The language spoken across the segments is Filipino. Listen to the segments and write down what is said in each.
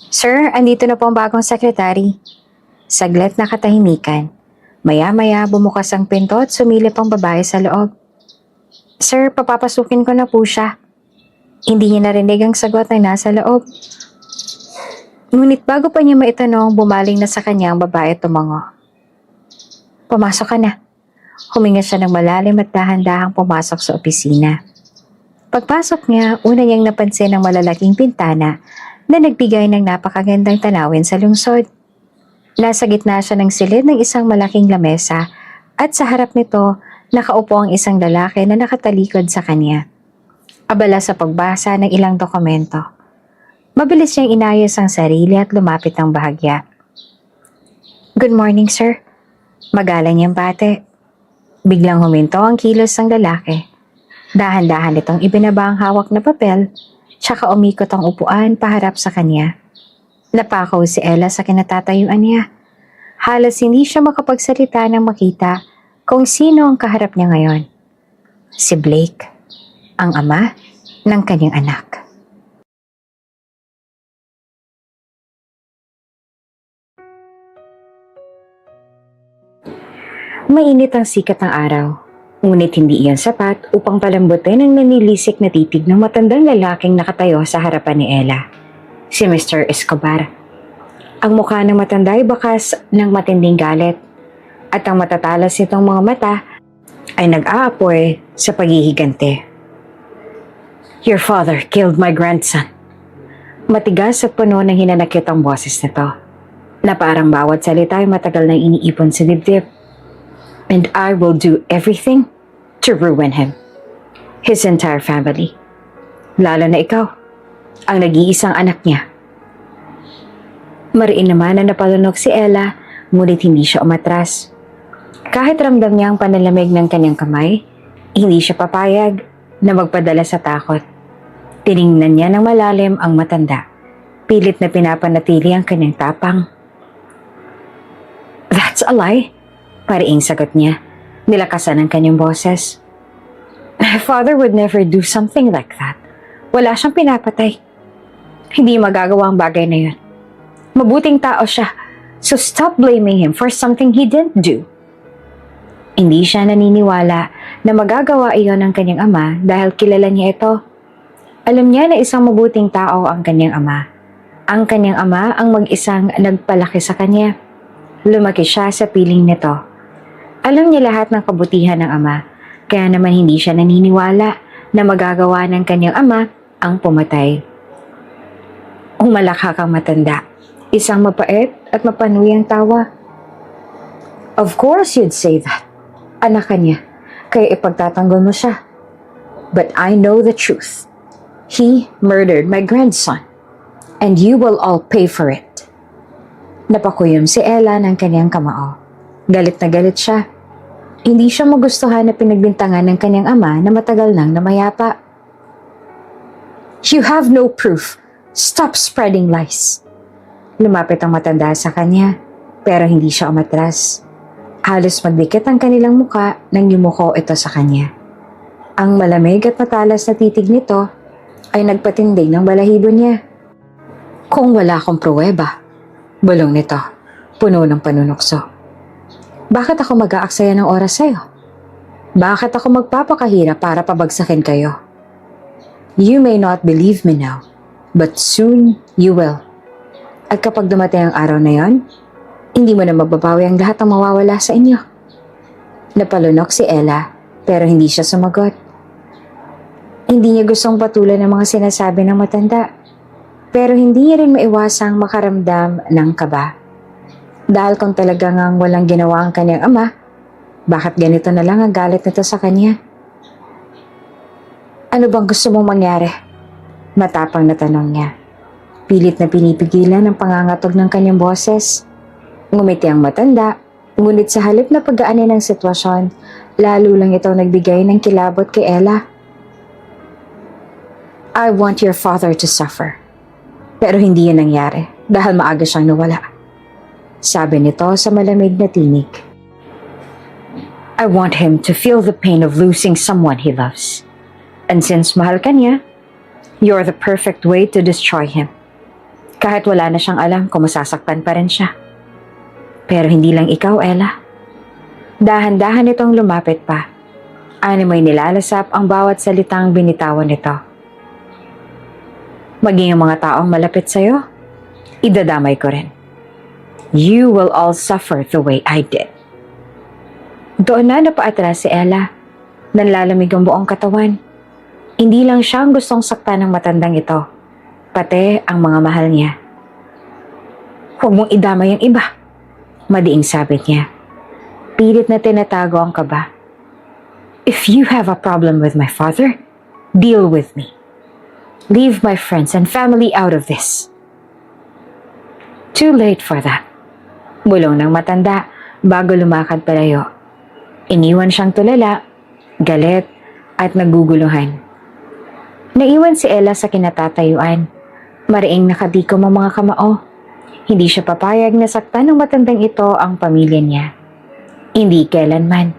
Sir, andito na po ang bagong sekretary. Saglit na katahimikan. Maya-maya bumukas ang pinto at sumilip ang babae sa loob. Sir, papapasukin ko na po siya. Hindi niya narinig ang sagot ng nasa loob. Ngunit bago pa niya maitanong, bumaling na sa kanya ang babae at tumango. Pumasok ka na. Huminga siya ng malalim at dahan-dahang pumasok sa opisina. Pagpasok niya, una niyang napansin ang malalaking pintana na nagbigay ng napakagandang tanawin sa lungsod. Nasa gitna siya ng silid ng isang malaking lamesa at sa harap nito, nakaupo ang isang lalaki na nakatalikod sa kanya. Abala sa pagbasa ng ilang dokumento. Mabilis niyang inayos ang sarili at lumapit ng bahagya. Good morning, sir. Magalang niyang bate. Biglang huminto ang kilos ng lalaki. Dahan-dahan itong ibinaba ang hawak na papel, tsaka umikot ang upuan paharap sa kanya. Napakaw si Ella sa kinatatayuan niya. Halos hindi siya makapagsalita nang makita kung sino ang kaharap niya ngayon. Si Blake, ang ama ng kanyang anak. Mainit ang sikat ng araw. Ngunit hindi iyon sapat upang palambutin ang nanilisik na titig ng matandang lalaking nakatayo sa harapan ni Ella, si Mr. Escobar. Ang mukha ng matanda ay bakas ng matinding galit at ang matatalas nitong mga mata ay nag-aapoy sa paghihigante. Your father killed my grandson. Matigas at puno ng hinanakit ang boses nito, na parang bawat salita ay matagal nang iniipon sa dibdib. And I will do everything to ruin him. His entire family. Lalo na ikaw, ang nag-iisang anak niya. Mariin naman na napalunok si Ella, ngunit hindi siya umatras. Kahit ramdam niya ang panalamig ng kanyang kamay, hindi siya papayag na magpadala sa takot. Tiningnan niya ng malalim ang matanda. Pilit na pinapanatili ang kanyang tapang. That's a lie. Pariing sagot niya, nilakasan ang kanyang boses. My father would never do something like that. Wala siyang pinapatay. Hindi magagawa ang bagay na yun. Mabuting tao siya, so stop blaming him for something he didn't do. Hindi siya naniniwala na magagawa iyon ng kanyang ama dahil kilala niya ito. Alam niya na isang mabuting tao ang kanyang ama. Ang kanyang ama ang mag-isang nagpalaki sa kanya. Lumaki siya sa piling nito. Alam niya lahat ng kabutihan ng ama, kaya naman hindi siya naniniwala na magagawa ng kanyang ama ang pumatay. Umalakak ang matanda, isang mapait at mapanuyang tawa. Of course you'd say that. Anak ka niya, kaya ipagtatanggol mo siya. But I know the truth. He murdered my grandson, and you will all pay for it. Napakuyom si Ella ng kanyang kamao. Galit na galit siya. Hindi siya magustuhan na pinagbintangan ng kanyang ama na matagal nang namayapa. You have no proof. Stop spreading lies. Lumapit ang matanda sa kanya, pero hindi siya umatras. Halos magdikit ang kanilang muka nang yumuko ito sa kanya. Ang malamig at matalas na titig nito ay nagpatindig ng balahibo niya. Kung wala akong pruweba, bulong nito, puno ng panunukso. Bakit ako mag-aaksaya ng oras sa'yo? Bakit ako magpapakahirap para pabagsakin kayo? You may not believe me now, but soon you will. At kapag dumating ang araw na yon, hindi mo na magbabawi ang lahat ng mawawala sa inyo. Napalunok si Ella, pero hindi siya sumagot. Hindi niya gustong patulan ang mga sinasabi ng matanda, pero hindi niya rin maiwasang makaramdam ng kaba. Dahil kung talagang walang ginawa ang kanyang ama, bakit ganito na lang ang galit nito sa kanya? Ano bang gusto mong mangyari? Matapang na tanong niya. Pilit na pinipigilan ang pangangatog ng kanyang boses. Ngumiti ang matanda, ngunit sa halip na pagaanin ng sitwasyon, lalo lang ito nagbigay ng kilabot kay Ella. I want your father to suffer. Pero hindi yan nangyari dahil maaga siyang nawala. Sabi nito sa malamig na tinig. I want him to feel the pain of losing someone he loves. And since mahal ka niya, you're the perfect way to destroy him. Kahit wala na siyang alam kung masasaktan pa rin siya. Pero hindi lang ikaw, Ella. Dahan-dahan itong lumapit pa. Mo'y nilalasap ang bawat salitang binitawan nito. Maging ang mga taong malapit sa'yo, idadamay ko rin. You will all suffer the way I did. Doon na napaatras si Ella. Nanlalamig ang buong katawan. Hindi lang siya ang gustong saktan ng matandang ito, pati ang mga mahal niya. Huwag mong idamay ang iba, madiing sabi niya. Pilit na tinatago ang kaba. If you have a problem with my father, deal with me. Leave my friends and family out of this. Too late for that. Bulong ng matanda bago lumakad palayo. Iniwan siyang tulala, galit at naguguluhan. Naiwan si Ella sa kinatatayuan. Mariing nakatikom ang mga kamao. Hindi siya papayag na saktan ng matandang ito ang pamilya niya. Hindi kailanman.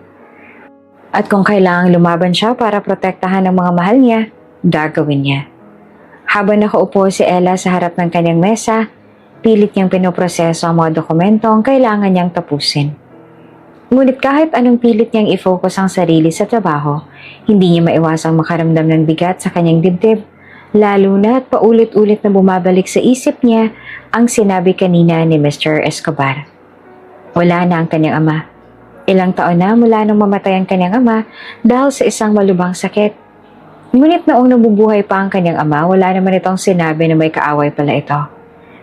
At kung kailangang lumaban siya para protektahan ang mga mahal niya, gagawin niya. Habang nakaupo si Ella sa harap ng kanyang mesa, pilit niyang pinoproseso ang mga dokumentong kailangan niyang tapusin. Ngunit kahit anong pilit niyang i-focus ang sarili sa trabaho, hindi niya maiwasang makaramdam ng bigat sa kanyang dibdib, lalo na at paulit-ulit na bumabalik sa isip niya ang sinabi kanina ni Mr. Escobar. Wala na ang kanyang ama. Ilang taon na mula nang mamatay ang kanyang ama dahil sa isang malubhang sakit. Ngunit noong nabubuhay pa ang kanyang ama, wala naman itong sinabi na may kaaway pala ito.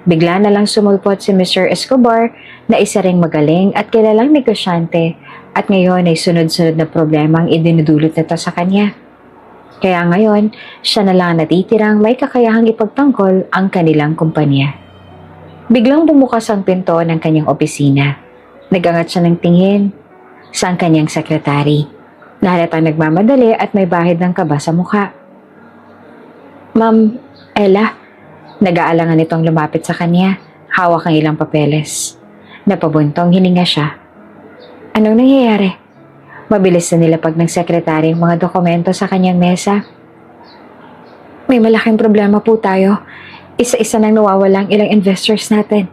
Bigla na lang sumulpot si Mr. Escobar na isa ring magaling at kilalang negosyante at ngayon ay sunod-sunod na problema ang idinudulot nito sa kanya. Kaya ngayon, siya na lang natitirang may kakayahang ipagtanggol ang kanilang kumpanya. Biglang bumukas ang pinto ng kanyang opisina. Nagangat siya ng tingin sa kanyang sekretary. Nahalatang nagmamadali at may bahid ng kaba sa mukha. Ma'am, Ella. Nag-aalangan itong lumapit sa kanya, hawak ang ilang papeles. Napabuntong hininga siya. Anong nangyayari? Mabilis na nilapag ng sekretary ang mga dokumento sa kanyang mesa. May malaking problema po tayo. Isa-isa nang nawawala ang ilang investors natin.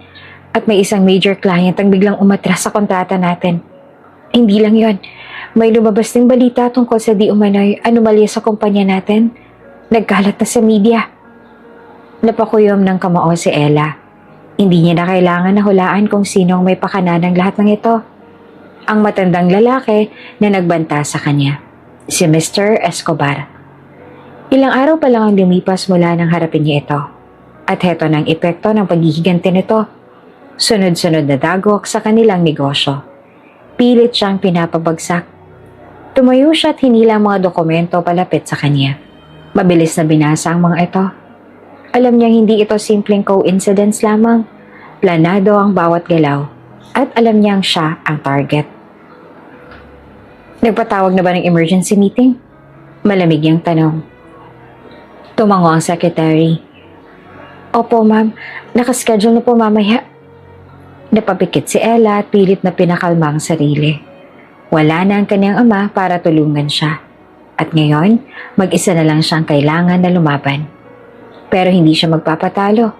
At may isang major client ang biglang umatras sa kontrata natin. Hindi lang yon. May lumabas ding balita tungkol sa di umano'y anomalya sa kumpanya natin. Nagkalat na sa media. Napakuyom ng kamao si Ella. Hindi niya na kailangan na hulaan kung sino ang may pakana ng lahat ng ito. Ang matandang lalaki na nagbanta sa kanya, si Mr. Escobar. Ilang araw pa lang ang lumipas mula nang harapin niya ito. At heto ng epekto ng paghihiganti nito. Sunod-sunod na dagok sa kanilang negosyo. Pilit siyang pinapabagsak. Tumayo siya at hinila ang mga dokumento palapit sa kanya. Mabilis na binasa ang mga ito. Alam niyang hindi ito simpleng coincidence lamang. Planado ang bawat galaw at alam niyang siya ang target. Nagpatawag na ba ng emergency meeting? Malamig niyang tanong. Tumango ang secretary. Opo ma'am, nakaschedule na po mamaya. Napapikit si Ella at pilit na pinakalma ang sarili. Wala na ang kanyang ama para tulungan siya. At ngayon, mag-isa na lang siyang kailangan na lumaban. Pero hindi siya magpapatalo.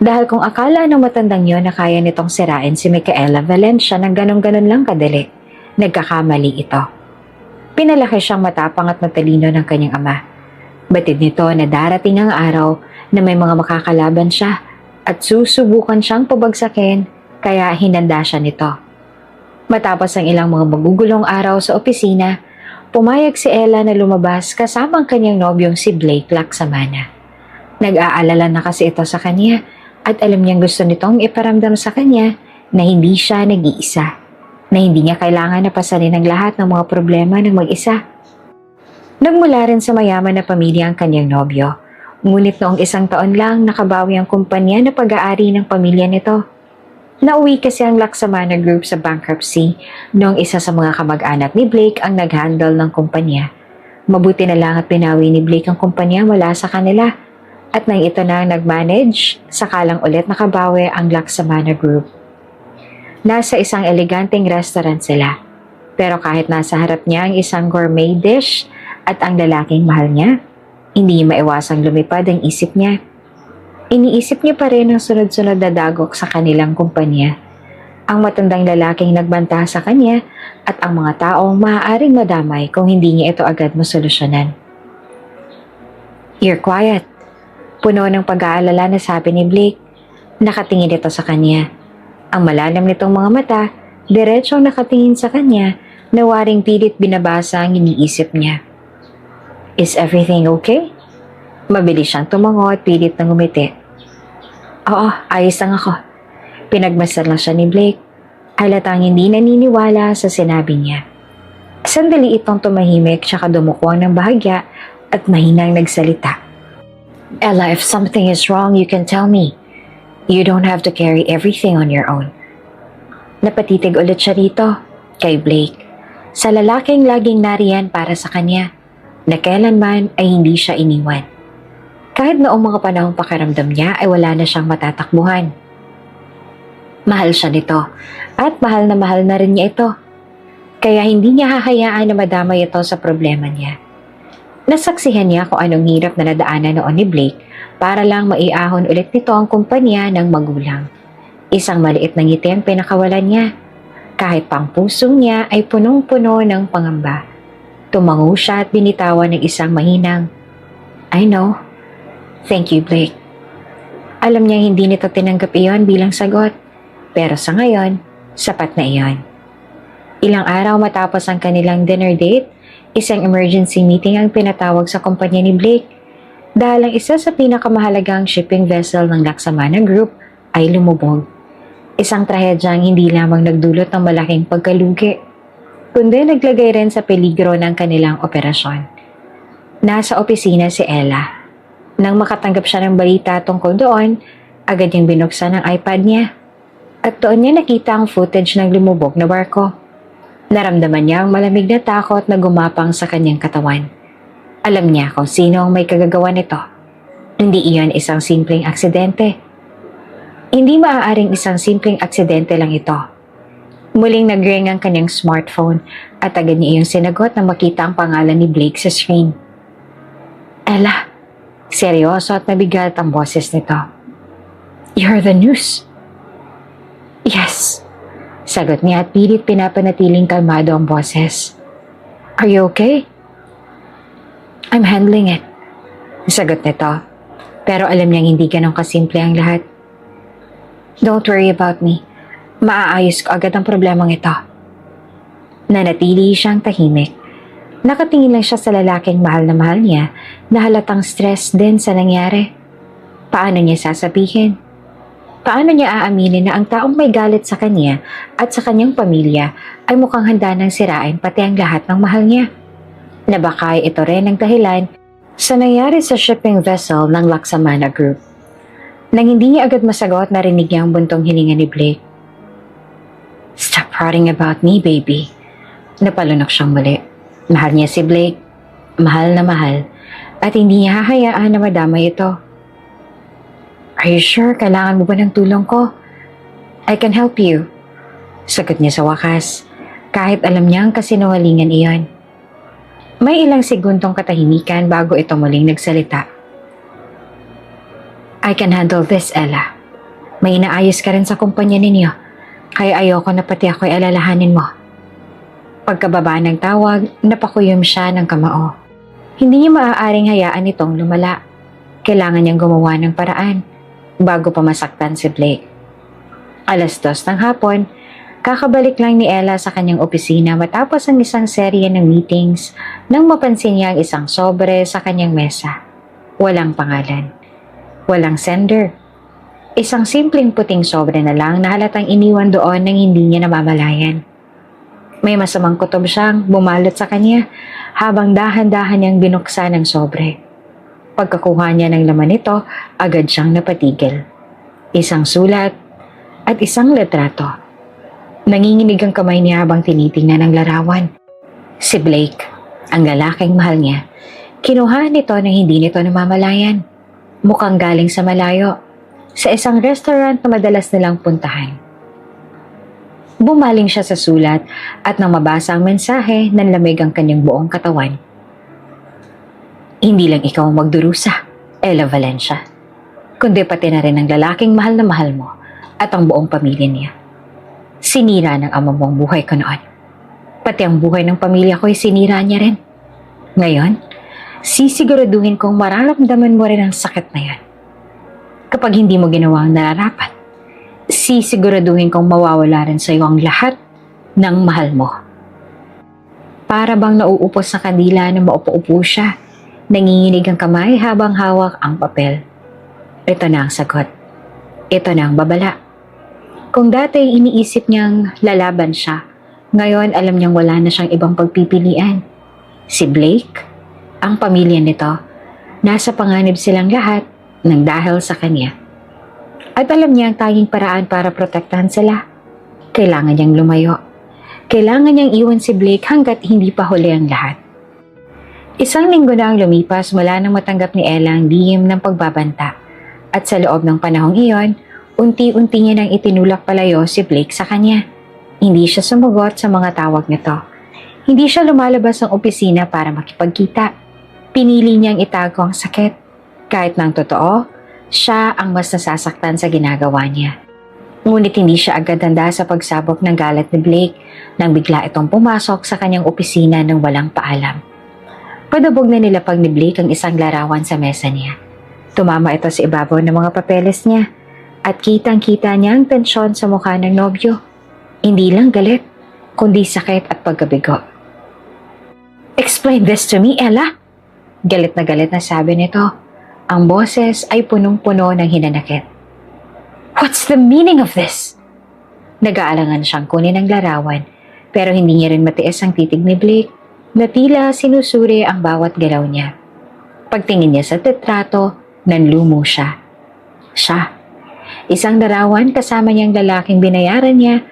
Dahil kung akala ng matandang yon na kaya nitong sirain si Micaela Valencia ng ganon-ganon lang kadali, nagkakamali ito. Pinalaki siyang matapang at matalino ng kanyang ama. Batid nito na darating ang araw na may mga makakalaban siya at susubukan siyang pabagsakin kaya hinanda siya nito. Matapos ang ilang mga magugulong araw sa opisina, pumayag si Ella na lumabas kasama ang kanyang nobyong si Blake Laksamana. Nag-aalala na kasi ito sa kanya at alam niyang gusto nitong iparamdam sa kanya na hindi siya nag-iisa, na hindi niya kailangan na pasanin ang lahat ng mga problema ng mag-isa. Nagmula rin sa mayaman na pamilya ang kanyang nobyo, ngunit noong isang taon lang nakabawi ang kumpanya na pag-aari ng pamilya nito. Nauwi kasi ang Laksamana Group sa bankruptcy noong isa sa mga kamag-anak ni Blake ang nag-handle ng kumpanya. Mabuti na lang at pinawi ni Blake ang kumpanya mula sa kanila. At nang ito na ang nag-manage, sakalang ulit nakabawi ang Laksamana Group. Nasa isang eleganteng restaurant sila. Pero kahit nasa harap niya ang isang gourmet dish at ang lalaking mahal niya, hindi maiwasang lumipad ang isip niya. Iniisip niya pa rin ang sunod-sunod na dagok sa kanilang kumpanya. Ang matandang lalaking nagbanta sa kanya at ang mga taong maaaring madamay kung hindi niya ito agad masolusyonan. "You're quiet." Puno ng pag-aalala na sabi ni Blake. Nakatingin ito sa kanya. Ang malalim nitong mga mata, diretsong nakatingin sa kanya na waring pilit binabasa ang iniisip niya. "Is everything okay?" Mabilis siyang tumango at pilit na ngumiti. "Oo, ayos lang ako." Pinagmasdan lang siya ni Blake. Halatang hindi naniniwala sa sinabi niya. Sandali itong tumahimik tsaka dumukwang ng bahagya at mahinang nagsalita. "Ella, if something is wrong, you can tell me. You don't have to carry everything on your own." Napatitig ulit siya rito, kay Blake, sa lalaking laging nariyan para sa kanya, na kailanman ay hindi siya iniwan. Kahit noong mga panahong pakiramdam niya ay wala na siyang matatakbuhan. Mahal siya nito at mahal na rin niya ito. Kaya hindi niya hahayaan na madamay ito sa problema niya. Nasaksihan niya kung anong hirap na nadaanan noon ni Blake para lang maiahon ulit nito ang kumpanya ng magulang. Isang maliit na ngiti ang pinakawalan niya. Kahit pang pusong niya ay punong-puno ng pangamba. Tumango siya at binitawan ng isang mahinang, "I know. Thank you, Blake." Alam niya hindi nito tinanggap iyon bilang sagot, pero sa ngayon, sapat na iyon. Ilang araw matapos ang kanilang dinner date, isang emergency meeting ang pinatawag sa kumpanya ni Blake dahil ang isa sa pinakamahalagang shipping vessel ng Laksamana Group ay lumubog. Isang trahedyang hindi lamang nagdulot ng malaking pagkalugi, kundi naglagay rin sa peligro ng kanilang operasyon. Nasa opisina si Ella. Nang makatanggap siya ng balita tungkol doon, agad niyang binuksan ang iPad niya. At doon niya nakita ang footage ng lumubog na barko. Naramdaman niya ang malamig na takot na gumapang sa kanyang katawan. Alam niya kung sino ang may kagagawa nito. Hindi iyon isang simpleng aksidente. Hindi maaaring isang simpleng aksidente lang ito. Muling nag-ring ang kanyang smartphone at agad niya iyong sinagot na makita ang pangalan ni Blake sa screen. "Ella." Seryoso at mabigat ang boses nito. "You're the news." "Yes." Sagot niya at pilit pinapanatiling kalmado ang boses. "Are you okay?" "I'm handling it." Sagot nito. Pero alam niyang hindi ganun kasimple ang lahat. "Don't worry about me. Maaayos ko agad ang problemang ito." Nanatili siyang tahimik. Nakatingin lang siya sa lalaking mahal na mahal niya na halatang stress din sa nangyari. Paano niya sasabihin? Paano niya aaminin na ang taong may galit sa kanya at sa kanyang pamilya ay mukhang handa ng sirain pati ang lahat ng mahal niya? Na baka ito rin ang dahilan sa nangyari sa shipping vessel ng Laksamana Group. Nang hindi niya agad masagot, narinig niya ang buntong hininga ni Blake. "Stop prating about me, baby." Napalunok siyang muli. Mahal niya si Blake, mahal na mahal, at hindi niya hahayaan na madamay ito. "Are you sure kailangan mo ba ng tulong ko? I can help you." Sagot niya sa wakas, kahit alam niya ang kasinungalingan iyon. May ilang segundong katahimikan bago ito muling nagsalita. "I can handle this, Ella. May inaayos ka rin sa kumpanya ninyo, kaya ayoko na pati ako'y alalahanin mo." Pagkababa ng tawag, napakuyom siya ng kamao. Hindi niya maaaring hayaan itong lumala. Kailangan niyang gumawa ng paraan bago pa masaktan si Blake. 2:00 ng hapon, kakabalik lang ni Ella sa kanyang opisina matapos ang isang serye ng meetings nang mapansin niya ang isang sobre sa kanyang mesa. Walang pangalan. Walang sender. Isang simpleng puting sobre na lang na halatang iniwan doon nang hindi niya namamalayan. May masamang kutob siyang bumalot sa kanya habang dahan-dahan niyang binuksan ang sobre. Pagkakuha niya ng laman nito, agad siyang napatigil. Isang sulat at isang litrato. Nanginginig ang kamay niya habang tinitingnan ang larawan. Si Blake, ang lalaking mahal niya, kinuha nito nang hindi nito namamalayan. Mukhang galing sa malayo, sa isang restaurant na madalas nilang puntahan. Bumaling siya sa sulat at nang mabasa ang mensahe, nanlamig ang kanyang buong katawan. "Hindi lang ikaw ang magdurusa, Ella Valencia. kundi pati na rin ang lalaking mahal na mahal mo at ang buong pamilya niya. Sinira ng ama mo ang buhay ko noon. Pati ang buhay ng pamilya ko ay sinira niya rin. Ngayon, sisiguraduhin kong mararamdaman mo rin ang sakit na yan. Kapag hindi mo ginawa ang nararapat, sisiguraduhin kong mawawala rin sa iyo ang lahat ng mahal mo. Para bang nauupos sa kandila na maupo-upo siya, nanginginig ang kamay habang hawak ang papel. Ito na ang sagot. Ito na ang babala. Kung dati iniisip niyang lalaban siya, ngayon alam niyang wala na siyang ibang pagpipilian. Si Blake, ang pamilya nito, nasa panganib silang lahat nang dahil sa kanya. At alam niya ang tanging paraan para protektahan sila. Kailangan niyang lumayo. Kailangan niyang iwan si Blake hanggat hindi pa huli ang lahat. Isang linggo na ang lumipas mula nang matanggap ni Ella ang lihim ng pagbabanta. At sa loob ng panahong iyon, unti-unti niya nang itinulak palayo si Blake sa kanya. Hindi siya sumagot sa mga tawag nito. Hindi siya lumalabas ng opisina para makipagkita. Pinili niyang itago ang sakit. Kahit nang totoo, siya ang mas nasasaktan sa ginagawa niya. Ngunit hindi siya agad handa sa pagsabog ng galit ni Blake nang bigla itong pumasok sa kanyang opisina ng walang paalam. Padabog na nilapag ni Blake ang isang larawan sa mesa niya. Tumama ito sa ibabaw ng mga papeles niya at kitang-kita niya ang tensyon sa mukha ng nobyo. Hindi lang galit, kundi sakit at pagkabigo. "Explain this to me, Ella!" Galit na sabi nito. Ang boses ay punong-puno ng hinanakit. "What's the meaning of this?" Nag-aalangan siyang kunin ang larawan, pero hindi niya rin matiis ang titig ni Blake na tila sinusuri ang bawat galaw niya. Pagtingin niya sa litrato, nanlumo siya. Siya. Isang larawan kasama niyang lalaking binayaran niya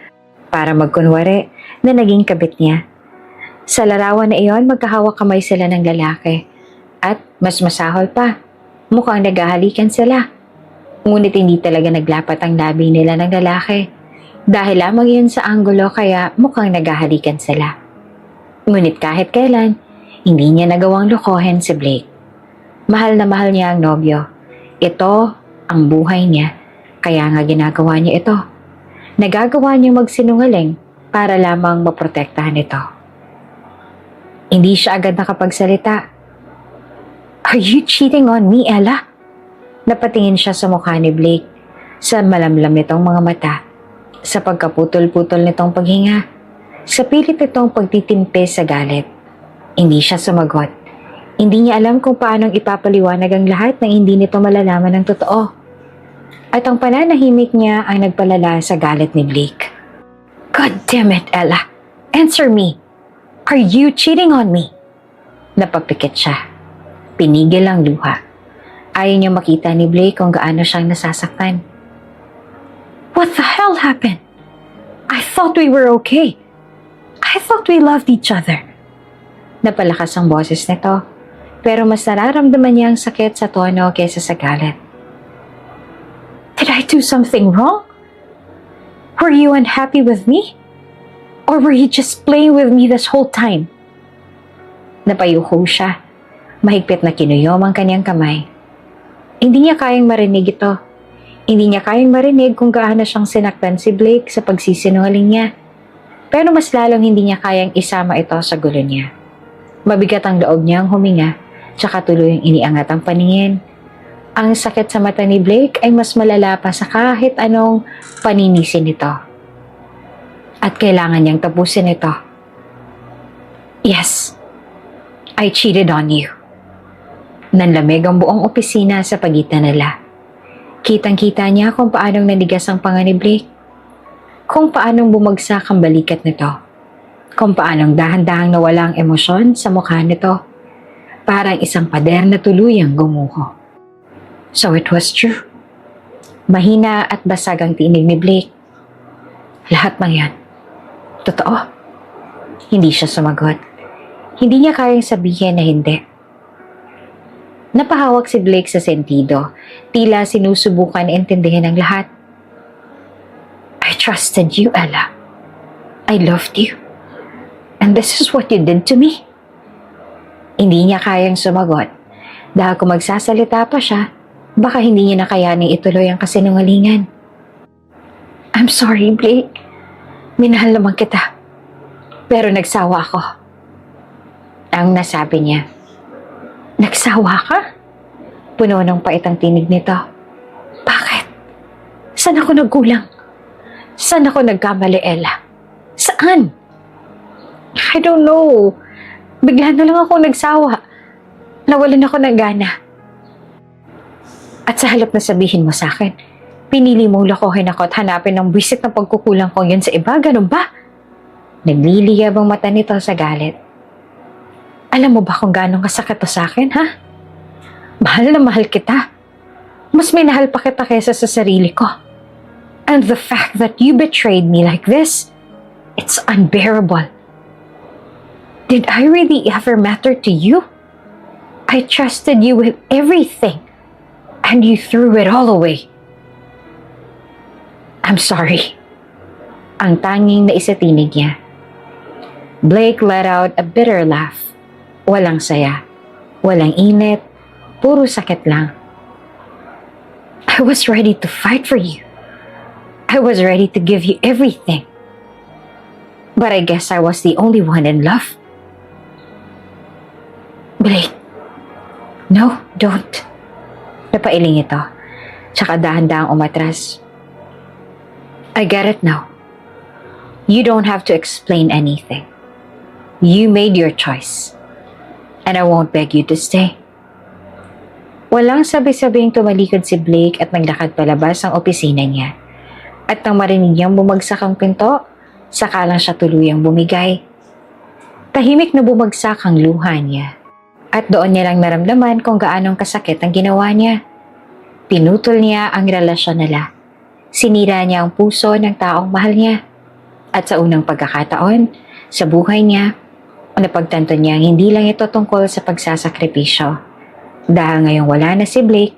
para magkunwari na naging kabit niya. Sa larawan na iyon, magkahawak kamay sila ng lalaki. At mas masahol pa, mukhang naghahalikan sila. Ngunit hindi talaga naglapat ang labi nila ng lalaki. Dahil lamang yun sa anggulo kaya mukhang naghahalikan sila. Ngunit kahit kailan, hindi niya nagawang lokohin si Blake. Mahal na mahal niya ang nobyo. Ito ang buhay niya, kaya nga ginagawa niya ito. Nagagawa niyang magsinungaling para lamang maprotektahan ito. Hindi siya agad nakapagsalita. "Are you cheating on me, Ella?" Napatingin siya sa mukha ni Blake, sa malamlam nitong mga mata, sa pagkaputol-putol nitong paghinga, sa pilit nitong pagtitimpi sa galit. Hindi siya sumagot. Hindi niya alam kung paanong ipapaliwanag ang lahat nang hindi nito malalaman ng totoo. At ang pananahimik niya ang nagpalala sa galit ni Blake. "God damn it, Ella! Answer me! Are you cheating on me?" Napapikit siya. Pinigil ang luha. Ayaw niya makita ni Blake kung gaano siyang nasasaktan. "What the hell happened? I thought we were okay. I thought we loved each other." Napalakas ang boses nito, pero mas nararamdaman niya ang sakit sa tono kaysa sa galit. "Did I do something wrong? Were you unhappy with me? Or were you just playing with me this whole time?" Napayuko siya. Mahigpit na kinuyom ang kanyang kamay. Hindi niya kayang marinig ito. Hindi niya kayang marinig kung gaano siyang sinaktan si Blake sa pagsisinungaling niya. Pero mas lalong hindi niya kayang isama ito sa gulo niya. Mabigat ang loob niyang huminga, tsaka tuluyang iniangat ang paningin. Ang sakit sa mata ni Blake ay mas malala pa sa kahit anong paninisin nito. At kailangan niyang tapusin ito. "Yes, I cheated on you." Nanlamig ang buong opisina sa pagitan nila. Kitang-kita niya kung paanong nanigas ang panga ni Blake. Kung paanong bumagsak ang balikat nito. Kung paanong dahan-dahang nawala ang emosyon sa mukha nito. Parang isang pader na tuluyang gumuho. So it was true. Mahina at basag ang tinig ni Blake. Lahat ng yan. Totoo. Hindi siya sumagot. Hindi niya kayang sabihin na hindi. Napahawak si Blake sa sentido. Tila sinusubukan na intindihin ang lahat. "I trusted you, Ella. I loved you. And this is what you did to me." Hindi niya kayang sumagot. Dahil kung magsasalita pa siya, Baka hindi niya nakayaning ituloy ang kasinungalingan. I'm sorry, Blake. Minahal naman kita. Pero nagsawa ako. Ang nasabi niya. Nagsawa ka? Puno ng pait ang tinig nito. Bakit? Saan ako nagkulang? Saan ako nagkamali, Ella? Saan? I don't know. Bigla na lang ako nagsawa. Nawalan ako ng gana. At sa halip na sabihin mo sa akin, pinili mong lokohin ako at hanapin ang buwisit na pagkukulang ko yun sa iba, ganun ba? Nagliliyab ang mata nito sa galit. Alam mo ba kung gano'ng kasakit to sa akin, ha? Mahal na mahal kita. Mas minahal pa kita kaysa sa sarili ko. And the fact that you betrayed me like this, it's unbearable. Did I really ever matter to you? I trusted you with everything, and you threw it all away. I'm sorry. Ang tanging naisatinig niya. Blake let out a bitter laugh. Walang saya. Walang init. Puro sakit lang. I was ready to fight for you. I was ready to give you everything. But I guess I was the only one in love. Blake. No, don't. Napailing ito. Tsaka dahan-dahang umatras. I get it now. You don't have to explain anything. You made your choice. And I won't beg you to stay. Walang sabi-sabing tumalikod si Blake at naglakad palabas ang opisina niya. At nang marinig niyang bumagsak ang pinto, saka lang siya tuluyang bumigay. Tahimik na bumagsak ang luha niya. At doon niya lang naramdaman kung gaanong kasakit ang ginawa niya. Pinutol niya ang relasyon nila. Sinira niya ang puso ng taong mahal niya. At sa unang pagkakataon, sa buhay niya, napagtanto niya hindi lang ito tungkol sa pagsasakripisyo. Dahil ngayong wala na si Blake,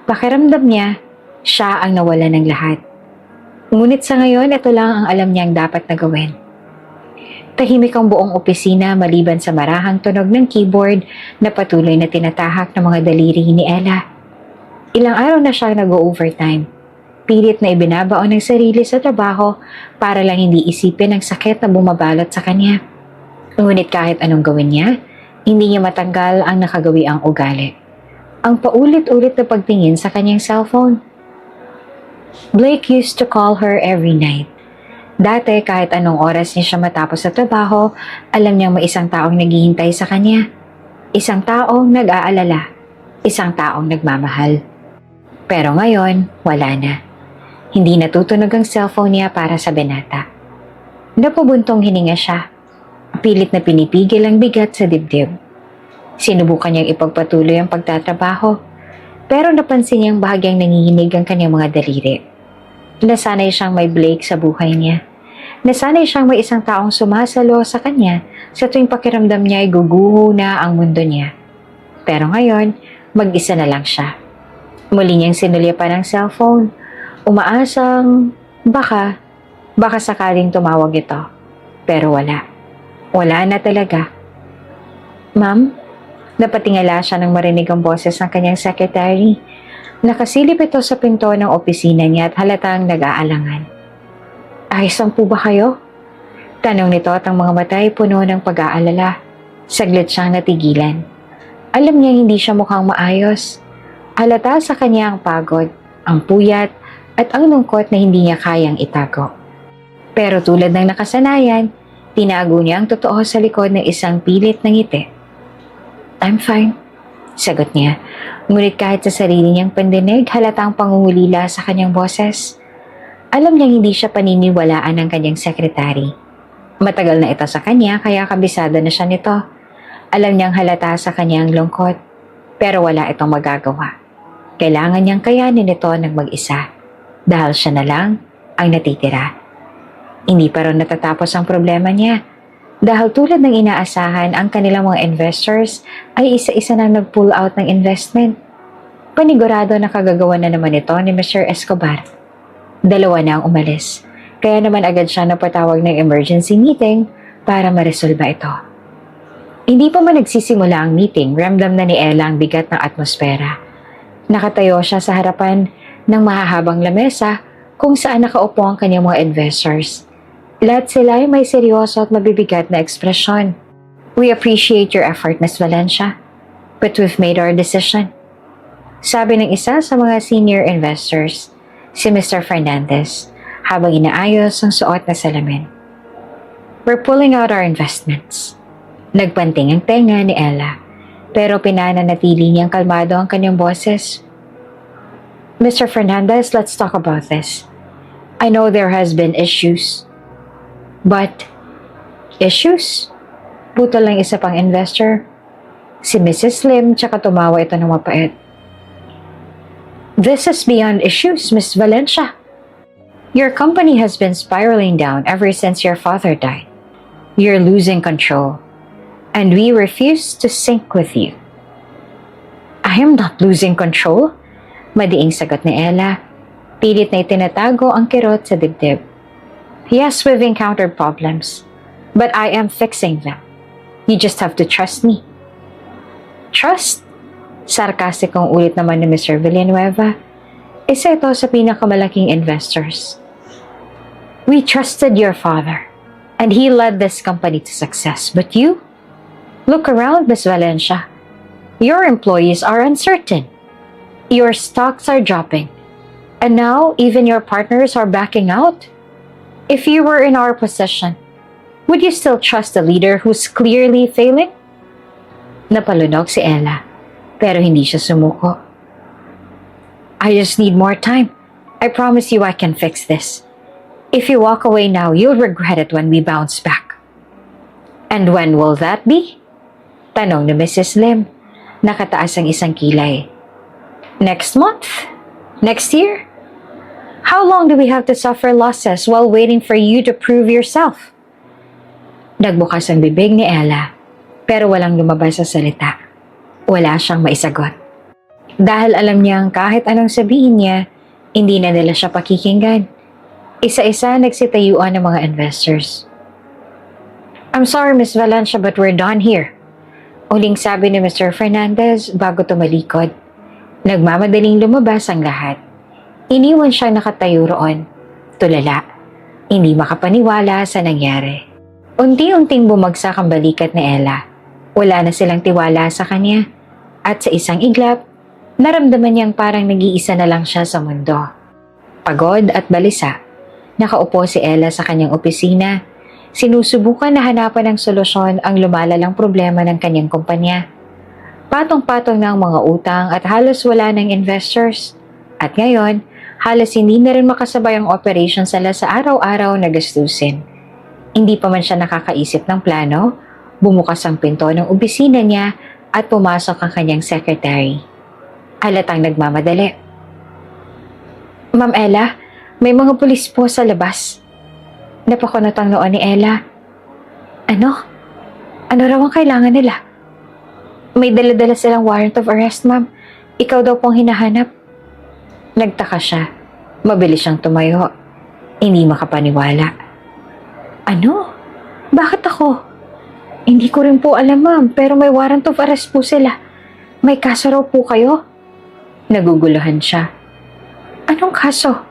pakiramdam niya, siya ang nawala ng lahat. Ngunit sa ngayon, ito lang ang alam niyang dapat na gawin. Tahimik ang buong opisina maliban sa marahang tunog ng keyboard na patuloy na tinatahak ng mga daliri ni Ella. Ilang araw na siya nag-overtime. Pilit na ibinabaon ng sarili sa trabaho para lang hindi isipin ang sakit na bumabalot sa kanya. Ngunit kahit anong gawin niya, hindi niya matanggal ang nakagawi ang ugali. Ang paulit-ulit na pagtingin sa kanyang cellphone. Blake used to call her every night. Dati kahit anong oras niya siya matapos sa trabaho, alam niyang may isang taong naghihintay sa kanya. Isang taong nag-aalala. Isang taong nagmamahal. Pero ngayon, wala na. Hindi natutunog ang cellphone niya para sa binata. Napubuntong hininga siya. Pilit na pinipigil ang bigat sa dibdib. Sinubukan niyang ipagpatuloy ang pagtatrabaho, pero napansin niyang bahagyang nanginginig ang kanyang mga daliri. Nasanay siyang may Blake sa buhay niya. Nasanay siyang may isang taong sumasalo sa kanya sa tuwing pakiramdam niya ay guguho na ang mundo niya. Pero ngayon, mag-isa na lang siya. Muli niyang sinulyapan ang cellphone, umaasang baka sakaling tumawag ito. Pero wala. Wala na talaga. Ma'am, napatingala siya nang marinig ang boses ng kanyang secretary. Nakasilip ito sa pinto ng opisina niya at halatang nag-aalangan. Ayos lang po ba kayo? Tanong nito at ang mga mata ay puno ng pag-aalala. Saglit siyang natigilan. Alam niya hindi siya mukhang maayos. Halata sa kanya ang pagod, ang puyat, at ang lungkot na hindi niya kayang itago. Pero tulad ng nakasanayan, tinago niya ang totoo sa likod ng isang pilit na ngiti. I'm fine, sagot niya. Ngunit kahit sa sarili niyang pandinig, halatang pangungulila sa kanyang boses. Alam niyang hindi siya paniniwalaan ng kanyang sekretary. Matagal na ito sa kanya kaya kabisado na siya nito. Alam niyang halata sa kanyang lungkot, pero wala itong magagawa. Kailangan niyang kayanin ito ng mag-isa, dahil siya na lang ang natitira. Hindi pa rin natatapos ang problema niya, dahil tulad ng inaasahan ang kanilang mga investors ay isa-isa nang nag-pull out ng investment. Panigurado na kagagawa na naman ito ni Mr. Escobar. Dalawa na ang umalis, kaya naman agad siya napatawag ng emergency meeting para maresolba ito. Hindi pa man nagsisimula ang meeting, ramdam na ni Ella ang bigat ng atmosfera. Nakatayo siya sa harapan ng mahahabang lamesa kung saan nakaupo ang kanyang mga investors. Lahat sila ay may seryoso at mabibigat na ekspresyon. We appreciate your effort, Ms. Valencia, but we've made our decision. Sabi ng isa sa mga senior investors, si Mr. Fernandez, habang inaayos ang suot na salamin. We're pulling out our investments. Nagpanting ang tenga ni Ella, pero pinananatili niyang kalmado ang kanyang boses. Mr. Fernandez, let's talk about this. I know there has been issues. But, issues? Putol lang isa pang investor. Si Mrs. Lim, tsaka tumawa ito ng mapait. This is beyond issues, Miss Valencia. Your company has been spiraling down ever since your father died. You're losing control, and we refuse to sync with you. I am not losing control, madiing sagot ni Ella. Pilit na itinatago ang kirot sa dibdib. Yes, we've encountered problems, but I am fixing them. You just have to trust me. Trust? Sarkastikong ulit naman ni Mr. Villanueva. Isa ito sa pinakamalaking investors. We trusted your father, and he led this company to success. But you? Look around, Miss Valencia. Your employees are uncertain. Your stocks are dropping. And now, even your partners are backing out. If you were in our position, would you still trust a leader who's clearly failing? Napalunok si Ella, pero hindi siya sumuko. I just need more time. I promise you I can fix this. If you walk away now, you'll regret it when we bounce back. And when will that be? Tanong ni Mrs. Lim. Nakataas ang isang kilay. Next month? Next year? How long do we have to suffer losses while waiting for you to prove yourself? Nagbukas ang bibig ni Ella, pero walang lumabas sa salita. Wala siyang maisagot. Dahil alam niyang kahit anong sabihin niya, hindi na nila siya pakikinggan. Isa-isa nagsitayuan ng mga investors. I'm sorry, Miss Valencia, but we're done here. Uling sabi ni Mr. Fernandez bago tumalikod. Nagmamadaling lumabas ang lahat. Iniwan siya nakatayo roon. Tulala. Hindi makapaniwala sa nangyari. Unti-unting bumagsak ang balikat ni Ella. Wala na silang tiwala sa kanya. At sa isang iglap, naramdaman niyang parang nag-iisa na lang siya sa mundo. Pagod at balisa, nakaupo si Ella sa kanyang opisina. Sinusubukan na hanapan ng solusyon ang lumalalang problema ng kanyang kumpanya. Patong-patong na ang mga utang at halos wala ng investors. At ngayon, halos hindi na rin makasabay ang operations nila sa araw-araw na gastusin. Hindi pa man siya nakakaisip ng plano, bumukas ang pinto ng opisina niya at pumasok ang kanyang secretary. Halatang nagmamadali. Ma'am Ella, may mga pulis po sa labas. Napakunot ang noon ni Ella. Ano? Ano raw ang kailangan nila? May dala-dala silang warrant of arrest, ma'am. Ikaw daw pong hinahanap. Nagtaka siya. Mabilis siyang tumayo. Hindi makapaniwala. Ano? Bakit ako? Hindi ko rin po alam, ma'am, pero may warrant of arrest po sila. May kaso raw po kayo? Naguguluhan siya. Anong kaso?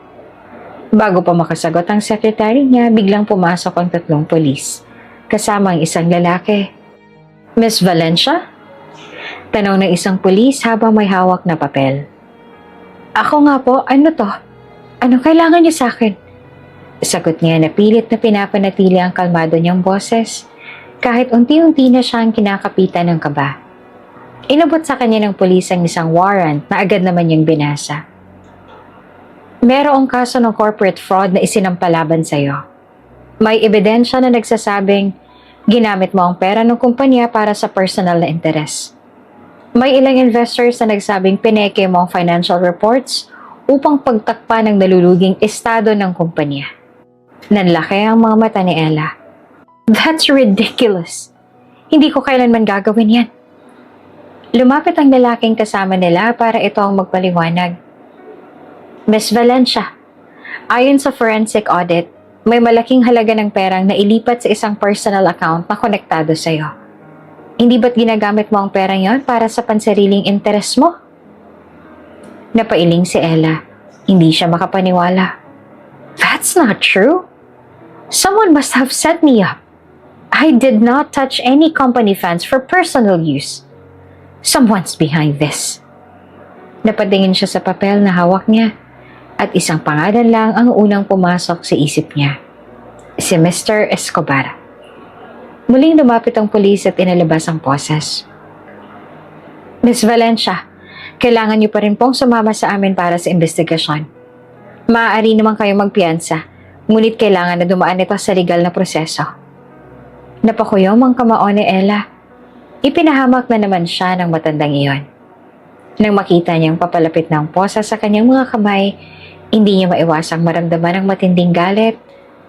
Bago pa makasagot ang secretary niya, biglang pumasok ang 3 pulis, kasama ang isang lalaki. Miss Valencia? Tanong ng isang pulis habang may hawak na papel. Ako nga po, ano to? Anong kailangan niyo sa akin? Sagot niya na pilit na pinapanatili ang kalmado niyang boses, kahit unti-unti na siyang kinakapitan ng kaba. Inabot sa kanya ng pulis ang isang warrant na agad naman niyang binasa. Merong kaso ng corporate fraud na isinampalaban sa iyo. May ebidensya na nagsasabing ginamit mo ang pera ng kumpanya para sa personal na interes. May ilang investors na nagsabing pineke mo ang financial reports upang pagtakpa ng naluluging estado ng kumpanya. Nanlaki ang mga mata ni Ella. That's ridiculous. Hindi ko kailanman gagawin yan. Lumapit ang lalaking kasama nila para ito ang magpaliwanag. Miss Valencia, ayon sa forensic audit, may malaking halaga ng perang na ilipat sa isang personal account na konektado sa iyo. Hindi ba't ginagamit mo ang perang yon para sa pansariling interes mo? Napailing si Ella. Hindi siya makapaniwala. That's not true. Someone must have set me up. I did not touch any company funds for personal use. Someone's behind this. Napatingin siya sa papel na hawak niya at isang pangalan lang ang unang pumasok sa isip niya. Si Mr. Escobar. Muling lumapit ang pulis at inalabas ang poses. Miss Valencia, kailangan niyo pa rin pong sumama sa amin para sa investigasyon. Maaari naman kayo magpiyansa, ngunit kailangan na dumaan ito sa legal na proseso. Napakuyom ang kamao ni Ella. Ipinahamak na naman siya ng matandang iyon. Nang makita niyang papalapit ng posa sa kanyang mga kamay, hindi niya maiwasang maramdaman ang matinding galit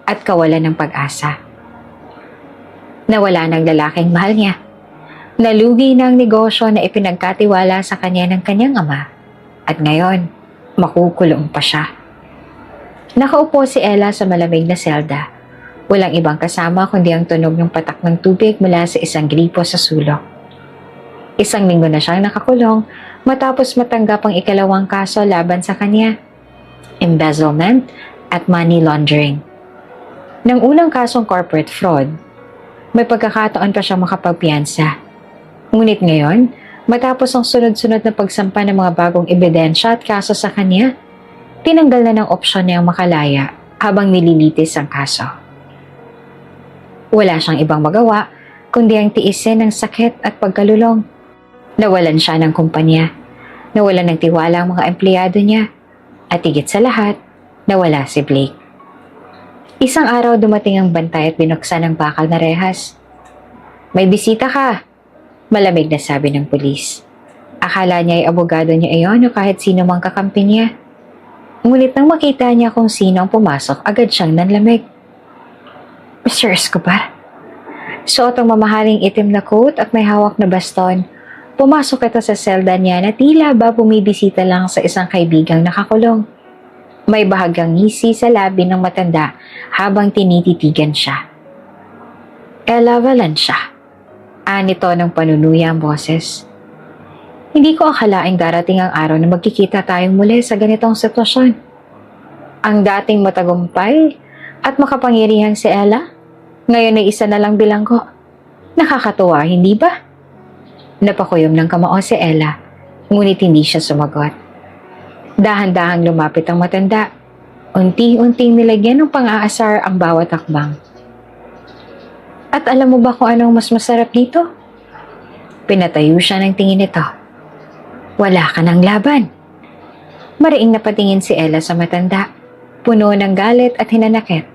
at kawalan ng pag-asa. Nawala ng lalaking mahal niya. Nalugi na ang negosyo na ipinagkatiwala sa kanya ng kanyang ama. At ngayon, makukulong pa siya. Nakaupo si Ella sa malamig na selda. Walang ibang kasama kundi ang tunog ng patak ng tubig mula sa isang gripo sa sulok. 1 linggo na siyang nakakulong matapos matanggap ang ikalawang kaso laban sa kanya. Embezzlement at money laundering. Nang unang kasong corporate fraud, may pagkakataon pa siyang makapagpiyansa. Ngunit ngayon, matapos ang sunod-sunod na pagsampa ng mga bagong ebidensya at kaso sa kanya, tinanggal na ng opsyon niyang makalaya habang nililitis ang kaso. Wala siyang ibang magawa kundi ang tiisin ng sakit at pagkalulong. Nawalan siya ng kumpanya, nawalan ng tiwala ang mga empleyado niya, at higit sa lahat, nawala si Blake. Isang araw dumating ang bantay at binuksan ang bakal na rehas. May bisita ka, malamig na sabi ng pulis. Akala niya ay abogado niya iyon o kahit sino mang kakampi niya. Ngunit nang makita niya kung sino ang pumasok, agad siyang nanlamig. Mr. Escobar, suot ang mamahaling itim na coat at may hawak na baston. Pumasok ito sa selda niya na tila ba bumibisita lang sa isang kaibigang nakakulong. May bahagyang ngisi sa labi ng matanda habang tinititigan siya. Ella Valencia. Anito ng panunuya ang boses. Hindi ko akalaing darating ang araw na magkikita tayong muli sa ganitong sitwasyon. Ang dating matagumpay at makapangyarihang si Ella, ngayon ay isa na lang bilanggo. Nakakatuwa, hindi ba? Napakuyom ng kamao si Ella, ngunit hindi siya sumagot. Dahan-dahang lumapit ang matanda. Unti-unting nilagyan ng pang-aasar ang bawat hakbang. At alam mo ba kung anong mas masarap dito? Pinatayo siya ng tingin nito. Wala ka ng laban. Mariing napatingin si Ella sa matanda, puno ng galit at hinanakit.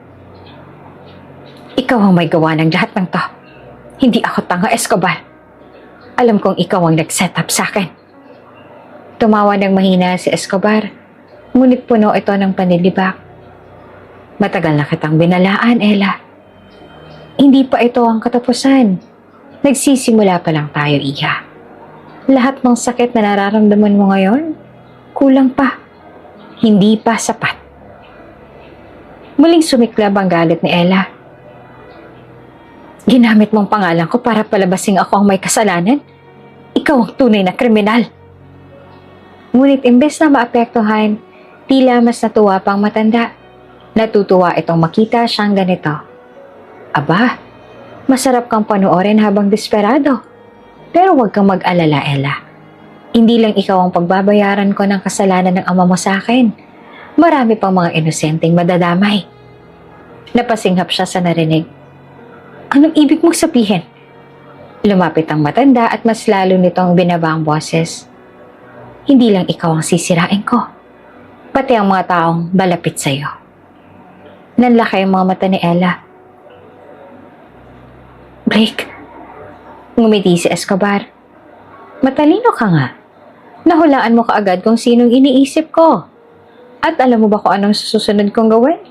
Ikaw ang may gawa ng lahat ng to. Hindi ako tanga, Escobar. Alam kong ikaw ang nag-set up sa akin. Tumawa ng mahina si Escobar, ngunit puno ito ng panlilibak. Matagal na kitang binalaan, Ella. Hindi pa ito ang katapusan. Nagsisimula pa lang tayo, Iha. Lahat ng sakit na nararamdaman mo ngayon, kulang pa. Hindi pa sapat. Muling sumiklab ang galit ni Ella. Ginamit mong pangalan ko para palabasing ako ang may kasalanan? Ikaw ang tunay na kriminal. Ngunit imbes na maapektuhan, tila mas natuwa pang matanda. Natutuwa itong makita siyang ganito. Aba, masarap kang panoorin habang desperado. Pero huwag kang mag-alala, Ella. Hindi lang ikaw ang pagbabayaran ko ng kasalanan ng ama mo sa akin. Marami pang mga inosenteng madadamay. Napasinghap siya sa narinig. Anong ibig mong sabihin? Lumapit ang matanda at mas lalo nitong binaba ang boses. Hindi lang ikaw ang sisirain ko, pati ang mga taong balapit sa'yo. Nanlaki ang mga mata ni Ella. Blake, ngumiti si Escobar. Matalino ka nga. Nahulaan mo kaagad kung sinong iniisip ko. At alam mo ba kung anong susunod kong gawin?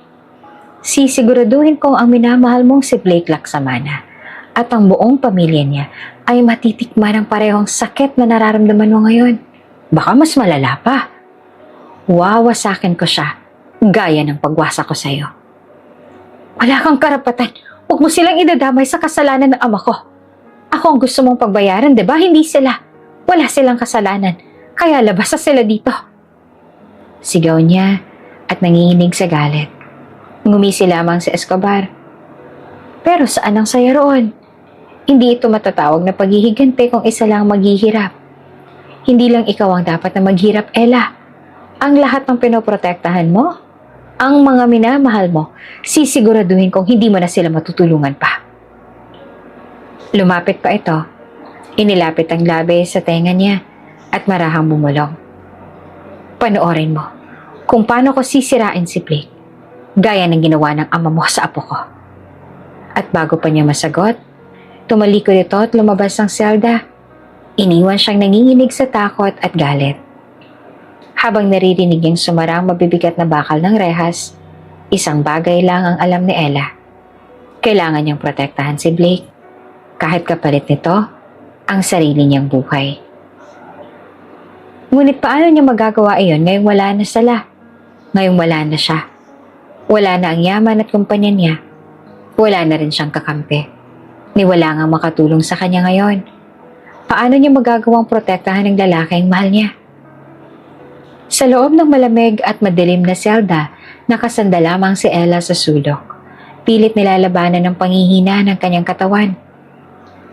Sisiguraduhin kong ang minamahal mong si Blake Laksamana at ang buong pamilya niya ay matitikman ang parehong sakit na nararamdaman mo ngayon. Baka mas malala pa. Wawasakin ko siya, gaya ng pagwasa ko sa'yo. Wala kang karapatan. Huwag mo silang idadamay sa kasalanan ng ama ko. Ako ang gusto mong pagbayaran, di ba? Hindi sila. Wala silang kasalanan. Kaya labas na sila dito. Sigaw niya at nanginginig sa galit. Ngumisi lamang si Escobar. Pero saan ang saya roon? Hindi ito matatawag na paghihigante kung isa lang maghihirap. Hindi lang ikaw ang dapat na maghirap, Ella. Ang lahat ng pinoprotektahan mo, ang mga minamahal mo, sisiguraduhin kung hindi mo na sila matutulungan pa. Lumapit pa ito. Inilapit ang labi sa tenga niya at marahang bumulong. Panoorin mo kung paano ko sisirain si Blake, gaya ng ginawa ng ama mo sa apo ko. At bago pa niya masagot, tumalikod ito at lumabas ng selda. Iniwan siyang nanginginig sa takot at galit. Habang naririnig niyang sumarang mabibigat na bakal ng rehas, isang bagay lang ang alam ni Ella. Kailangan niyang protektahan si Blake, kahit kapalit nito ang sarili niyang buhay. Ngunit paano niya magagawa iyon ngayong wala na sila? Ngayong wala na siya. Wala na ang yaman at kumpanya niya. Wala na rin siyang kakampi. Ni wala nga makatulong sa kanya ngayon. Paano niya magagawang protektahan ng lalaking mahal niya? Sa loob ng malamig at madilim na selda, nakasanda lamang si Ella sa sulok. Pilit nilalabanan ng panghihina ng kanyang katawan.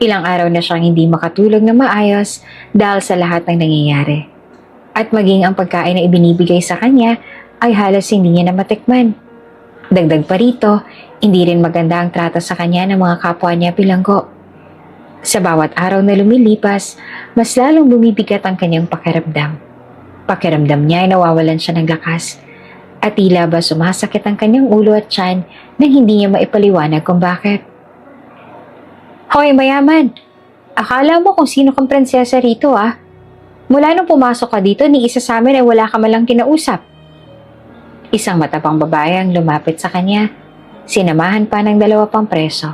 Ilang araw na siyang hindi makatulog na maayos dahil sa lahat ng nangyayari. At maging ang pagkain na ibinibigay sa kanya ay halos hindi niya na matikman. Dagdag pa rito, hindi rin maganda ang trato sa kanya ng mga kapwa niya bilanggo. Sa bawat araw na lumilipas, mas lalong bumibigat ang kanyang pakiramdam. Pakiramdam niya ay nawawalan siya ng lakas at tila ba sumasakit ang kanyang ulo at tiyan nang hindi niya maipaliwanag kung bakit. Hoy, mayaman! Akala mo kung sino kang prinsesa rito ah? Mula nung pumasok ka dito, ni isa sa amin ay wala ka malang kinausap. Isang matapang babae ang lumapit sa kanya. Sinamahan pa ng 2 pang preso.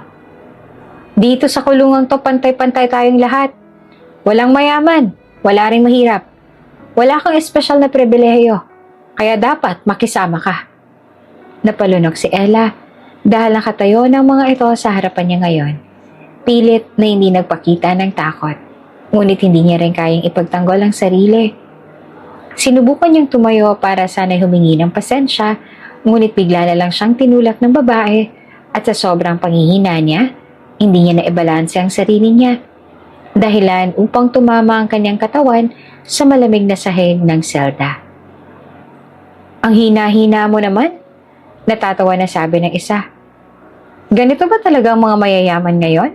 Dito sa kulungang to, pantay-pantay tayong lahat. Walang mayaman, wala ring mahirap. Wala kang espesyal na pribilehiyo, kaya dapat makisama ka. Napalunok si Ella dahil nakatayo ng mga ito sa harapan niya ngayon. Pilit na hindi nagpakita ng takot, ngunit hindi niya rin kayang ipagtanggol ang sarili. Sinubukan niyang tumayo para sana'y humingi ng pasensya, ngunit bigla na lang siyang tinulak ng babae at sa sobrang panghihina niya, hindi niya naibalanse ang sarili niya. Dahilan upang tumama ang kanyang katawan sa malamig na sahig ng selda. Ang hina-hina mo naman, natatawa na sabi ng isa. Ganito ba talaga ang mga mayayaman ngayon?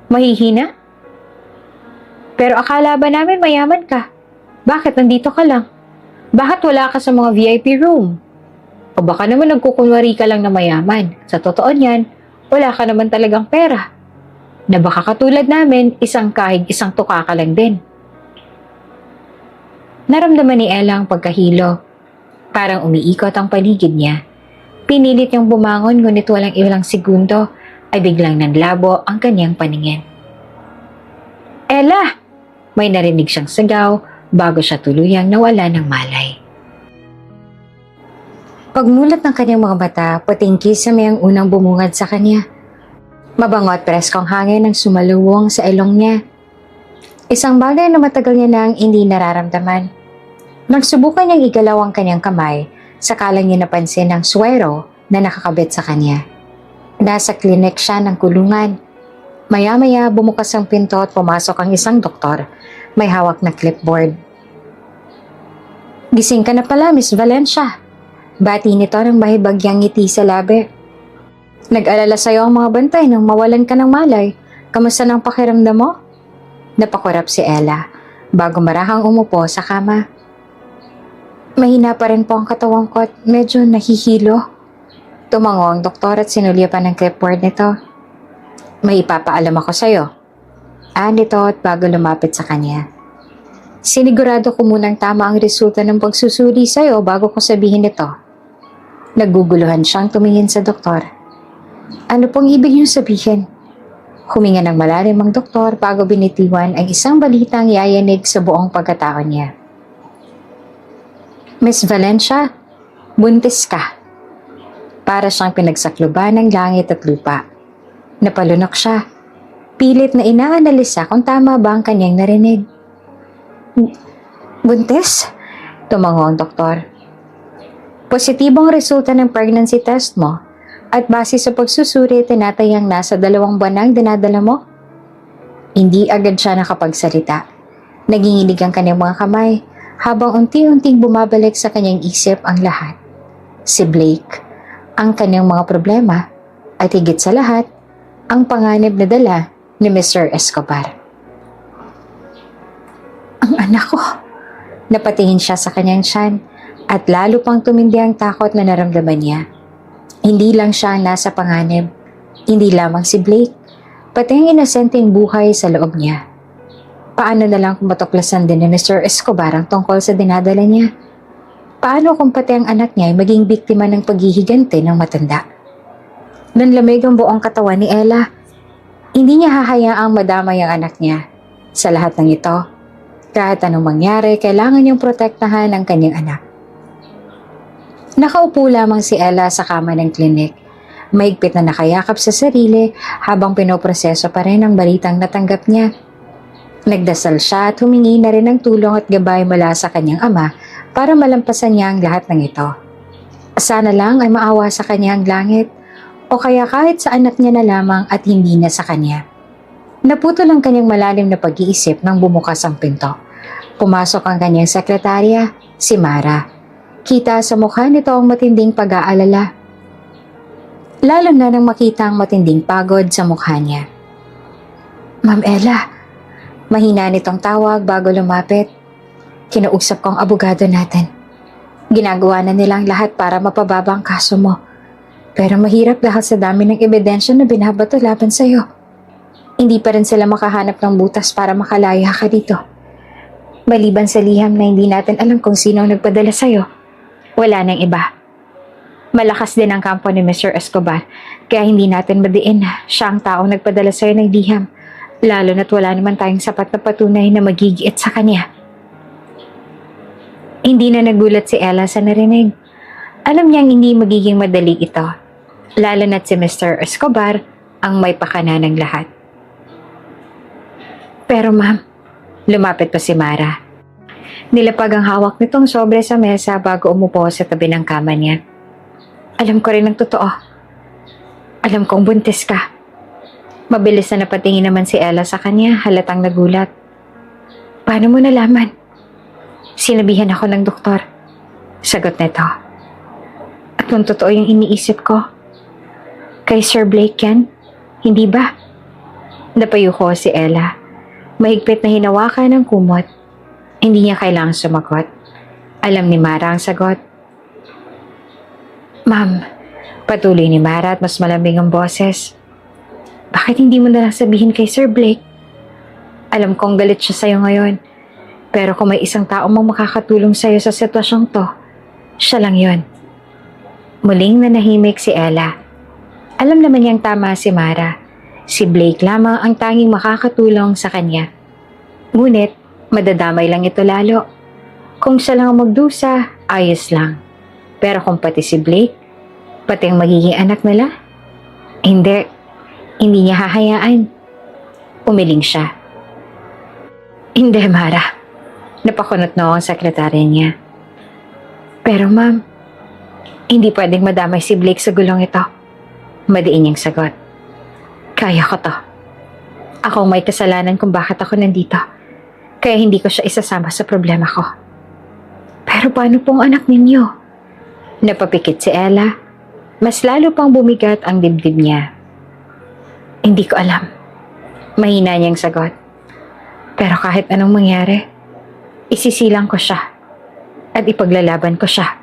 Mahihina? Pero akala ba namin mayaman ka? Bakit nandito ka lang? Bakit wala ka sa mga VIP room? O baka naman nagkukunwari ka lang na mayaman. Sa totoo niyan, wala ka naman talagang pera. Na baka katulad namin, isang kahig, isang tuka ka lang din. Naramdaman ni Ella ang pagkahilo. Parang umiikot ang paligid niya. Pinilit niyang bumangon ngunit walang ilang segundo ay biglang nanlabo ang kanyang paningin. Ella! May narinig siyang sigaw bago siya tuluyang nawala ng malay. Pagmulat ng kanyang mga mata, patingkis sa mayang unang bumungad sa kanya. Mabango at preskong hangin ang sumaluwong sa ilong niya. Isang bagay na matagal niya nang hindi nararamdaman. Nagsubukan niyang igalaw ang kanyang kamay, saka lang niya napansin ang swero na nakakabit sa kanya. Nasa klinik siya ng kulungan. Maya-maya bumukas ang pinto at pumasok ang isang doktor. May hawak na clipboard. Gising ka na pala, Miss Valencia. Bati nito ng mahibagyang ngiti sa labi. Nag-alala sa'yo ang mga bantay nang mawalan ka ng malay. Kamusta ng pakiramdam mo? Napakurap si Ella bago marahang umupo sa kama. Mahina pa rin po ang katawan ko at medyo nahihilo. Tumango ang doktor at sinulya pa ng clipboard nito. May ipapaalam ako sa'yo. Nito at bago lumapit sa kanya. Sinigurado ko munang tama ang resulta ng pagsusuri sa'yo bago ko sabihin ito. Nagguguluhan siyang tumingin sa doktor. Ano pong ibig niyong sabihin? Huminga ng malalim ang doktor bago binitiwan ang isang balitang yayanig sa buong pagkatao niya. Miss Valencia, buntis ka. Para siyang pinagsakluban ng langit at lupa. Napalunok siya. Pilit na inaanalisa kung tama ba ang kanyang narinig. Buntis? Tumango ang doktor. Positibong resulta ng pregnancy test mo at base sa pagsusuri tinatayang nasa 2 buwan ang dinadala mo. Hindi agad siya nakapagsalita. Naginginig ang kanyang mga kamay habang unti-unting bumabalik sa kanyang isip ang lahat. Si Blake, ang kanyang mga problema at higit sa lahat, ang panganib na dala ni Mr. Escobar. Ang anak ko! Napatingin siya sa kanyang tiyan at lalo pang tumindi ang takot na naramdaman niya. Hindi lang siya ang nasa panganib, hindi lamang si Blake, pati ang inosenteng buhay sa loob niya. Paano na lang kung matuklasan din ni Mr. Escobar ang tungkol sa dinadala niya? Paano kung pati ang anak niya ay maging biktima ng paghihigante ng matanda? Nanlamig ang buong katawan ni Ella. Hindi niya hahayaang madamay ang anak niya. Sa lahat ng ito, kahit anong mangyari, kailangan niyang protektahan ang kanyang anak. Nakaupo lamang si Ella sa kama ng klinik. Mahigpit na nakayakap sa sarili habang pinoproseso pa rin ang balitang natanggap niya. Nagdasal siya at humingi na rin ng tulong at gabay mula sa kanyang ama para malampasan niya ang lahat ng ito. Sana lang ay maawa sa kanya ang langit o kaya kahit sa anak niya na lamang at hindi na sa kanya. Naputol ang kanyang malalim na pag-iisip nang bumukas ang pinto. Pumasok ang kanyang sekretarya, si Mara. Kita sa mukha nito ang matinding pag-aalala. Lalo na nang makita ang matinding pagod sa mukha niya. Ma'am Ella, mahina nitong tawag bago lumapit. Kinausap ko ang abogado natin. Ginagawa na nilang lahat para mapababa ang kaso mo. Pero mahirap dahil sa dami ng ebidensya na binabato laban sa'yo. Hindi pa rin sila makahanap ng butas para makalaya ka dito. Maliban sa liham na hindi natin alam kung sino ang nagpadala sa'yo, wala nang iba. Malakas din ang kampo ni Mr. Escobar, kaya hindi natin madiin na siya ang taong nagpadala sa'yo ng liham, lalo na't wala naman tayong sapat na patunay na magigiit sa kanya. Hindi na nagulat si Ella sa narinig. Alam niyang hindi magiging madali ito, lalo na't si Mr. Escobar ang may pakana ng lahat. Pero ma'am, lumapit pa si Mara. Nilapag ang hawak nitong sobre sa mesa bago umupo sa tabi ng kama niya. Alam ko rin ang totoo. Alam kong buntis ka. Mabilis na napatingin naman si Ella sa kanya, halatang nagulat. Paano mo nalaman? Sinabihan ako ng doktor. Sagot nito. At kung totoo yung iniisip ko, kay Sir Blake yan, hindi ba? Napayuko si Ella. Mahigpit na hinawakan ng kumot. Hindi niya kailangang sumagot. Alam ni Mara ang sagot. Ma'am, patuloy ni Mara at mas malamig ang boses. Bakit hindi mo na lang sabihin kay Sir Blake? Alam kong galit siya sa'yo ngayon. Pero kung may isang tao mang makakatulong sa'yo sa sitwasyong to, siya lang yon. Muling nanahimik si Ella. Alam naman niyang tama si Mara. Si Blake lamang ang tanging makakatulong sa kanya. Ngunit, madadamay lang ito lalo. Kung siya lang ang magdusa, ayos lang. Pero kung pati si Blake, pati ang magiging anak nila, hindi niya hahayaan. Umiling siya. Hindi, Mara. Napakunot na ang sekretarya niya. Pero ma'am, hindi pwedeng madamay si Blake sa gulong ito. Madiin niyang sagot. Kaya ko to. Ako may kasalanan kung bakit ako nandito. Kaya hindi ko siya isasama sa problema ko. Pero paano pong anak ninyo? Napapikit si Ella. Mas lalo pang bumigat ang dibdib niya. Hindi ko alam. Mahina niyang sagot. Pero kahit anong mangyari, isisilang ko siya at ipaglalaban ko siya.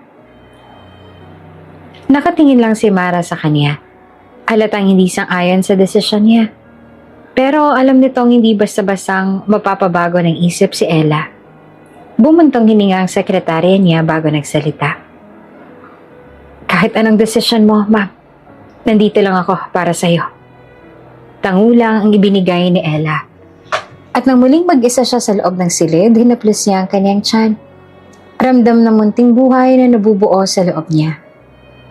Nakatingin lang si Mara sa kanya. Halatang hindi sang-ayon sa desisyon niya. Pero alam nitong hindi basta-bastang mapapabago ng isip si Ella. Bumuntong hininga ang sekretarya niya bago nagsalita. Kahit anong desisyon mo, ma'am, nandito lang ako para sa'yo. Tangulang ang ibinigay ni Ella. At nang muling mag-isa siya sa loob ng silid, hinaplos niya ang kanyang tiyan. Ramdam ng munting buhay na nabubuo sa loob niya.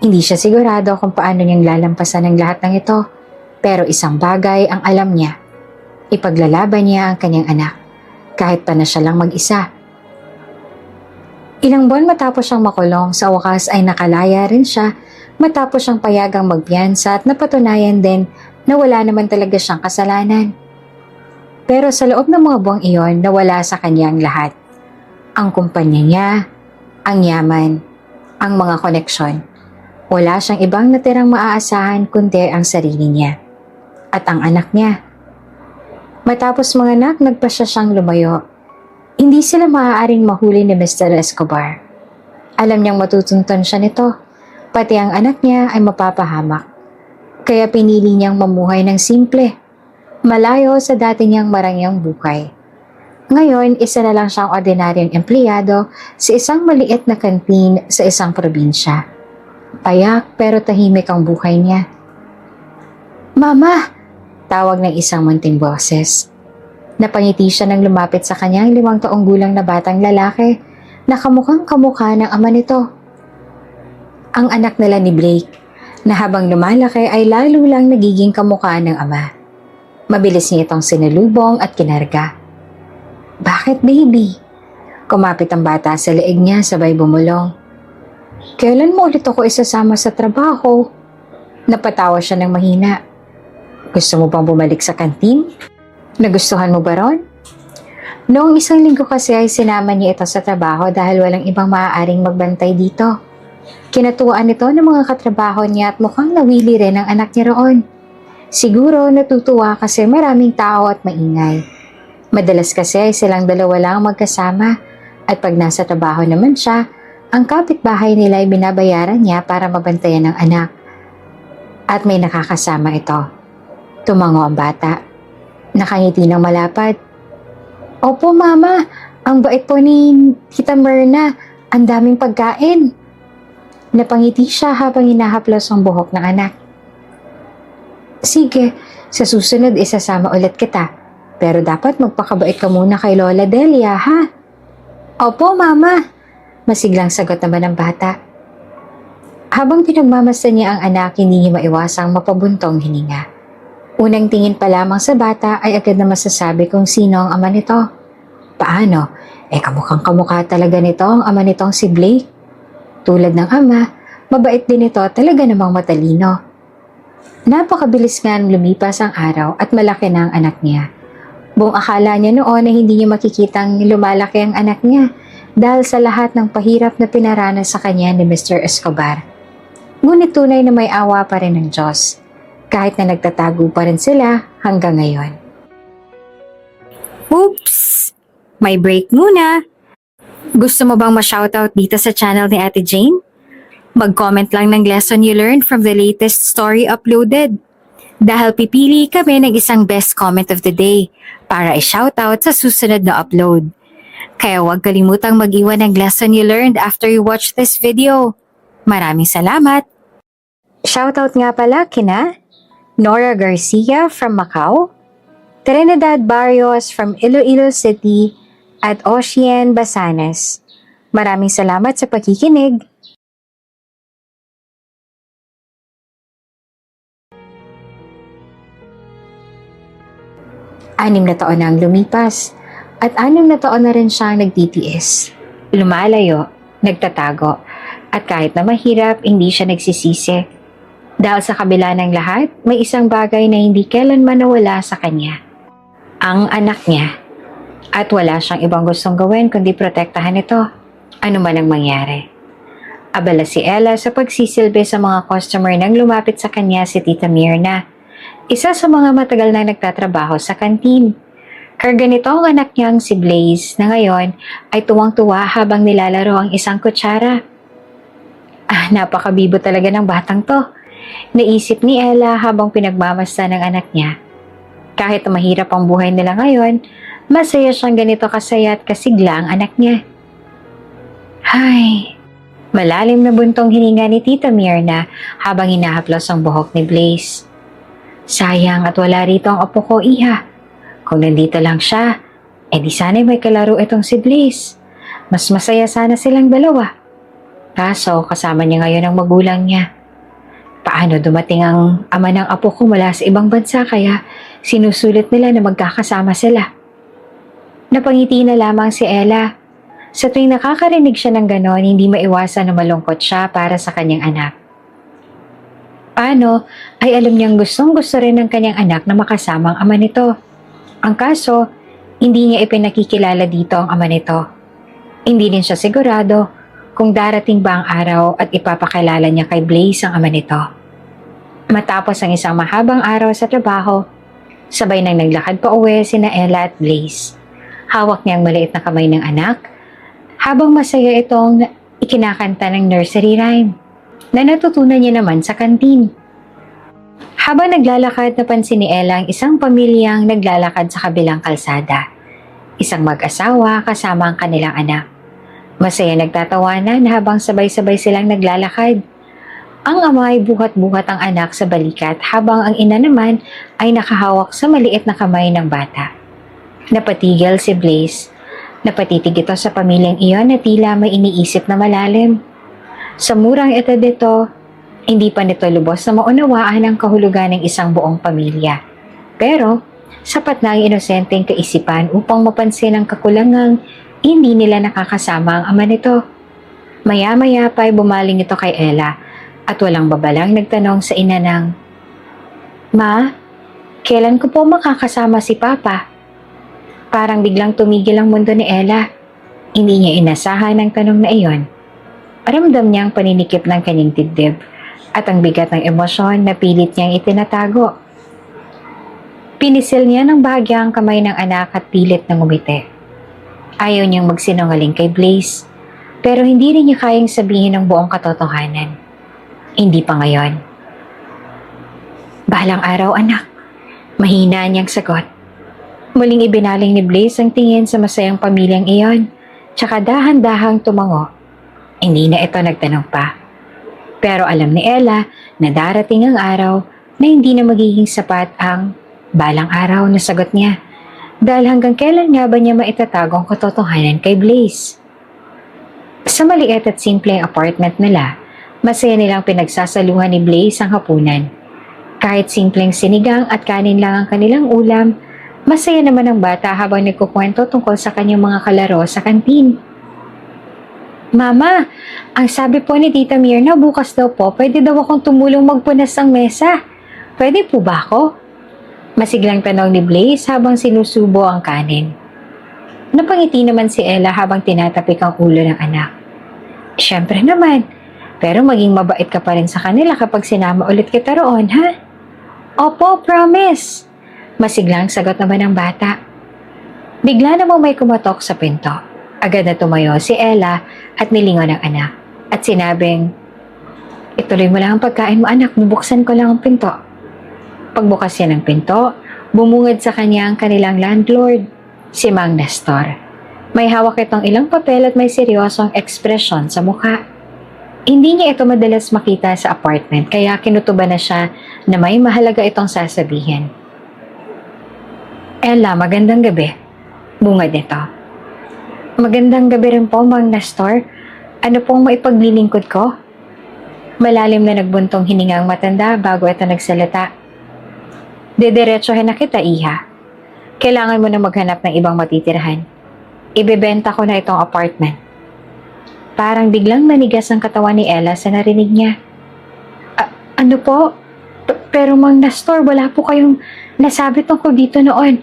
Hindi siya sigurado kung paano niyang lalampasan ang lahat ng ito, pero isang bagay ang alam niya. Ipaglalaban niya ang kanyang anak, kahit pa na siya lang mag-isa. Ilang buwan matapos siyang makulong, sa wakas ay nakalaya rin siya matapos siyang payagang magpiyansa at napatunayan din na wala naman talaga siyang kasalanan. Pero sa loob ng mga buwang iyon, nawala sa kanya ang lahat. Ang kumpanya niya, ang yaman, ang mga koneksyon. Wala siyang ibang natirang maaasahan kundi ang sarili niya at ang anak niya. Matapos manganak, nagpasya siyang lumayo. Hindi sila maaaring mahuli ni Mr. Escobar. Alam niyang matutunton siya nito, pati ang anak niya ay mapapahamak. Kaya pinili niyang mamuhay ng simple, malayo sa dati niyang marangyang buhay. Ngayon, isa na lang siyang ordinaryong empleyado sa isang maliit na kantin sa isang probinsya. Payak pero tahimik ang buhay niya. "Mama!" tawag ng isang munting boses. Napangiti siya nang lumapit sa kanyang 5 taong gulang na batang lalaki na kamukhang kamukha ng ama nito. Ang anak nila ni Blake, na habang lumalaki ay lalo lang nagiging kamukha ng ama. Mabilis niya itong sinalubong at kinarga. "Bakit, baby?" Kumapit ang bata sa leeg niya sabay bumulong. "Kailan mo ulit ako isasama sa trabaho?" Napatawa siya ng mahina. "Gusto mo bang bumalik sa kantin? Nagustuhan mo ba ron?" Noong 1 linggo kasi ay sinama niya ito sa trabaho dahil walang ibang maaaring magbantay dito. Kinatuwaan nito ng mga katrabaho niya at mukhang nawili rin ang anak niya roon. Siguro natutuwa kasi maraming tao at maingay. Madalas kasi silang dalawa lang magkasama at pag nasa trabaho naman siya, ang kapitbahay nila ay binabayaran niya para mabantayan ng anak. At may nakakasama ito. Tumango ang bata. Nakangiti ng malapad. "Opo, Mama. Ang bait po ni Tita Myrna. Ang daming pagkain." Napangiti siya habang hinahaplos ang buhok ng anak. "Sige, sa susunod isasama ulit kita. Pero dapat magpakabait ka muna kay Lola Delia, ha?" "Opo, Mama." Masiglang sagot naman ng bata. Habang pinagmamasdan niya ang anak, hindi niya maiwasang mapabuntong hininga. Unang tingin pa lamang sa bata ay agad na masasabi kung sino ang ama nito. Paano? Kamukhang kamukha talaga nito ang ama nitong si Blake. Tulad ng ama, mabait din ito, talaga namang matalino. Napakabilis nga lumipas ang araw at malaki na ang anak niya. Buong akala niya noon na hindi niya makikitang lumalaki ang anak niya dahil sa lahat ng pahirap na pinaranas sa kanya ni Mr. Escobar. Ngunit tunay na may awa pa rin ng Diyos, kahit na nagtatago pa rin sila hanggang ngayon. Oops! May break muna! Gusto mo bang ma-shoutout dito sa channel ni Ate Jane? Mag-comment lang ng lesson you learned from the latest story uploaded. Dahil pipili kami ng isang best comment of the day para i-shoutout sa susunod na upload. Kaya huwag kalimutang mag-iwan ng lesson you learned after you watch this video. Maraming salamat! Shoutout nga pala kina Nora Garcia from Macau, Trinidad Barrios from Iloilo City, at Ocean Basanes. Maraming salamat sa pakikinig! 6 na taon na ang lumipas at 6 na taon na rin siyang nagtitiis. Lumalayo, nagtatago, at kahit na mahirap, hindi siya nagsisisi. Dahil sa kabila ng lahat, may isang bagay na hindi kailanman nawala sa kanya. Ang anak niya. At wala siyang ibang gustong gawin kundi protektahan ito, ano man ang mangyari. Abala si Ella sa pagsisilbi sa mga customer nang lumapit sa kanya si Tita Myrna, isa sa mga matagal na nagtatrabaho sa kantin. Karga nito ang anak niyang si Blaze na ngayon ay tuwang-tuwa habang nilalaro ang isang kutsara. Napakabibo talaga ng batang to, naisip ni Ella habang pinagmamasdan ng anak niya. Kahit mahirap ang buhay nila ngayon, masaya siyang ganito kasaya at kasigla ang anak niya. Hay! Malalim na buntong hininga ni Tita Myrna habang hinahaplos ang buhok ni Blaze. Sayang at wala rito ang apo ko, iha. Kung nandito lang siya, di sana'y may kalaro itong si Blaze. Mas masaya sana silang dalawa. Kaso kasama niya ngayon ang magulang niya. Paano dumating ang ama ng apo ko mula sa ibang bansa kaya sinusulit nila na magkakasama sila? Napangiti na lamang si Ella. Sa tuwing nakakarinig siya ng ganon, hindi maiwasan na malungkot siya para sa kanyang anak. Paano ay alam niyang gustong gusto rin ng kanyang anak na makasama ang ama nito. Ang kaso, hindi niya ipinakikilala dito ang ama nito. Hindi din siya sigurado kung darating ba ang araw at ipapakilala niya kay Blaze ang ama nito. Matapos ang isang mahabang araw sa trabaho, sabay nang naglakad pa uwi sina Ella at Blaze. Hawak niya ang maliit na kamay ng anak, habang masaya itong ikinakanta ng nursery rhyme na natutunan niya naman sa kantin. Habang naglalakad, napansin ni Ella ang isang pamilyang naglalakad sa kabilang kalsada. Isang mag-asawa kasama ang kanilang anak. Masaya nagtatawanan habang sabay-sabay silang naglalakad. Ang ama ay buhat-buhat ang anak sa balikat habang ang ina naman ay nakahawak sa maliit na kamay ng bata. Napatigil si Blaze. Napatitig ito sa pamilyang iyon na tila may iniisip na malalim. Sa murang edad nito, hindi pa nito lubos na maunawaan ang kahulugan ng isang buong pamilya. Pero, sapat na ang inosenteng kaisipan upang mapansin ang kakulangang hindi nila nakakasama ang ama nito. Maya-maya pa ay bumaling ito kay Ella at walang babalang nagtanong sa ina ng, "Ma, kailan ko po makakasama si Papa?" Parang biglang tumigil ang mundo ni Ella. Hindi niya inasahan ang tanong na iyon. Ramdam niya ang paninikip ng kanyang dibdib at ang bigat ng emosyon na pilit niyang itinatago. Pinisil niya ng bahagya ang kamay ng anak at pilit na ngumiti. Ayaw niyang magsinungaling kay Blaze, pero hindi rin niya kayang sabihin ang buong katotohanan. Hindi pa ngayon. "Balang araw, anak." Mahina niyang sagot. Muling ibinaling ni Blaze ang tingin sa masayang pamilyang iyon, tsaka dahan-dahang tumango. Hindi na ito nagtanong pa. Pero alam ni Ella na darating ang araw na hindi na magiging sapat ang balang araw na sagot niya. Dahil hanggang kailan nga ba niya maitatago ang katotohanan kay Blaze? Sa maliit at simpleng apartment nila, masaya nilang pinagsasaluhan ni Blaze ang hapunan. Kahit simpleng sinigang at kanin lang ang kanilang ulam, masaya naman ang bata habang nagkukwento tungkol sa kanyang mga kalaro sa kantin. "Mama, ang sabi po ni Tita Mirna bukas daw po pwede daw akong tumulong magpunas ng mesa. Pwede po ba ako?" Masiglang tanong ni Blaze habang sinusubo ang kanin. Napangiti naman si Ella habang tinatapik ang ulo ng anak. "Siyempre naman, pero maging mabait ka pa rin sa kanila kapag sinama ulit kita roon, ha?" "Opo, promise." Masiglang sagot naman ng bata. Bigla namang may kumatok sa pinto. Agad na tumayo si Ella at nilingon ang anak at sinabing, "Ituloy mo lang ang pagkain mo, anak, bubuksan ko lang ang pinto." Pagbukas niya ng pinto, bumungad sa kanya ang kanilang landlord, si Mang Nestor. May hawak itong ilang papel at may seryosong ekspresyon sa mukha. Hindi niya ito madalas makita sa apartment kaya kinutuban na siya na may mahalaga itong sasabihin. "Ella, magandang gabi." Bungad nito. "Magandang gabi rin po, Mang Nestor. Ano pong maipaglilingkod ko?" Malalim na nagbuntong hininga ang matanda bago ito nagsalita. "Dediretsohin na kita, iha. Kailangan mo na maghanap ng ibang matitirahan. Ibebenta ko na itong apartment." Parang biglang nanigas ang katawan ni Ella sa narinig niya. Ano po? Pero Mang Nestor, wala po kayong nasabi tungkol dito noon.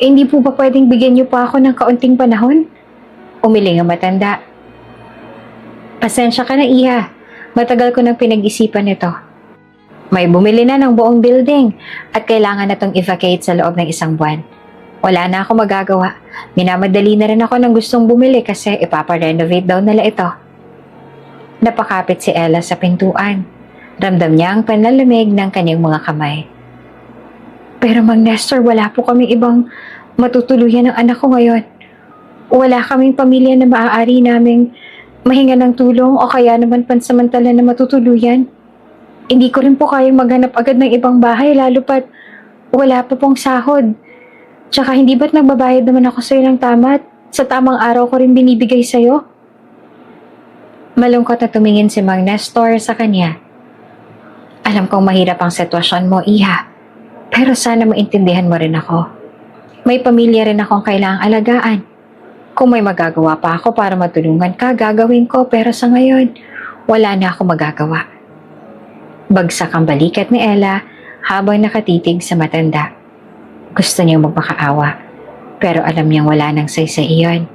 Hindi po ba pwedeng bigyan niyo pa ako ng kaunting panahon?" Umiling ang matanda. "Pasensya ka na, iha. Matagal ko nang pinag-isipan ito. May bumili na ng buong building at kailangan na itong evacuate sa loob ng isang buwan. Wala na ako magagawa. Minamadali na rin ako ng gustong bumili kasi ipaparenovate daw nila ito." Napakapit si Ella sa pintuan. Ramdam niya ang panlalamig ng kanyang mga kamay. "Pero Mang Nestor, wala po kaming ibang matutuluyan ng anak ko ngayon. Wala kaming pamilya na maaari naming mahinga ng tulong o kaya naman pansamantala na matutuluyan. Hindi ko rin po kayang maghanap agad ng ibang bahay lalo pat wala pa pong sahod. Tsaka hindi ba't nagbabayad naman ako sa'yo ng tama at sa tamang araw ko rin binibigay sa'yo?" Malungkot na tumingin si Mang Nestor sa kanya. "Alam kong mahirap ang sitwasyon mo, iha. Pero sana maintindihan mo rin ako. May pamilya rin akong kailangang alagaan. Kung may magagawa pa ako para matulungan ka, gagawin ko, pero sa ngayon, wala na ako magagawa. Bagsak ang balikat ni Ella habang nakatitig sa matanda. Gusto niyang magmakaawa, pero alam niyang wala nang saysay iyon.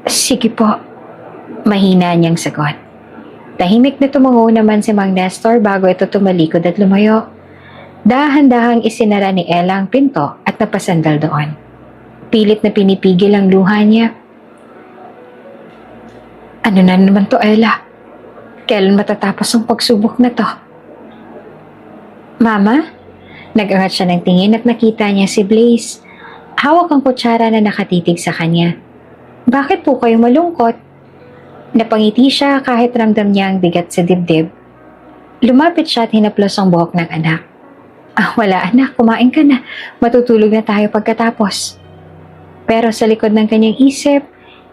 Sige po, mahina niyang sagot. Tahimik na tumango naman si Mang Nestor bago ito tumalikod at lumayo. Dahan-dahang isinara ni Ella ang pinto at napasandal doon. Pilit na pinipigil ang luha niya. Ano na naman to, Ella? Kailan matatapos ang pagsubok na to? Mama? Nag-angat siya ng tingin at nakita niya si Blaze. Hawak ang kutsara na nakatitig sa kanya. Bakit po kayo malungkot? Napangiti siya kahit ramdam niya ang bigat sa dibdib. Lumapit siya at hinaplos ang buhok ng anak. Wala anak, kumain ka na. Matutulog na tayo pagkatapos. Pero sa likod ng kanyang isip,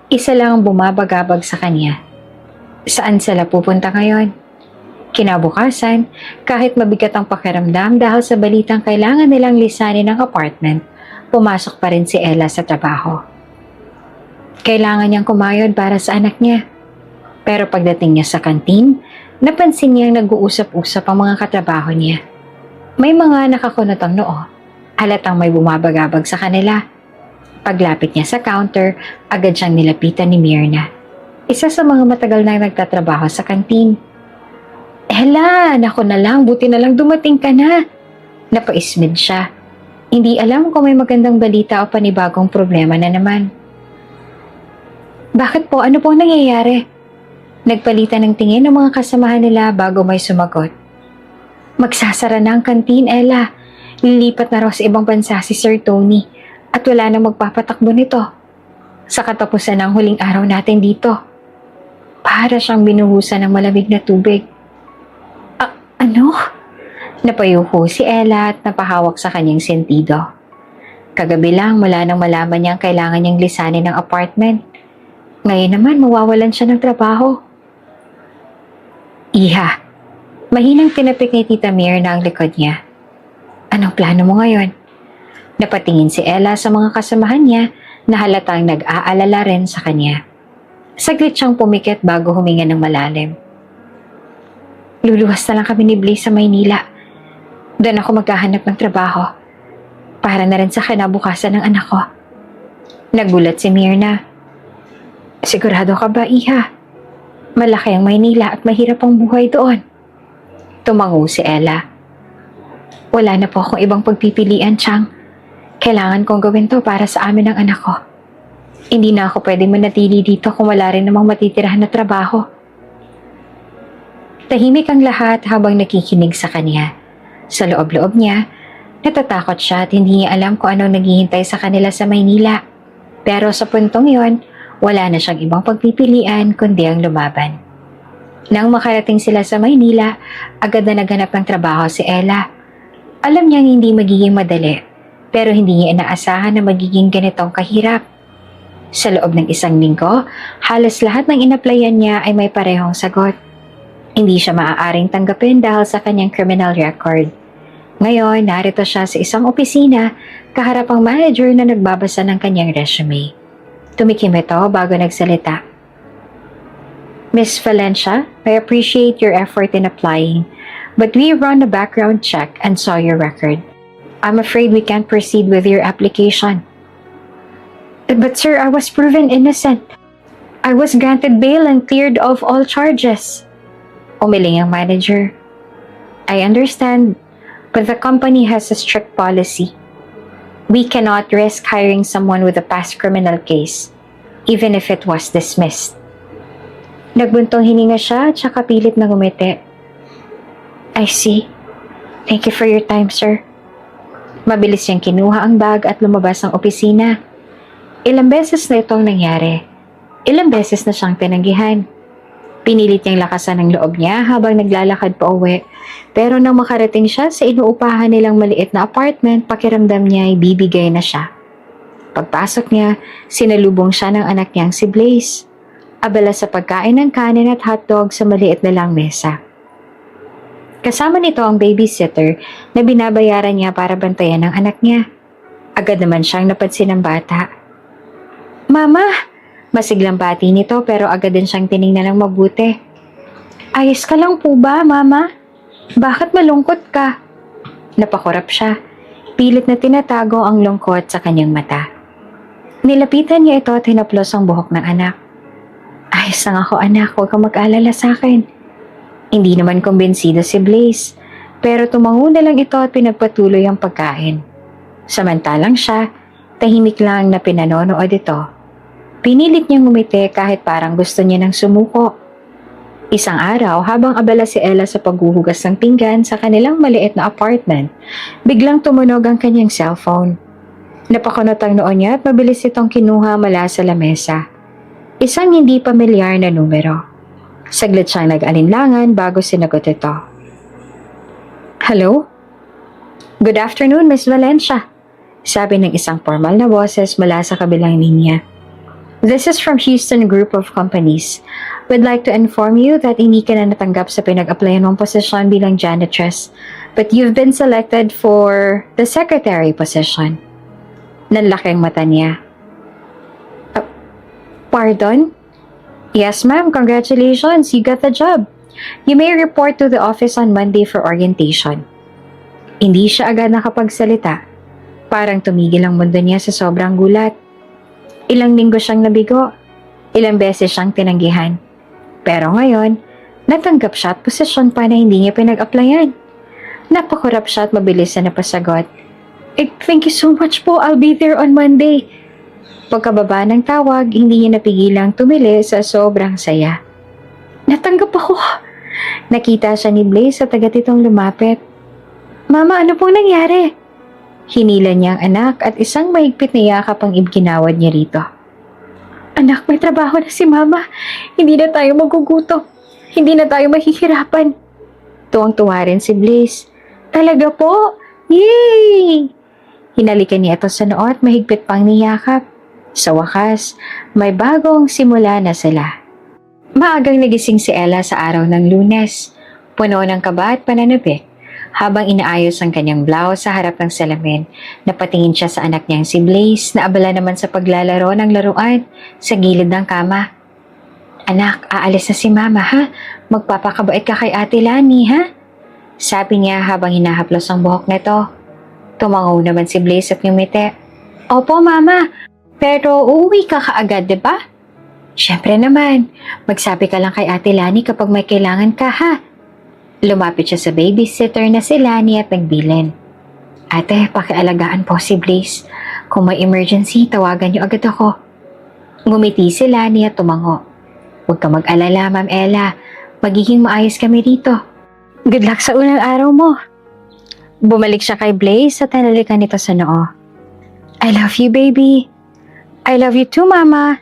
isa lang ang bumabagabag sa kanya. Saan sila pupunta ngayon? Kinabukasan, kahit mabigat ang pakiramdam dahil sa balitang kailangan nilang lisanin ang apartment, pumasok pa rin si Ella sa trabaho. Kailangan niyang kumayod para sa anak niya. Pero pagdating niya sa kantin, napansin niyang nag-uusap-usap ang mga katrabaho niya. May mga nakakunot ang noo, halatang may bumabagabag sa kanila. Paglapit niya sa counter, agad siyang nilapitan ni Myrna. Isa sa mga matagal na nagtatrabaho sa kantin. Ella, naku na lang, buti na lang dumating ka na. Napaismid siya. Hindi alam kung may magandang balita o panibagong problema na naman. Bakit po? Ano po nangyayari? Nagpalitan ng tingin ng mga kasamahan nila bago may sumagot. Magsasara na ang kantin, Ella. Lilipat na raw sa ibang bansa si Sir Tony at wala nang magpapatakbo nito. Sa katapusan ng huling araw natin dito. Para siyang binuhusan ng malamig na tubig. Ano? Napayuko si Ella at napahawak sa kanyang sentido. Kagabi lang mula nang malaman niyang kailangan niyang lisanin ng apartment. Ngayon naman mawawalan siya ng trabaho. Iha, mahinang tinapik ni Tita Myrna ang likod niya. Anong plano mo ngayon? Napatingin si Ella sa mga kasamahan niya na halatang nag-aalala rin sa kanya. Saglit siyang pumikit bago huminga ng malalim. Luluwas na lang kami ni Blaze sa Maynila. Doon ako maghahanap ng trabaho. Para na rin sa kinabukasan ng anak ko. Nagulat si Myrna. Sigurado ka ba, Iha? Malaki ang Maynila at mahirap ang buhay doon. Tumango si Ella. Wala na po akong ibang pagpipilian, Chang. Kailangan kong gawin to para sa amin ng anak ko. Hindi na ako pwedeng manatili dito kung wala rin namang matitirahan na trabaho. Tahimik ang lahat habang nakikinig sa kanya. Sa loob-loob niya, natatakot siya at hindi niya alam kung anong naghihintay sa kanila sa Maynila. Pero sa puntong yon, wala na siyang ibang pagpipilian kundi ang lumaban. Nang makarating sila sa Maynila, agad na naghanap ng trabaho si Ella. Alam niyang hindi magiging madali, pero hindi niya inaasahan na magiging ganitong kahirap. Sa loob ng isang linggo, halos lahat ng inaplayan niya ay may parehong sagot. Hindi siya maaaring tanggapin dahil sa kanyang criminal record. Ngayon, narito siya sa isang opisina, kaharap ang manager na nagbabasa ng kanyang resume. Tumikim ito bago nagsalita. Miss Valencia, I appreciate your effort in applying, but we run a background check and saw your record. I'm afraid we can't proceed with your application. But sir, I was proven innocent. I was granted bail and cleared of all charges. Umiling ang manager. I understand, but the company has a strict policy. We cannot risk hiring someone with a past criminal case, even if it was dismissed. Nagbuntong hininga siya at saka pilit na ngumiti. I see. Thank you for your time, sir. Mabilis niyang kinuha ang bag at lumabas ng opisina. Ilang beses na itong nangyari. Ilang beses na siyang tinanggihan. Pinilit niyang lakasan ang loob niya habang naglalakad pa uwi. Pero nang makarating siya sa inuupahan nilang maliit na apartment, pakiramdam niya ay bibigay na siya. Pagpasok niya, sinalubong siya ng anak niyang si Blaze. Abala sa pagkain ng kanin at hotdog sa maliit na lang mesa. Kasama nito ang babysitter na binabayaran niya para bantayan ang anak niya. Agad naman siyang napansin ng bata. Mama! Masiglang bati nito pero agad din siyang tiningnan ng mabuti. Ayos ka lang po ba, Mama? Bakit malungkot ka? Napakurap siya. Pilit na tinatago ang lungkot sa kanyang mata. Nilapitan niya ito at hinaplos ang buhok ng anak. Ayos lang ako anak, huwag kang mag-alala sa akin. Hindi naman kumbinsido si Blaze, pero tumango na lang ito at pinagpatuloy ang pagkain. Samantalang siya, tahimik lang na pinanonood ito. Pinilit niyang ngumiti kahit parang gusto niya nang sumuko. Isang araw, habang abala si Ella sa paghuhugas ng pinggan sa kanilang maliit na apartment, biglang tumunog ang kanyang cellphone. Napakunot ang noo niya at mabilis itong kinuha mula sa lamesa. Isang hindi pamilyar na numero. Saglit siyang nag-alinlangan bago sinagot ito. Hello? Good afternoon, Miss Valencia. Sabi ng isang formal na boses mula sa kabilang linya. This is from Houston Group of Companies. We'd like to inform you that hindi ka na natanggap sa pinag-applyan mong posisyon bilang janitress, but you've been selected for the secretary position. Nanlaki ang mata niya. Pardon? Yes, ma'am. Congratulations. You got the job. You may report to the office on Monday for orientation. Hindi siya agad nakapagsalita. Parang tumigil ang mundo niya sa sobrang gulat. Ilang linggo siyang nabigo. Ilang beses siyang tinanggihan. Pero ngayon, natanggap siya at posisyon pa na hindi niya pinag-applyan. Napakurap siya at mabilis na napasagot. Thank you so much po. I'll be there on Monday. Pagkababa ng tawag, hindi niya napigilang tumili sa sobrang saya. Natanggap ako. Nakita siya ni Blaze at agad itong lumapit. Mama, ano pong nangyari? Hinila niya ang anak at isang mahigpit na yakap ang ibginawad niya rito. Anak, may trabaho na si Mama. Hindi na tayo magugutom. Hindi na tayo mahihirapan. Tuwang-tuwa rin si Blaze. Talaga po? Yay! Hinalikan niya ito sa noo at mahigpit pang niyakap. Sa wakas, may bagong simula na sila. Maagang nagising si Ella sa araw ng Lunes. Puno ng kaba at pananabik. Habang inaayos ang kanyang blouse sa harap ng salamin, napatingin siya sa anak niyang si Blaze na abala naman sa paglalaro ng laruan sa gilid ng kama. Anak, aalis na si Mama ha? Magpapakabait ka kay Ate Lani ha? Sabi niya habang hinahaplos ang buhok nito. Tumango naman si Blaze at ngumiti. Opo Mama, pero uuwi ka kaagad diba? Siyempre naman, magsabi ka lang kay Ate Lani kapag may kailangan ka ha? Lumapit siya sa babysitter na si Lani at nagbilin. Ate, pakialagaan po si Blaze. Kung may emergency, tawagan niyo agad ako. Ngumiti si Lani at tumango. Huwag ka mag-alala, Ma'am Ella. Magiging maayos kami dito. Good luck sa unang araw mo. Bumalik siya kay Blaze at hinalikan nito sa noo. I love you, baby. I love you too, Mama.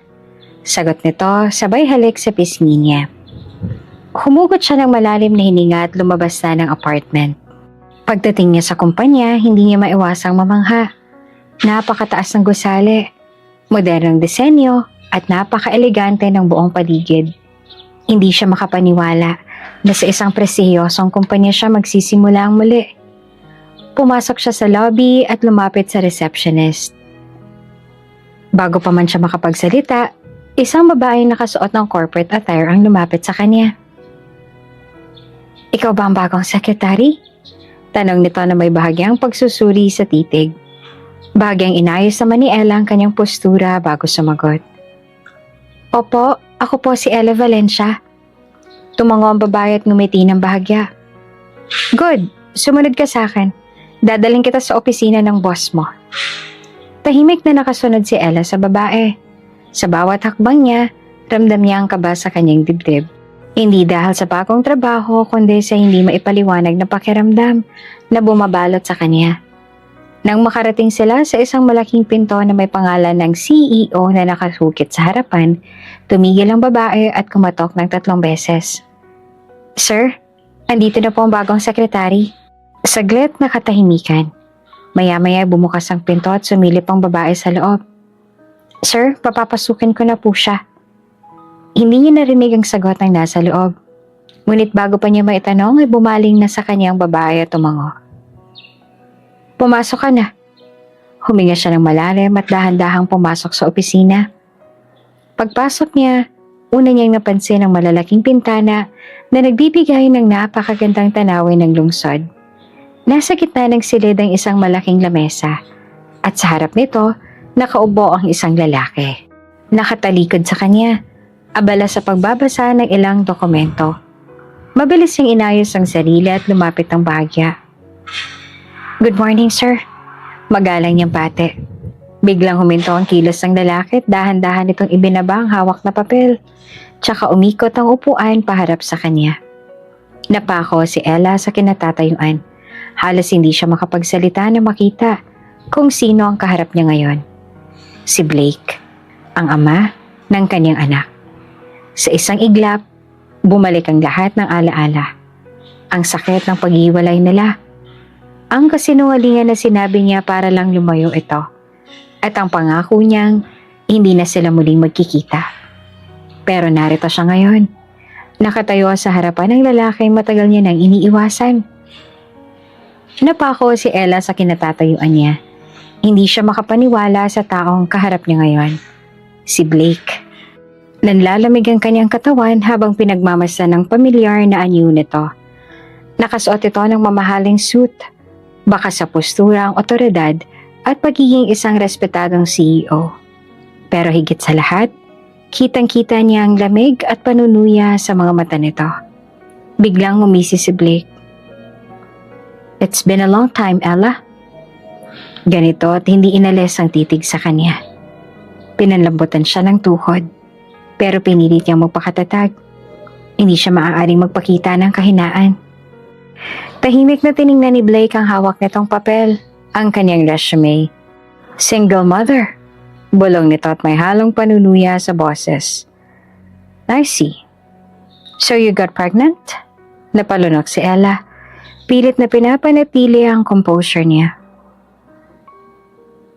Sagot nito, sabay halik sa pisngi niya. Humugot siya ng malalim na hininga at lumabas na ng apartment. Pagdating niya sa kumpanya, hindi niya maiwasang mamangha. Napakataas ng gusali, modernong disenyo, at napaka-elegante ng buong paligid. Hindi siya makapaniwala na sa isang prestiyosong kumpanya siya magsisimula ang muli. Pumasok siya sa lobby at lumapit sa receptionist. Bago pa man siya makapagsalita, isang babaeng nakasuot ng corporate attire ang lumapit sa kanya. Ikaw ba ang bagong secretary? Tanong nito na may bahagyang pagsusuri sa titig. Bahagyang inayos naman ni Ella ang kanyang postura bago sumagot. Opo, ako po si Ella Valencia. Tumango ang babae at ngumiti ng bahagya. Good, sumunod ka sa akin. Dadaling kita sa opisina ng boss mo. Tahimik na nakasunod si Ella sa babae. Sa bawat hakbang niya, ramdam niya ang kaba sa kanyang dibdib. Hindi dahil sa bagong trabaho, kundi sa hindi maipaliwanag na pakiramdam na bumabalot sa kanya. Nang makarating sila sa isang malaking pinto na may pangalan ng CEO na nakasukit sa harapan, tumigil ang babae at kumatok ng 3 beses. Sir, andito na po ang bagong sekretary. Saglit na katahimikan. Maya-maya bumukas ang pinto at sumilip ang babae sa loob. Sir, papapasukin ko na po siya. Hindi niya narinig ang sagot ng nasa loob. Ngunit bago pa niya maitanong ay bumaling na sa kanyang babae at tumango. Pumasok ka na. Huminga siya ng malalim at dahan-dahang pumasok sa opisina. Pagpasok niya, una niyang napansin ang malalaking pintana na nagbibigay ng napakagandang tanawin ng lungsod. Nasa gitna ng silid ang isang malaking lamesa at sa harap nito, nakaupo ang isang lalaki. Nakatalikod sa kanya, abala sa pagbabasa ng ilang dokumento. Mabilis niyang inayos ang sarili at lumapit ng bahagya. "Good morning, sir." Magalang niyang pate. Biglang huminto ang kilos ng lalaki at dahan-dahan itong ibinaba ang hawak na papel. Tsaka umikot ang upuan paharap sa kanya. Napako si Ella sa kinatatayuan. Halos hindi siya makapagsalita na makita kung sino ang kaharap niya ngayon. Si Blake, ang ama ng kanyang anak. Sa isang iglap, bumalik ang lahat ng alaala. Ang sakit ng paghiwalay nila. Ang kasinungalingan na sinabi niya para lang lumayo ito. At ang pangako niyang hindi na sila muling magkikita. Pero narito siya ngayon. Nakatayo sa harapan ng lalaking matagal niya nang iniiwasan. Napako si Ella sa kinatatayuan niya. Hindi siya makapaniwala sa taong kaharap niya ngayon. Si Blake. Nanlalamig ang kanyang katawan habang pinagmamasdan ng pamilyar na anyo nito. Nakasuot ito ng mamahaling suit. Baka sa postura ang otoridad at pagiging isang respetadong CEO. Pero higit sa lahat, kitang-kita niya ang lamig at panunuya sa mga mata nito. Biglang umisi si Blake. "It's been a long time, Ella." Ganito at hindi inalis ang titig sa kanya. Pinanlambutan siya ng tuhod, pero pinilit niyang magpakatatag. Hindi siya maaaring magpakita ng kahinaan. Tahimik na tiningnan ni Blake ang hawak nitong papel. Ang kanyang resume. Single mother. Bulong nito at may halong panunuya sa boses. "I see. So you got pregnant?" Napalunok si Ella. Pilit na pinapanatili ang composure niya.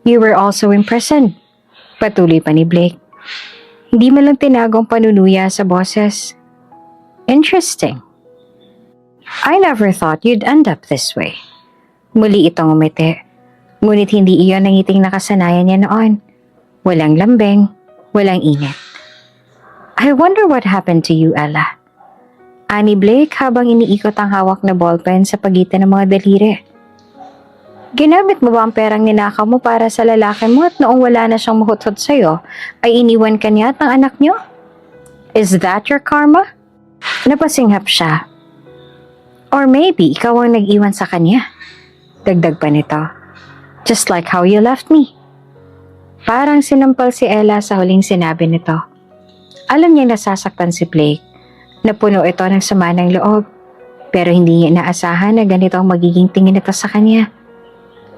"You were also imprisoned." Patuloy pa ni Blake. Hindi man lang tinagong panunuya sa boses. "Interesting. I never thought you'd end up this way." Muli itong umiti. Ngunit hindi iyon ang ngiting nakasanayan niya noon. Walang lambing, walang init. "I wonder what happened to you, Ella." Ani Blake habang iniikot ang hawak na ballpen sa pagitan ng mga daliri. "Ginamit mo ba ang perang ninakaw mo para sa lalaki mo at noong wala na siyang mahuthot sa'yo, ay iniwan ka niya at ang anak niyo? Is that your karma?" Napasinghap siya. "Or maybe ikaw ang nag-iwan sa kanya." Dagdag pa nito. "Just like how you left me." Parang sinampal si Ella sa huling sinabi nito. Alam niya nasasaktan si Blake, na puno ito ng sama ng loob, pero hindi niya inaasahan na ganito ang magiging tingin nito sa kanya.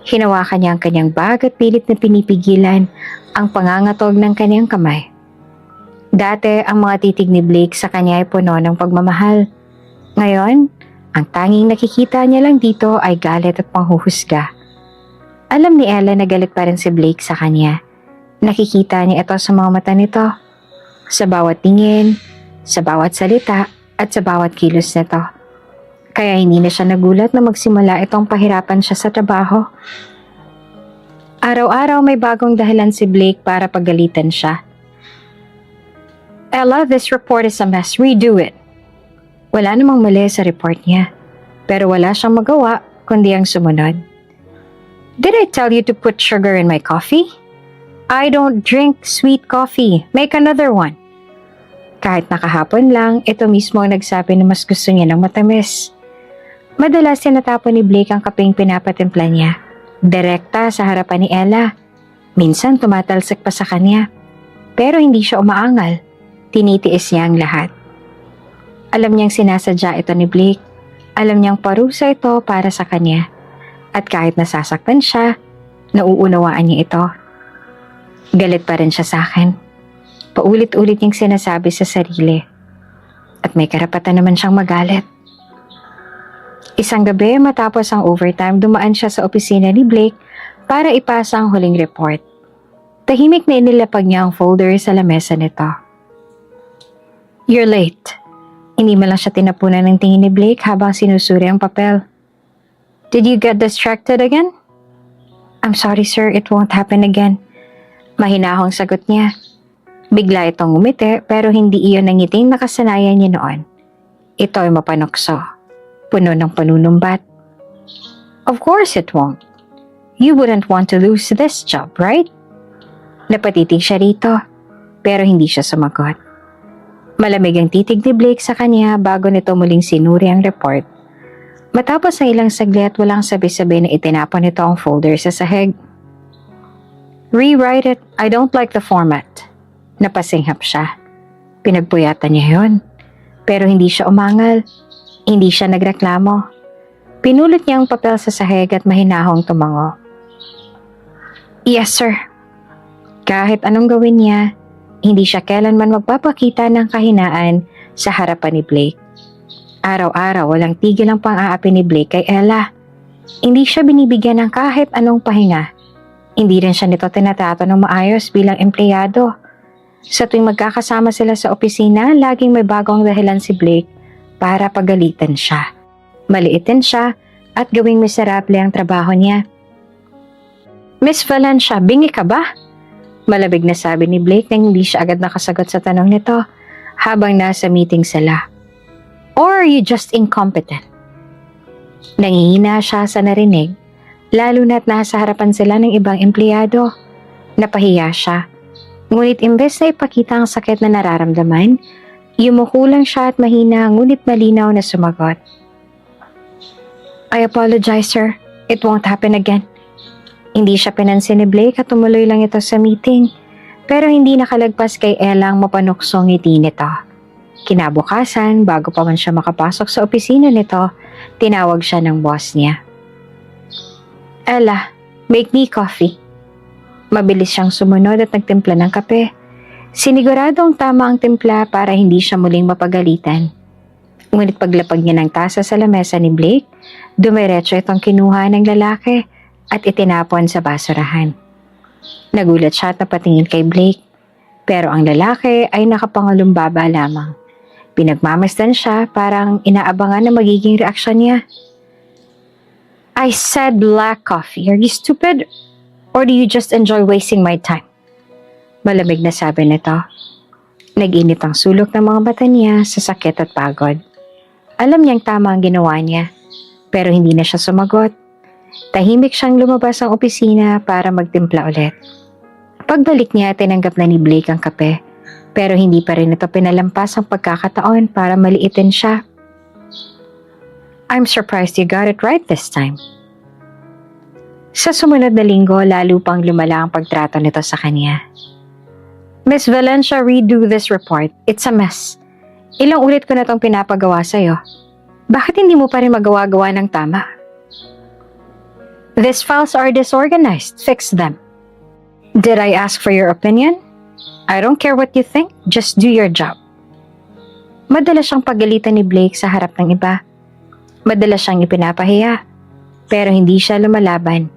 Hinawakan niya ang kanyang bag at pilit na pinipigilan ang pangangatog ng kanyang kamay. Dati ang mga titig ni Blake sa kanya ay puno ng pagmamahal. Ngayon, ang tanging nakikita niya lang dito ay galit at panghuhusga. Alam ni Ella na galit pa rin si Blake sa kanya. Nakikita niya ito sa mga mata nito. Sa bawat tingin, sa bawat salita, at sa bawat kilos nito. Kaya hindi na siya nagulat na magsimula itong pahirapan siya sa trabaho. Araw-araw may bagong dahilan si Blake para pagalitan siya. "Ella, this report is a mess. Redo it." Wala namang mali sa report niya, pero wala siyang magawa kundi ang sumunod. "Did I tell you to put sugar in my coffee? I don't drink sweet coffee. Make another one." Kahit nakahapon lang, ito mismo ang nagsabi na mas gusto niya ng matamis. Madalas tinatapon ni Blake ang kapeng pinapatimpla niya, direkta sa harapan ni Ella. Minsan tumatalsik pa sa kanya, pero hindi siya umaangal. Tinitiis niya ang lahat. Alam niyang sinasadya ito ni Blake. Alam niyang parusa ito para sa kanya. At kahit nasasaktan siya, nauunawaan niya ito. Galit pa rin siya sa akin. Paulit-ulit niyang sinasabi sa sarili. At may karapatan naman siyang magalit. Isang gabi matapos ang overtime, dumaan siya sa opisina ni Blake para ipasa ang huling report. Tahimik na inilapag niya ang folder sa lamesa nito. "You're late." Hindi man lang siya tinapunan ng tingin ni Blake habang sinusuri ang papel. "Did you get distracted again?" "I'm sorry sir, it won't happen again." Mahinahong sagot niya. Bigla itong ngumiti pero hindi iyon ang ngiting nakasanayan niya noon. Ito ay mapanokso, puno ng panunumbat. Of course it won't. You wouldn't want to lose this job, right? Napatitig siya rito, pero hindi siya sumagot. Malamig ang titig ni Blake sa kanya bago nito muling sinuri ang report. Matapos ang ilang saglit, walang sabi-sabi na itinapon nito ang folder sa sahig. Rewrite it. I don't like the format. Napasinghap siya. Pinagpuyatan niya yun. Pero hindi siya umangal. Hindi siya nagreklamo. Pinulot niya ang papel sa sahig at mahinahong tumango. Yes, sir. Kahit anong gawin niya, hindi siya kailanman magpapakita ng kahinaan sa harapan ni Blake. Araw-araw walang tigil ang pang-aapi ni Blake kay Ella. Hindi siya binibigyan ng kahit anong pahinga. Hindi rin siya nito tinatato ng maayos bilang empleyado. Sa tuwing magkakasama sila sa opisina, laging may bagong dahilan si Blake para pagalitan siya. Maliitin siya at gawing miserable ang trabaho niya. Miss Valencia, bingi ka ba? Malabig na sabi ni Blake nang hindi siya agad nakasagot sa tanong nito habang nasa meeting sila. Or are you just incompetent? Nangihina siya sa narinig, lalo na't nasa harapan sila ng ibang empleyado. Napahiya siya. Ngunit imbes na ipakita ang sakit na nararamdaman, yumuko lang siya at mahina ngunit malinaw na sumagot. I apologize, sir. It won't happen again. Hindi siya pinansin ni Blake at tumuloy lang ito sa meeting, pero hindi nakalagpas kay Ella ang mapanuksong ngiti nito. Kinabukasan, bago pa man siya makapasok sa opisina nito, tinawag siya ng boss niya. Ella, make me coffee. Mabilis siyang sumunod at nagtimpla ng kape. Siniguradong tama ang timpla para hindi siya muling mapagalitan. Ngunit paglapag niya ng tasa sa lamesa ni Blake, dumiretso itong kinuha ng lalaki at itinapon sa basurahan. Nagulat siya at napatingin kay Blake, pero ang lalaki ay nakapangalumbaba lamang. Pinagmamasdan siya, parang inaabangan na magiging reaksyon niya. I said black coffee. Are you stupid? Or do you just enjoy wasting my time? Malamig na sabi nito. Nag-init ang sulok ng mga mata niya sa sakit at pagod. Alam niyang tama ang ginawa niya, pero hindi na siya sumagot. Tahimik siyang lumabas ang opisina para magtimpla ulit. Pagbalik niya, tinanggap na ni Blake ang kape, pero hindi pa rin ito pinalampas ang pagkakataon para maliitin siya. I'm surprised you got it right this time. Sa sumunod na linggo, lalo pang lumala ang pagtrato nito sa kanya. Miss Valencia, redo this report. It's a mess. Ilang ulit ko na itong pinapagawa sa'yo. Bakit hindi mo pa rin magawa-gawa ng tama? These files are disorganized. Fix them. Did I ask for your opinion? I don't care what you think. Just do your job. Madalas siyang pagalitan ni Blake sa harap ng iba. Madalas siyang ipinapahiya. Pero hindi siya lumalaban.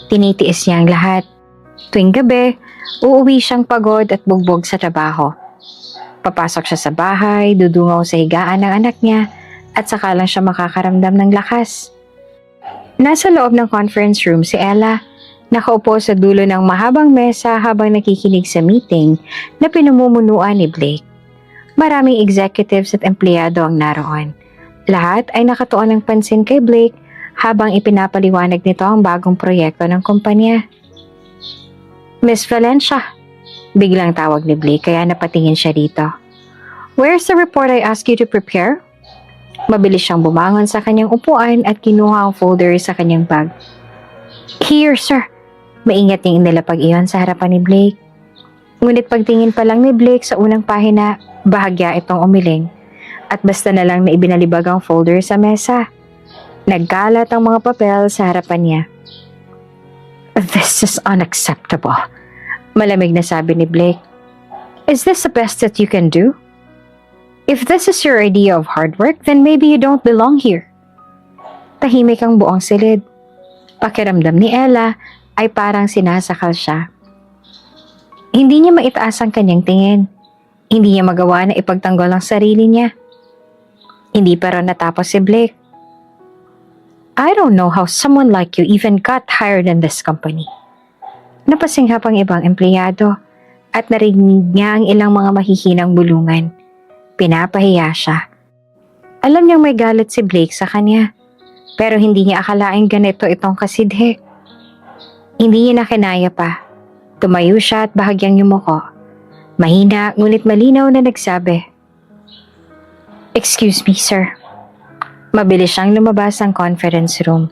Tinitiis niya ang lahat. Tuwing gabi, uuwi siyang pagod at bugbog sa trabaho. Papasok siya sa bahay, dudungaw sa higaan ng anak niya, at saka lang siya makakaramdam ng lakas. Nasa loob ng conference room si Ella, nakaupo sa dulo ng mahabang mesa habang nakikinig sa meeting na pinamumunuan ni Blake. Maraming executives at empleyado ang naroon. Lahat ay nakatuon ng pansin kay Blake habang ipinapaliwanag nito ang bagong proyekto ng kumpanya. Miss Valencia, biglang tawag ni Blake kaya napatingin siya dito. Where's the report I asked you to prepare? Mabilis siyang bumangon sa kanyang upuan at kinuha ang folder sa kanyang bag. Here, sir. Maingat niyang inilapag iyon sa harapan ni Blake. Ngunit pagtingin pa lang ni Blake sa unang pahina, bahagya itong umiling at basta na lang na ibinalibag ang folder sa mesa. Nagkalat ang mga papel sa harapan niya. This is unacceptable. Malamig na sabi ni Blake. Is this the best that you can do? If this is your idea of hard work, then maybe you don't belong here. Tahimik ang buong silid. Pakiramdam ni Ella ay parang sinasakal siya. Hindi niya maitaas ang kanyang tingin. Hindi niya magawa na ipagtanggol ang sarili niya. Hindi pa rin natapos si Blake. I don't know how someone like you even got hired in this company. Napasinghap ang ibang empleyado at narinig niya ang ilang mga mahihinang bulungan. Pinapahiya siya. Alam niyang may galit si Blake sa kanya, pero hindi niya akalaing ganito itong kasidhe. Hindi niya nakinaya pa. Tumayo siya at bahagyang yumuko. Mahina ngunit malinaw na nagsabi, "Excuse me, sir." Mabilis siyang lumabas ng conference room.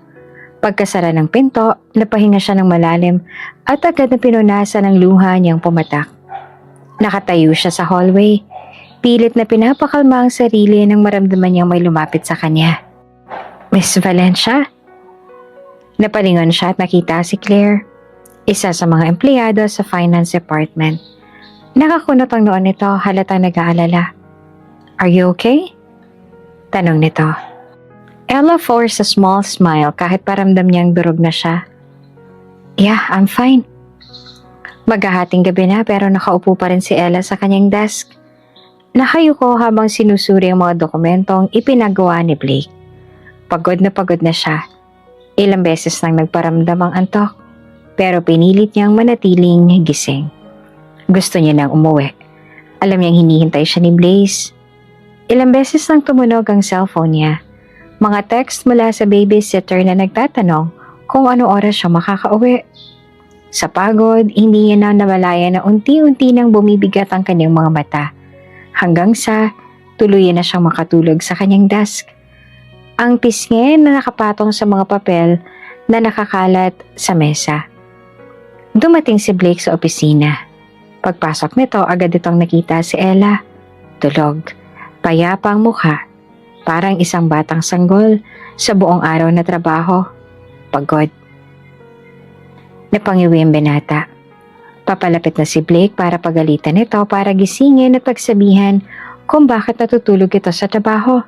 Pagkasara ng pinto, napahinga siya ng malalim at agad na pinunasan ng luha niyang pumatak. Nakatayo siya sa hallway. Pilit na pinapakalma ang sarili nang maramdaman niyang may lumapit sa kanya. "Miss Valencia?" Napalingon siya at nakita si Claire, isa sa mga empleyado sa finance department. Nakakunot ang noon nito, halatang nag-aalala. "Are you okay?" tanong nito. Ella forced a small smile kahit paramdam niyang durog na siya. "Yeah, I'm fine." Maghahating gabi na pero nakaupo pa rin si Ella sa kanyang desk. Nakayuko habang sinusuri ang mga dokumentong ipinagawa ni Blake. Pagod na siya. Ilang beses nang nagparamdam ang antok, pero pinilit niyang manatiling gising. Gusto niya nang umuwi. Alam niyang hinihintay siya ni Blaze. Ilang beses nang tumunog ang cellphone niya. Mga text mula sa babysitter na nagtatanong kung ano oras siya makakauwi. Sa pagod, hindi niya na namalayan na unti-unti nang bumibigat ang kanyang mga mata. Hanggang sa tuluyan na siyang makatulog sa kanyang desk. Ang pisngi na nakapatong sa mga papel na nakakalat sa mesa. Dumating si Blake sa opisina. Pagpasok nito, agad itong nakita si Ella. Tulog, payapa ang mukha, parang isang batang sanggol sa buong araw na trabaho. Pagod. Napangiwi ang binata. Papalapit na si Blake para pagalitan ito para gisingin at pagsabihan kung bakit natutulog ito sa trabaho.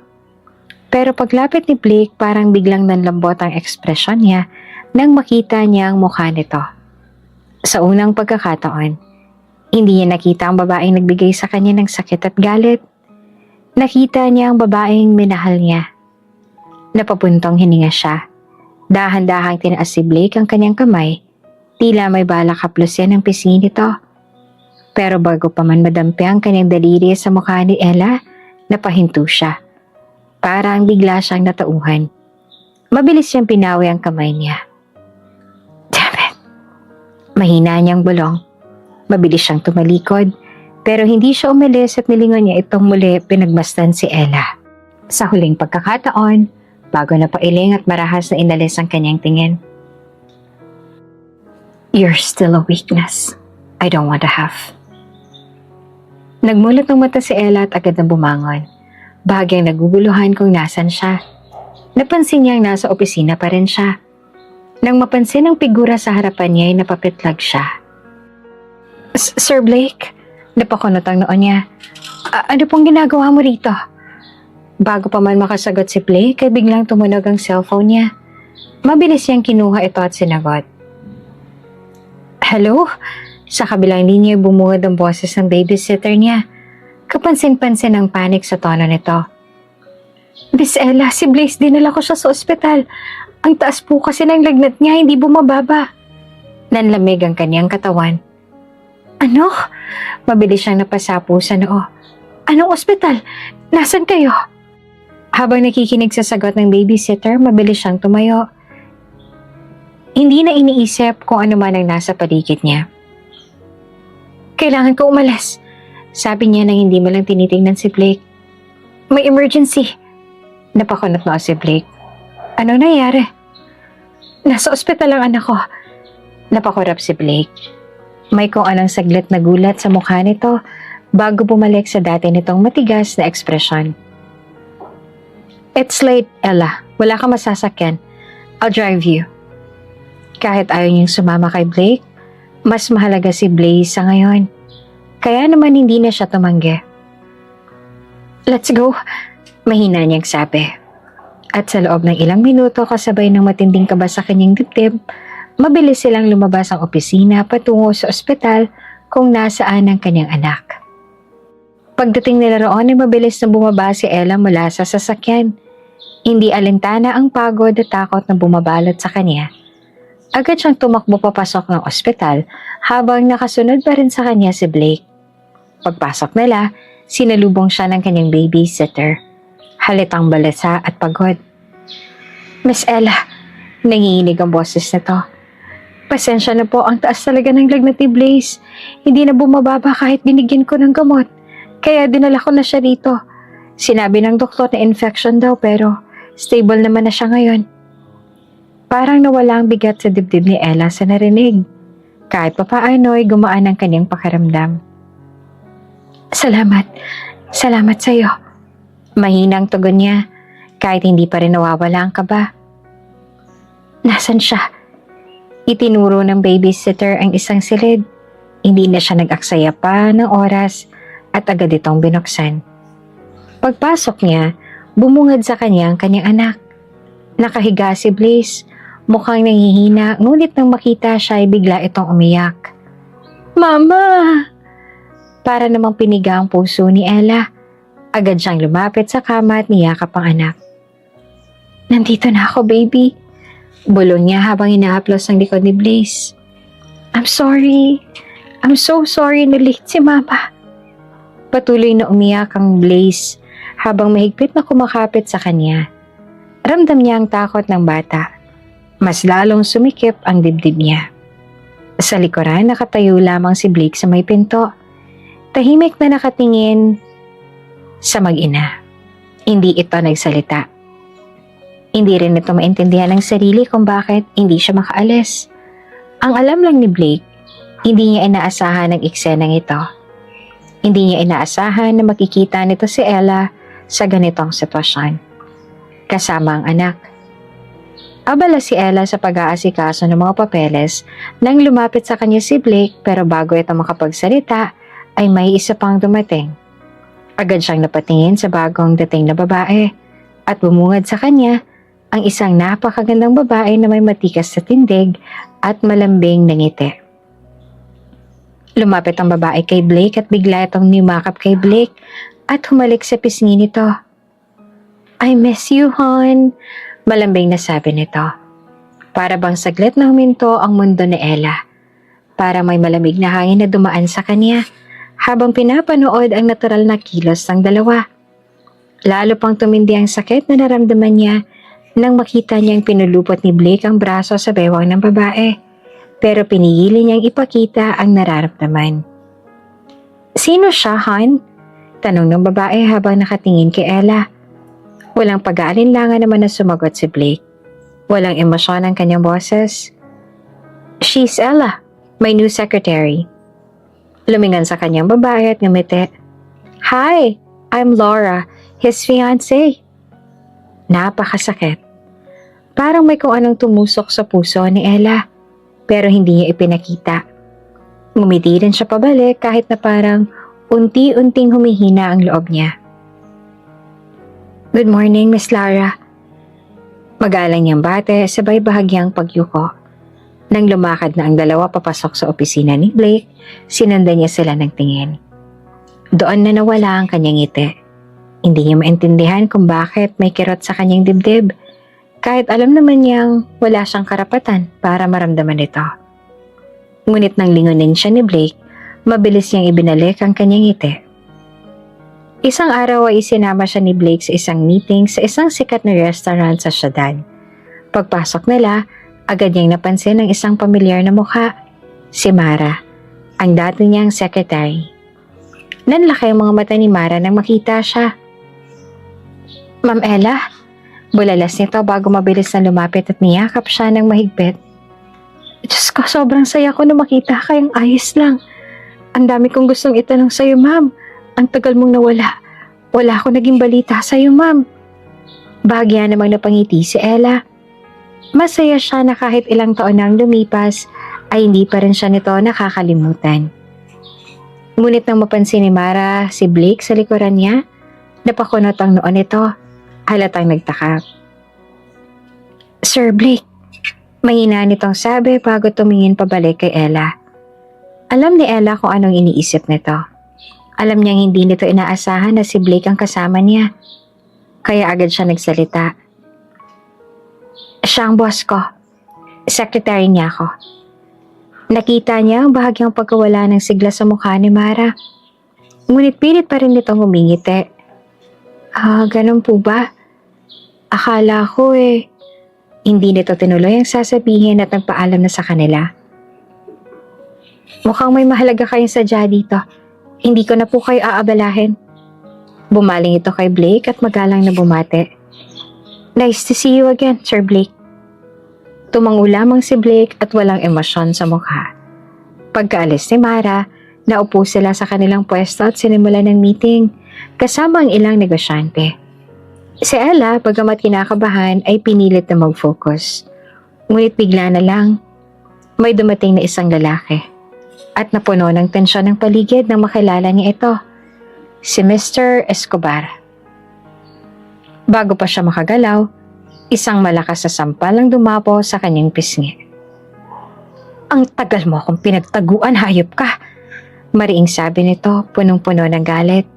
Pero paglapit ni Blake, parang biglang nanlambot ang ekspresyon niya nang makita niya ang mukha nito. Sa unang pagkakataon, hindi niya nakita ang babaeng nagbigay sa kanya ng sakit at galit. Nakita niya ang babaeng minahal niya. Napapuntong hininga siya. Dahan-dahang tinaas si Blake ang kanyang kamay. Tila may balak haplusin ang pisngi nito. Pero bago pa man madampi ang kanyang daliri sa mukha ni Ella, napahinto siya. Parang bigla siyang natauhan. Mabilis siyang pinawi ang kamay niya. Damn it! Mahina niyang bulong. Mabilis siyang tumalikod, pero hindi siya umalis at nilingon niya itong muli pinagmasdan si Ella. Sa huling pagkakataon, bago na pailing at marahas na inalis ang kanyang tingin. "You're still a weakness I don't want to have." Nagmulat ng mata si Ella at agad na bumangon. Bahagyang naguguluhan kung nasan siya. Napansin niyang nasa opisina pa rin siya. Nang mapansin ang figura sa harapan niya ay napapitlag siya. Sir Blake?" Napakunot ang noon niya. Ano pong ginagawa mo rito?" Bago pa man makasagot si Blake ay biglang tumunog ang cellphone niya. Mabilis niyang kinuha ito at sinagot. "Hello?" Sa kabilang linya bumungad ang boses ng babysitter niya. Kapansin-pansin ang panik sa tono nito. "Miss Ella, si Blaze, dinala ko siya sa ospital. Ang taas po kasi ng lagnat niya, hindi bumababa." Nanlamig ang kanyang katawan. "Ano?" Mabilis siyang napasapo sa noo. "Anong ospital? Nasaan kayo?" Habang nakikinig sa sagot ng babysitter, mabilis siyang tumayo. Hindi na iniisip kung ano man ang nasa paligid niya. "Kailangan ko umalis," sabi niya nang hindi mo lang tinitingnan si Blake. "May emergency." Napakunot na si Blake. "Ano nangyari?" "Nasa ospital ang anak ko." Napakurap si Blake. May kung anong saglit na gulat sa mukha nito bago bumalik sa dati nitong matigas na ekspresyon. "It's late, Ella. Wala kang masasakyan. I'll drive you." Kahit ayaw niyang sumama kay Blake, mas mahalaga si Blaze sa ngayon. Kaya naman hindi na siya tumanggi. "Let's go," mahina niyang sabi. At sa loob ng ilang minuto kasabay ng matinding kaba sa kanyang dibdib, mabilis silang lumabas ang opisina patungo sa ospital kung nasaan ang kanyang anak. Pagdating nila roon ay mabilis na bumaba si Ella mula sa sasakyan. Hindi alintana ang pagod at takot na bumabalot sa kanya. Agad siyang tumakbo papasok ng ospital habang nakasunod pa rin sa kanya si Blake. Pagpasok nila, sinalubong siya ng kanyang babysitter. Halitang balasa at pagod. Miss Ella, nanginginig ang boses nito. Pasensya na po, ang taas talaga ng lagnat ni Blaze. Hindi na bumababa kahit binigyan ko ng gamot. Kaya dinala ko na siya dito. Sinabi ng doktor na infection daw pero stable naman na siya ngayon. Parang nawala ang bigat sa dibdib ni Ella sa narinig. Kahit papaano ay gumaan ang kanyang pakiramdam. Salamat. Salamat sa iyo. Mahinang tugon niya kahit hindi pa rin nawawala ang kaba. Nasaan siya? Itinuro ng babysitter ang isang silid. Hindi na siya nag-aksaya pa ng oras at agad itong binuksan. Pagpasok niya, bumungad sa kanya ang kanyang anak. Nakahiga si Blaze, mukhang nangihina, ngunit nang makita siya ay bigla itong umiyak. Mama! Para namang piniga ang puso ni Ella. Agad siyang lumapit sa kama at niyakap ang anak. Nandito na ako, baby. Bulong niya habang inahaplos ang likod ni Blaze. I'm sorry. I'm so sorry na late si Mama. Patuloy na umiyak ang Blaze habang mahigpit na kumakapit sa kanya. Ramdam niya ang takot ng bata. Mas lalong sumikip ang dibdib niya. Sa likuran, nakatayo lamang si Blake sa may pinto. Tahimik na nakatingin sa mag-ina. Hindi ito nagsalita. Hindi rin ito maintindihan ng sarili kung bakit hindi siya makaalis. Ang alam lang ni Blake, hindi niya inaasahan ang eksenang ito. Hindi niya inaasahan na makikita nito si Ella sa ganitong sitwasyon. Kasama ang anak. Abala si Ella sa pag-aasikaso ng mga papeles nang lumapit sa kanya si Blake pero bago ito makapagsalita ay may isa pang dumating. Agad siyang napatingin sa bagong dating na babae at bumungad sa kanya ang isang napakagandang babae na may matikas sa tindig at malambing na ngiti. Lumapit ang babae kay Blake at bigla itong nimakap kay Blake at humalik sa pisngi nito. I miss you, hon. Malambing na sabi nito. Para bang saglit na huminto ang mundo ni Ella. Para may malamig na hangin na dumaan sa kanya habang pinapanood ang natural na kilos ng dalawa. Lalo pang tumindi ang sakit na naramdaman niya nang makita niyang pinulupot ni Blake ang braso sa bewang ng babae, pero pinigili niyang ipakita ang nararamdaman. Sino siya, hon? Tanong ng babae habang nakatingin kay Ella. Walang pag-aalinlangan naman na sumagot si Blake. Walang emosyon ang kanyang boses. She's Ella, my new secretary. Lumingon sa kanyang babae at ngumiti. Hi, I'm Laura, his fiancée. Napakasakit. Parang may kung anong tumusok sa puso ni Ella, pero hindi niya ipinakita. Ngumiti rin siya pabalik kahit na parang unti-unting humihina ang loob niya. Good morning, Miss Lara. Magalang niyang bate, sabay bahagyang pagyuko. Nang lumakad na ang dalawa papasok sa opisina ni Blake, sinundan niya sila ng tingin. Doon na nawala ang kanyang ngiti. Hindi niya maintindihan kung bakit may kirot sa kanyang dibdib, kahit alam naman niyang wala siyang karapatan para maramdaman ito. Ngunit nang lingunin siya ni Blake, mabilis niyang ibinalik ang kanyang ngiti. Isang araw ay isinama siya ni Blake sa isang meeting sa isang sikat na restaurant sa syudad. Pagpasok nila, agad niyang napansin ang isang pamilyar na mukha, si Mara, ang dati niyang secretary. Nanlaki ang mga mata ni Mara nang makita siya. Ma'am Ella? Bulalas nito bago mabilis na lumapit at niyakap siya ng mahigpit. Diyos ko, sobrang saya ko na makita kayong ayos lang. Ang dami kong gustong itanong sa'yo, ma'am. Ang tagal mong nawala. Wala akong naging balita sa'yo, ma'am. Bahagya namang napangiti si Ella. Masaya siya na kahit ilang taon nang lumipas, ay hindi pa rin siya nito nakakalimutan. Ngunit nang mapansin ni Mara si Blake sa likuran niya, napakunot ang noon nito. Halatang nagtaka. Sir Blake, mahina nitong sabi bago tumingin pabalik kay Ella. Alam ni Ella kung anong iniisip nito. Alam niyang hindi nito inaasahan na si Blake ang kasama niya. Kaya agad siya nagsalita. Siya ang boss ko. Secretary niya ako. Nakita niya ang bahagyang pagkawala ng sigla sa mukha ni Mara. Ngunit pilit pa rin nitong umingiti. Ganun po ba? Akala ko Hindi nito tinuloy ang sasabihin at nagpaalam na sa kanila. Mukhang may mahalaga kayong sadya dito. Hindi ko na po kayo aabalahin. Bumaling ito kay Blake at magalang na bumate. Nice to see you again, Sir Blake. Tumango lamang si Blake at walang emosyon sa mukha. Pagkaalis ni Mara, naupo sila sa kanilang pwesto at sinimulan ng meeting kasama ang ilang negosyante. Si Ella, bagamat kinakabahan, ay pinilit na mag-focus. Ngunit bigla na lang, may dumating na isang lalaki at napuno ng tensyon ng paligid nang makilala niya ito, si Mr. Escobar. Bago pa siya makagalaw, isang malakas na sampal ang dumapo sa kanyang pisngi. Ang tagal mo akong pinagtaguan, hayop ka! Mariing sabi nito, punong-puno ng galit.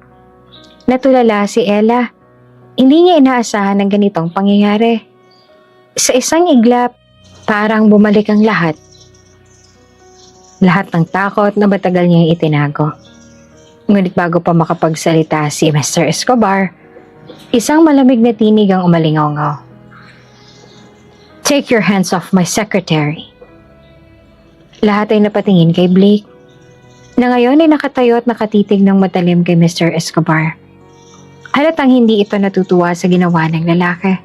Natulala si Ella. Hindi niya inaasahan ng ganitong pangyayari. Sa isang iglap, parang bumalik ang lahat. Lahat ng takot na matagal niyang itinago. Ngunit bago pa makapagsalita si Mr. Escobar, isang malamig na tinig ang umalingaw-ngaw. Take your hands off my secretary. Lahat ay napatingin kay Blake, na ngayon ay nakatayo at nakatitig ng matalim kay Mr. Escobar. Halatang hindi ito natutuwa sa ginawa ng lalaki.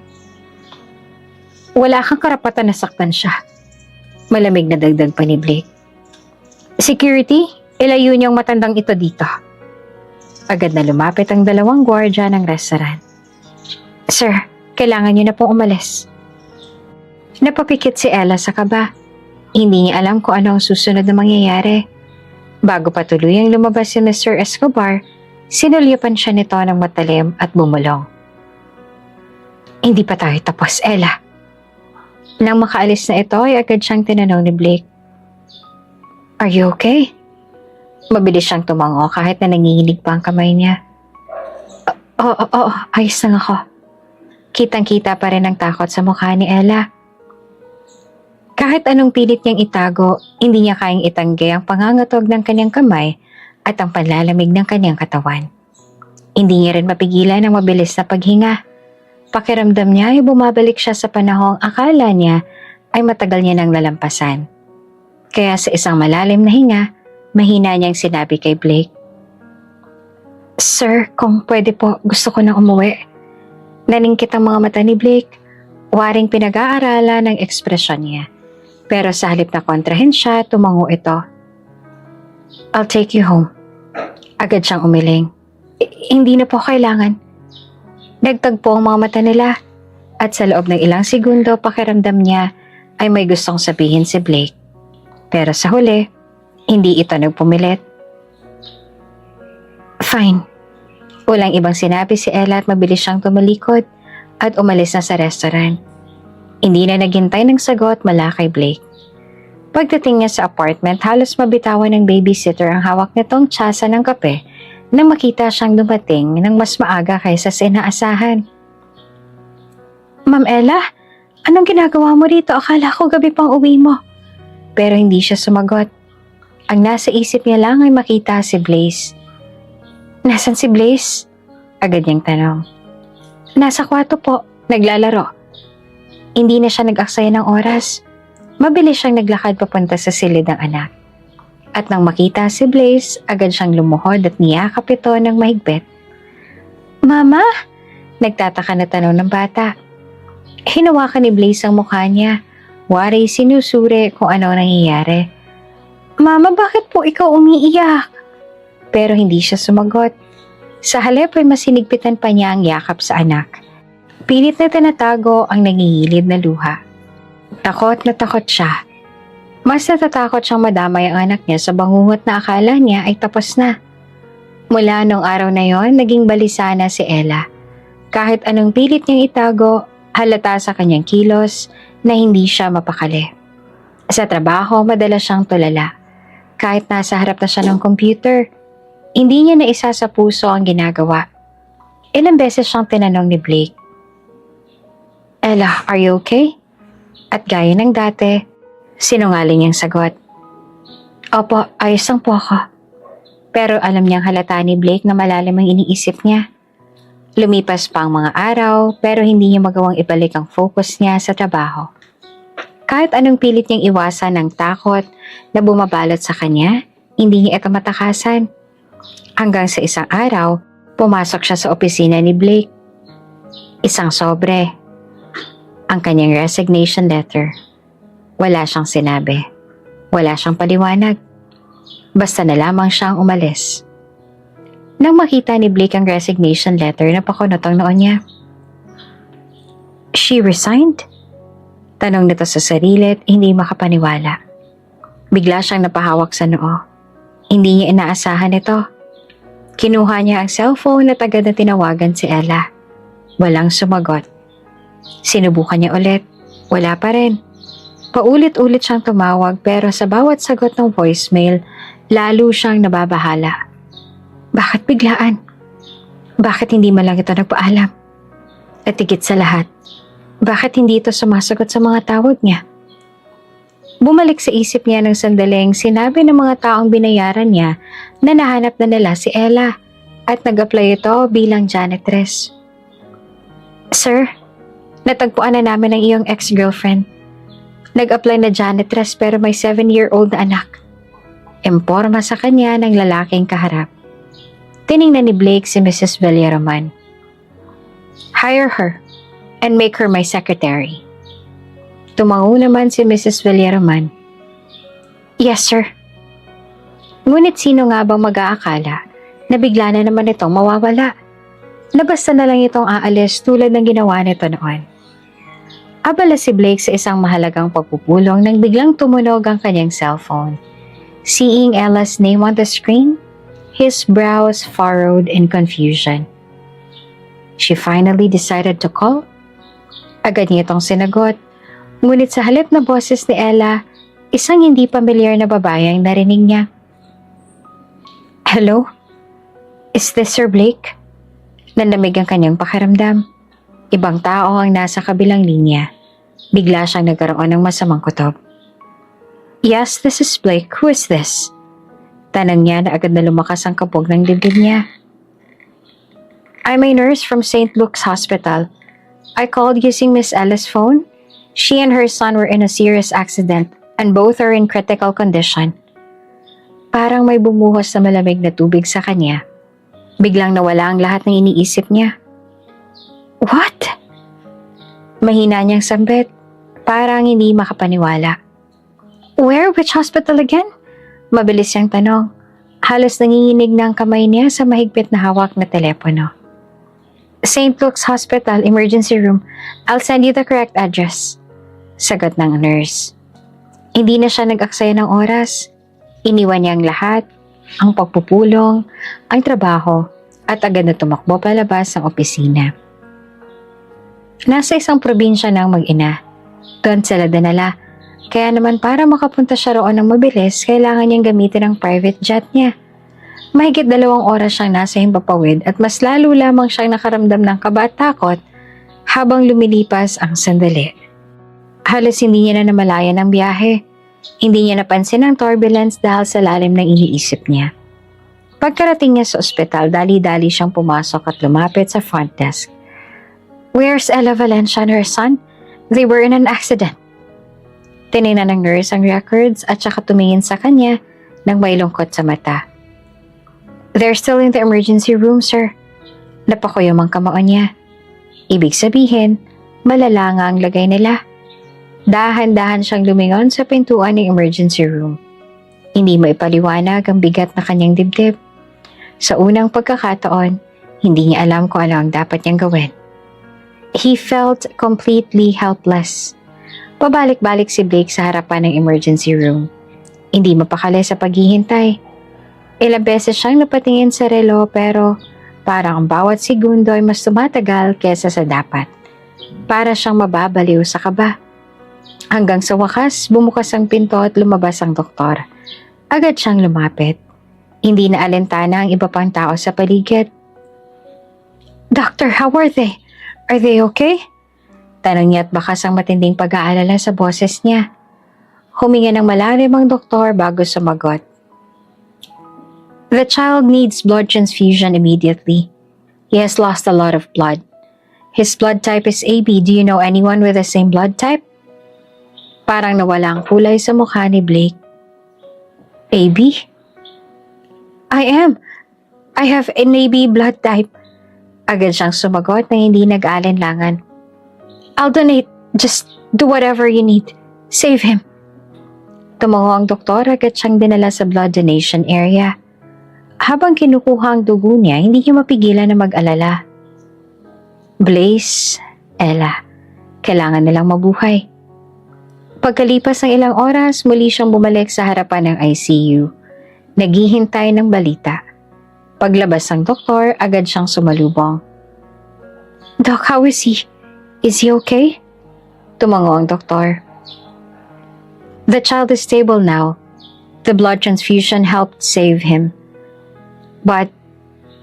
Wala kang karapatan na saktan siya. Malamig na dagdag pa ni Blake. Security, ilayo niyang matandang ito dito. Agad na lumapit ang dalawang gwardya ng restaurant. Sir, kailangan niyo na pong umalis. Napapikit si Ella sa kaba. Hindi niya alam kung ano ang susunod na mangyayari. Bago pa tuluyang lumabas si Mr. Escobar, sinulyupan siya nito ng matalim at bumulong. Hindi pa tayo tapos, Ella. Nang makaalis na ito ay agad siyang tinanong ni Blake. Are you okay? Mabilis siyang tumango kahit na nanginginig pa ang kamay niya. Oo, ayos lang ako. Kitang-kita pa rin ang takot sa mukha ni Ella. Kahit anong pilit niyang itago, hindi niya kayang itanggi ang pangangatog ng kanyang kamay at ang panlalamig ng kanyang katawan. Hindi niya rin mapigilan ang mabilis na paghinga. Pakiramdam niya ay bumabalik siya sa panahong akala niya ay matagal niya nang lalampasan. Kaya sa isang malalim na hinga, mahina niyang sinabi kay Blake, Sir, kung pwede po, gusto ko nang umuwi. Naningkit ang mga mata ni Blake, waring pinag-aaralan ng ekspresyon niya. Pero sa halip na kontrahin siya, tumango ito. I'll take you home. Agad siyang umiling. Hindi na po kailangan. Nagtagpo ang mga mata nila at sa loob ng ilang segundo pakiramdam niya ay may gustong sabihin si Blake. Pero sa huli, hindi ito nagpumilit. Fine. Walang ibang sinabi si Ella at mabilis siyang tumalikod at umalis na sa restaurant. Hindi na naghintay ng sagot mula kay Blake. Pagdating niya sa apartment, halos mabitawan ng babysitter ang hawak nitong tsa ng kape nang makita siyang dumating ng mas maaga kaysa sa inaasahan. Ma'am Ella, anong ginagawa mo rito? Akala ko gabi pang uwi mo. Pero hindi siya sumagot. Ang nasa isip niya lang ay makita si Blaze. Nasaan si Blaze? Agad niyang tanong. Nasa kwarto po, naglalaro. Hindi na siya nag-aksaya ng oras. Mabilis siyang naglakad papunta sa silid ng anak. At nang makita si Blaze, agad siyang lumuhod at niyakap ito ng mahigpit. Mama? Nagtataka na tanong ng bata. Hinawakan ni Blaze ang mukha niya. Wari sinusuri kung ano nangyayari. Mama, bakit po ikaw umiiyak? Pero hindi siya sumagot. Sa halip ay masinigpitan pa niya ang yakap sa anak. Pilit na tinatago ang nangingilid na luha. Takot na takot siya. Mas natatakot siyang madamay ang anak niya sa bangungot na akala niya ay tapos na. Mula nung araw na yon, naging balisa na si Ella. Kahit anong pilit niyang itago, halata sa kanyang kilos na hindi siya mapakali. Sa trabaho, madalas siyang tulala. Kahit nasa harap na siya ng computer, hindi niya naisa sa puso ang ginagawa. Ilang beses siyang tinanong ni Blake, Ella, are you okay? At gaya ng dati, Sinungaling niyang sagot. Opo, ayos lang po ako. Pero alam niyang halata ni Blake na malalim ang iniisip niya. Lumipas pa ang mga araw pero hindi niya magawang ibalik ang focus niya sa trabaho. Kahit anong pilit niyang iwasan ng takot na bumabalot sa kanya, hindi niya ito matakasan. Hanggang sa isang araw, pumasok siya sa opisina ni Blake. Isang sobre. Ang kanyang resignation letter. Wala siyang sinabi. Wala siyang paliwanag. Basta na lamang siyang umalis. Nang makita ni Blake ang resignation letter, napakunot ang noon niya. She resigned? Tanong nito sa sarili at hindi makapaniwala. Bigla siyang napahawak sa noo. Hindi niya inaasahan ito. Kinuha niya ang cellphone at agad na tinawagan si Ella. Walang sumagot. Sinubukan niya ulit. Wala pa rin. Paulit-ulit siyang tumawag pero sa bawat sagot ng voicemail, lalo siyang nababahala. Bakit biglaan? Bakit hindi man lang ito nagpaalam? At higit sa lahat, bakit hindi ito sumasagot sa mga tawag niya? Bumalik sa isip niya ng sandaling sinabi ng mga taong binayaran niya na nahanap na nila si Ella at nag-apply ito bilang janitress. Sir, natagpuan na namin ang iyong ex-girlfriend. Nag-apply na janitress pero may 7-year-old na anak. Imporma sa kanya ng lalaking kaharap. Tiningnan ni Blake si Mrs. Villaroman. Hire her and make her my secretary. Tumango naman si Mrs. Villaroman. Yes, sir. Ngunit sino nga bang mag-aakala na bigla na naman itong mawawala? Na basta na lang itong aalis tulad ng ginawa nito noon. Abala si Blake sa isang mahalagang pagpupulong nang biglang tumunog ang kanyang cellphone. Seeing Ella's name on the screen, his brows furrowed in confusion. She finally decided to call. Agad niya itong sinagot, ngunit sa halip na boses ni Ella, isang hindi pamilyar na babae ang narinig niya. Hello? Is this Sir Blake? Nanlamig ang kanyang pakiramdam. Ibang tao ang nasa kabilang linya. Bigla siyang nagkaroon ng masamang kutob. Yes, this is Blake. Who is this? Tanang niya na agad na lumakas ang kabog ng dibdib niya. I'm a nurse from St. Luke's Hospital. I called using Miss Ella's phone. She and her son were in a serious accident and both are in critical condition. Parang may bumuhos na malamig na tubig sa kanya. Biglang nawala ang lahat ng iniisip niya. What? Mahina niyang sambit. Parang hindi makapaniwala. Where? Which hospital again? Mabilis siyang tanong. Halos nanginginig na ang kamay niya sa mahigpit na hawak na telepono. St. Luke's Hospital, emergency room. I'll send you the correct address. Sagot ng nurse. Hindi na siya nag-aksaya ng oras. Iniwan niya ang lahat, ang pagpupulong, ang trabaho, at agad na tumakbo palabas ang opisina. Nasa isang probinsya ng mag-ina. Doon sila dinala. Kaya naman para makapunta siya roon ng mabilis, kailangan niyang gamitin ang private jet niya. Mahigit 2 oras siyang nasa himpapawid at mas lalo lamang siyang nakaramdam ng kaba at takot habang lumilipas ang sandali. Halos hindi niya na namalayan ang biyahe. Hindi niya napansin ang turbulence dahil sa lalim ng iniisip niya. Pagkarating niya sa ospital, dali-dali siyang pumasok at lumapit sa front desk. Where's Ella Valencia and her son? They were in an accident. Tinignan ng nurse ang records at saka tumingin sa kanya nang may lungkot sa mata. They're still in the emergency room, sir. Napakuyom ang kamao niya. Ibig sabihin, malala nga ang lagay nila. Dahan-dahan siyang lumingon sa pintuan ng emergency room. Hindi maipaliwanag ang bigat na kanyang dibdib. Sa unang pagkakataon, hindi niya alam kung ano ang dapat niyang gawin. He felt completely helpless. Pabalik-balik si Blake sa harapan ng emergency room. Hindi mapakali sa paghihintay. Ilang beses siyang napatingin sa relo pero parang ang bawat segundo ay mas tumatagal kesa sa dapat. Para siyang mababaliw sa kaba. Hanggang sa wakas, bumukas ang pinto at lumabas ang doktor. Agad siyang lumapit. Hindi na alintana ang iba pang tao sa paligid. Doctor, how are they? Are they okay? Tanong niya at bakas ang matinding pag-aalala sa boses niya. Huminga ng malalim ang doktor bago sumagot. The child needs blood transfusion immediately. He has lost a lot of blood. His blood type is AB. Do you know anyone with the same blood type? Parang nawala ang kulay sa mukha ni Blake. AB? I am. I have an AB blood type. Agad siyang sumagot na hindi nag-alinlangan. I'll donate. Just do whatever you need. Save him. Tumango ang doktor, agad siyang dinala sa blood donation area. Habang kinukuha ang dugo niya, hindi niya mapigilan na mag-alala. Blaze, Ella, kailangan nilang mabuhay. Pagkalipas ng ilang oras, muli siyang bumalik sa harapan ng ICU. Naghihintay ng balita. Paglabas ng doktor, agad siyang sumalubong. Doc, how is he? Is he okay? Tumango ang doktor. The child is stable now. The blood transfusion helped save him. But,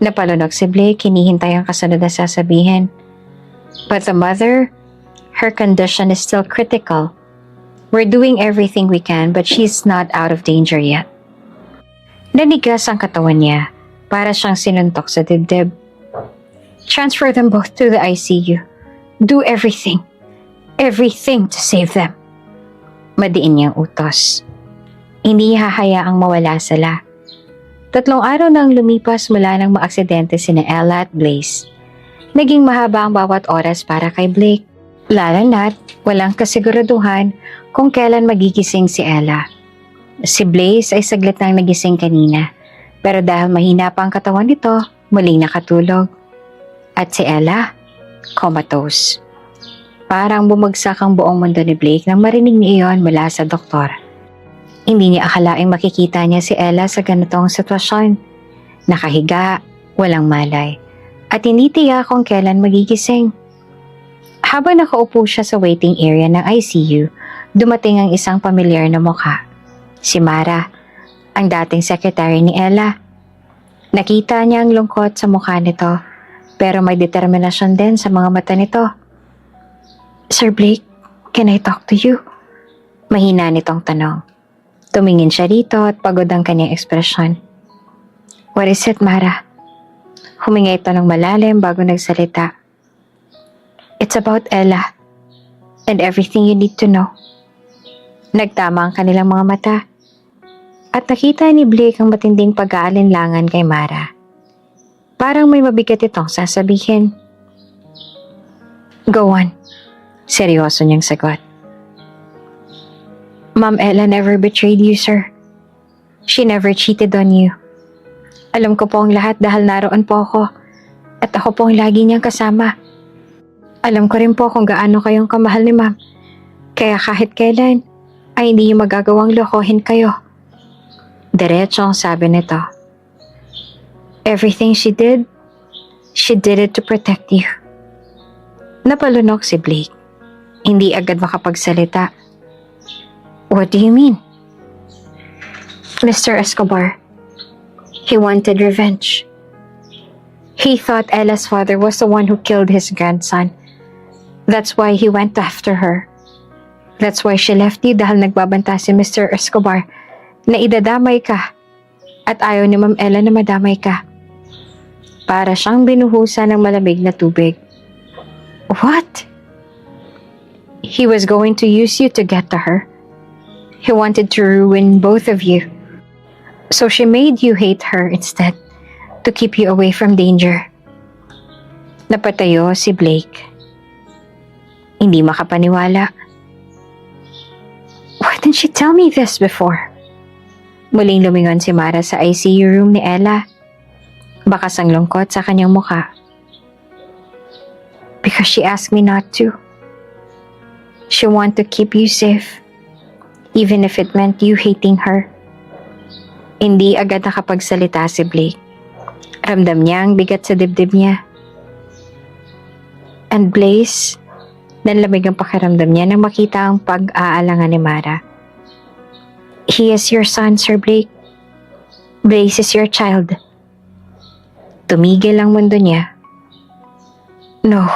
napalunok si Blake, hinihintay ang kasunod na sasabihin. But the mother, her condition is still critical. We're doing everything we can, but she's not out of danger yet. Nanigas ang katawan niya, para siyang sinuntok sa dibdib. Transfer them both to the ICU. Do everything. Everything to save them. Madiin niyang utos. Hindi hahayaang mawala sila. 3 araw nang lumipas mula nang maaksidente sina Ella at Blaze. Naging mahaba ang bawat oras para kay Blake. Lalo na't walang kasiguraduhan kung kailan magigising si Ella. Si Blaze ay saglit nang nagising kanina, pero dahil mahina pa ang katawan nito, muling nakatulog. At si Ella, comatose. Parang bumagsak ang buong mundo ni Blake nang marinig niya iyon mula sa doktor. Hindi niya akalaing makikita niya si Ella sa ganitong sitwasyon. Nakahiga, walang malay, at hindi tiyak kung kailan magigising. Habang nakaupo siya sa waiting area ng ICU, dumating ang isang pamilyar na mukha. Si Mara, ang dating secretary ni Ella. Nakita niya ang lungkot sa mukha nito, pero may determinasyon din sa mga mata nito. Sir Blake, can I talk to you? Mahina nitong tanong. Tumingin siya dito at pagod ang kanyang ekspresyon. What is it, Mara? Huminga ito ng malalim bago nagsalita. It's about Ella and everything you need to know. Nagtama ang kanilang mga mata at nakita ni Blake ang matinding pag-aalinlangan kay Mara. Parang may mabigat itong sasabihin. Go on. Seryoso niyang sagot. Ma'am Ella never betrayed you, sir. She never cheated on you. Alam ko po ang lahat dahil naroon po ako at ako po ang lagi niyang kasama. Alam ko rin po kung gaano kayong kamahal ni ma'am. Kaya kahit kailan ay hindi niyo magagawang lokohin kayo. Diretso ang sabi nito. Everything she did it to protect you. Napalunok si Blake. Hindi agad makapagsalita. What do you mean? Mr. Escobar, he wanted revenge. He thought Ella's father was the one who killed his grandson. That's why he went after her. That's why she left you dahil nagbabanta si Mr. Escobar na idadamay ka at ayaw ni Ma'am Ella na madamay ka. Para siyang binuhusan ng malamig na tubig. What? He was going to use you to get to her. He wanted to ruin both of you. So she made you hate her instead, to keep you away from danger. Napatayo si Blake. Hindi makapaniwala. Why didn't she tell me this before? Muling lumingon si Mara sa ICU room ni Ella. Bakas ang lungkot sa kanyang mukha. Because she asked me not to. She wanted to keep you safe. Even if it meant you hating her. Hindi agad nakapagsalita si Blake. Ramdam niya ang bigat sa dibdib niya. And Blaze, nanlamig ang pakiramdam niya nang makita ang pag-aalangan ni Mara. He is your son, Sir Blake. Blaze is your child. Tumigil ang mundo niya. No,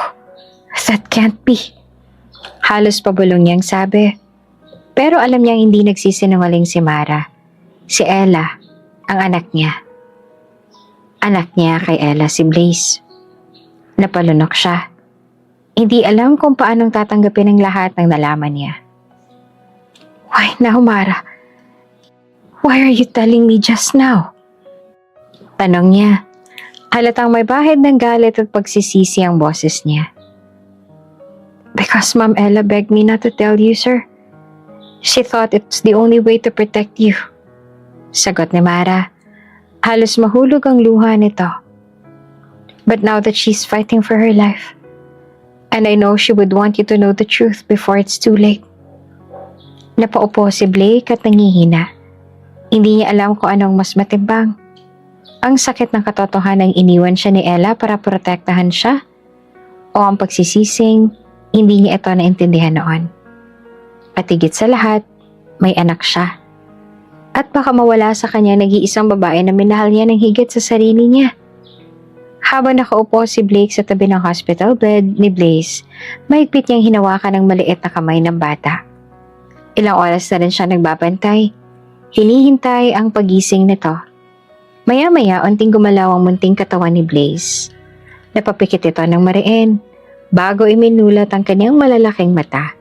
that can't be. Halos pabulong niyang sabi. Pero alam niyang hindi nagsisinungaling si Mara. Si Ella, ang anak niya. Anak niya kay Ella si Blaze. Napalunok siya. Hindi alam kung paanong tatanggapin ang lahat ng nalaman niya. Why now, Mara? Why are you telling me just now? Tanong niya. Halatang may bahid ng galit at pagsisisi ang boses niya. Because Ma'am Ella begged me not to tell you, sir. She thought it's the only way to protect you. Sagot ni Mara. Halos mahulog ang luha nito. But now that she's fighting for her life, and I know she would want you to know the truth before it's too late. Napaupo si Blake at nangihina. Hindi niya alam kung anong mas matimbang. Ang sakit ng katotohanang iniwan siya ni Ella para protektahan siya, o ang pagsisising hindi niya ito naintindihan noon. At higit sa lahat, may anak siya. At baka mawala sa kanya nag-iisang babae na minahal niya ng higit sa sarili niya. Habang nakaupo si Blake sa tabi ng hospital bed ni Blaze, mahigpit niyang hinawakan ang maliit na kamay ng bata. Ilang oras na rin siya nagbabantay. Hinihintay ang pagising nito. Maya-maya, unting gumalaw ang munting katawan ni Blaze. Napapikit ito ng mariin bago iminulat ang kanyang malalaking mata.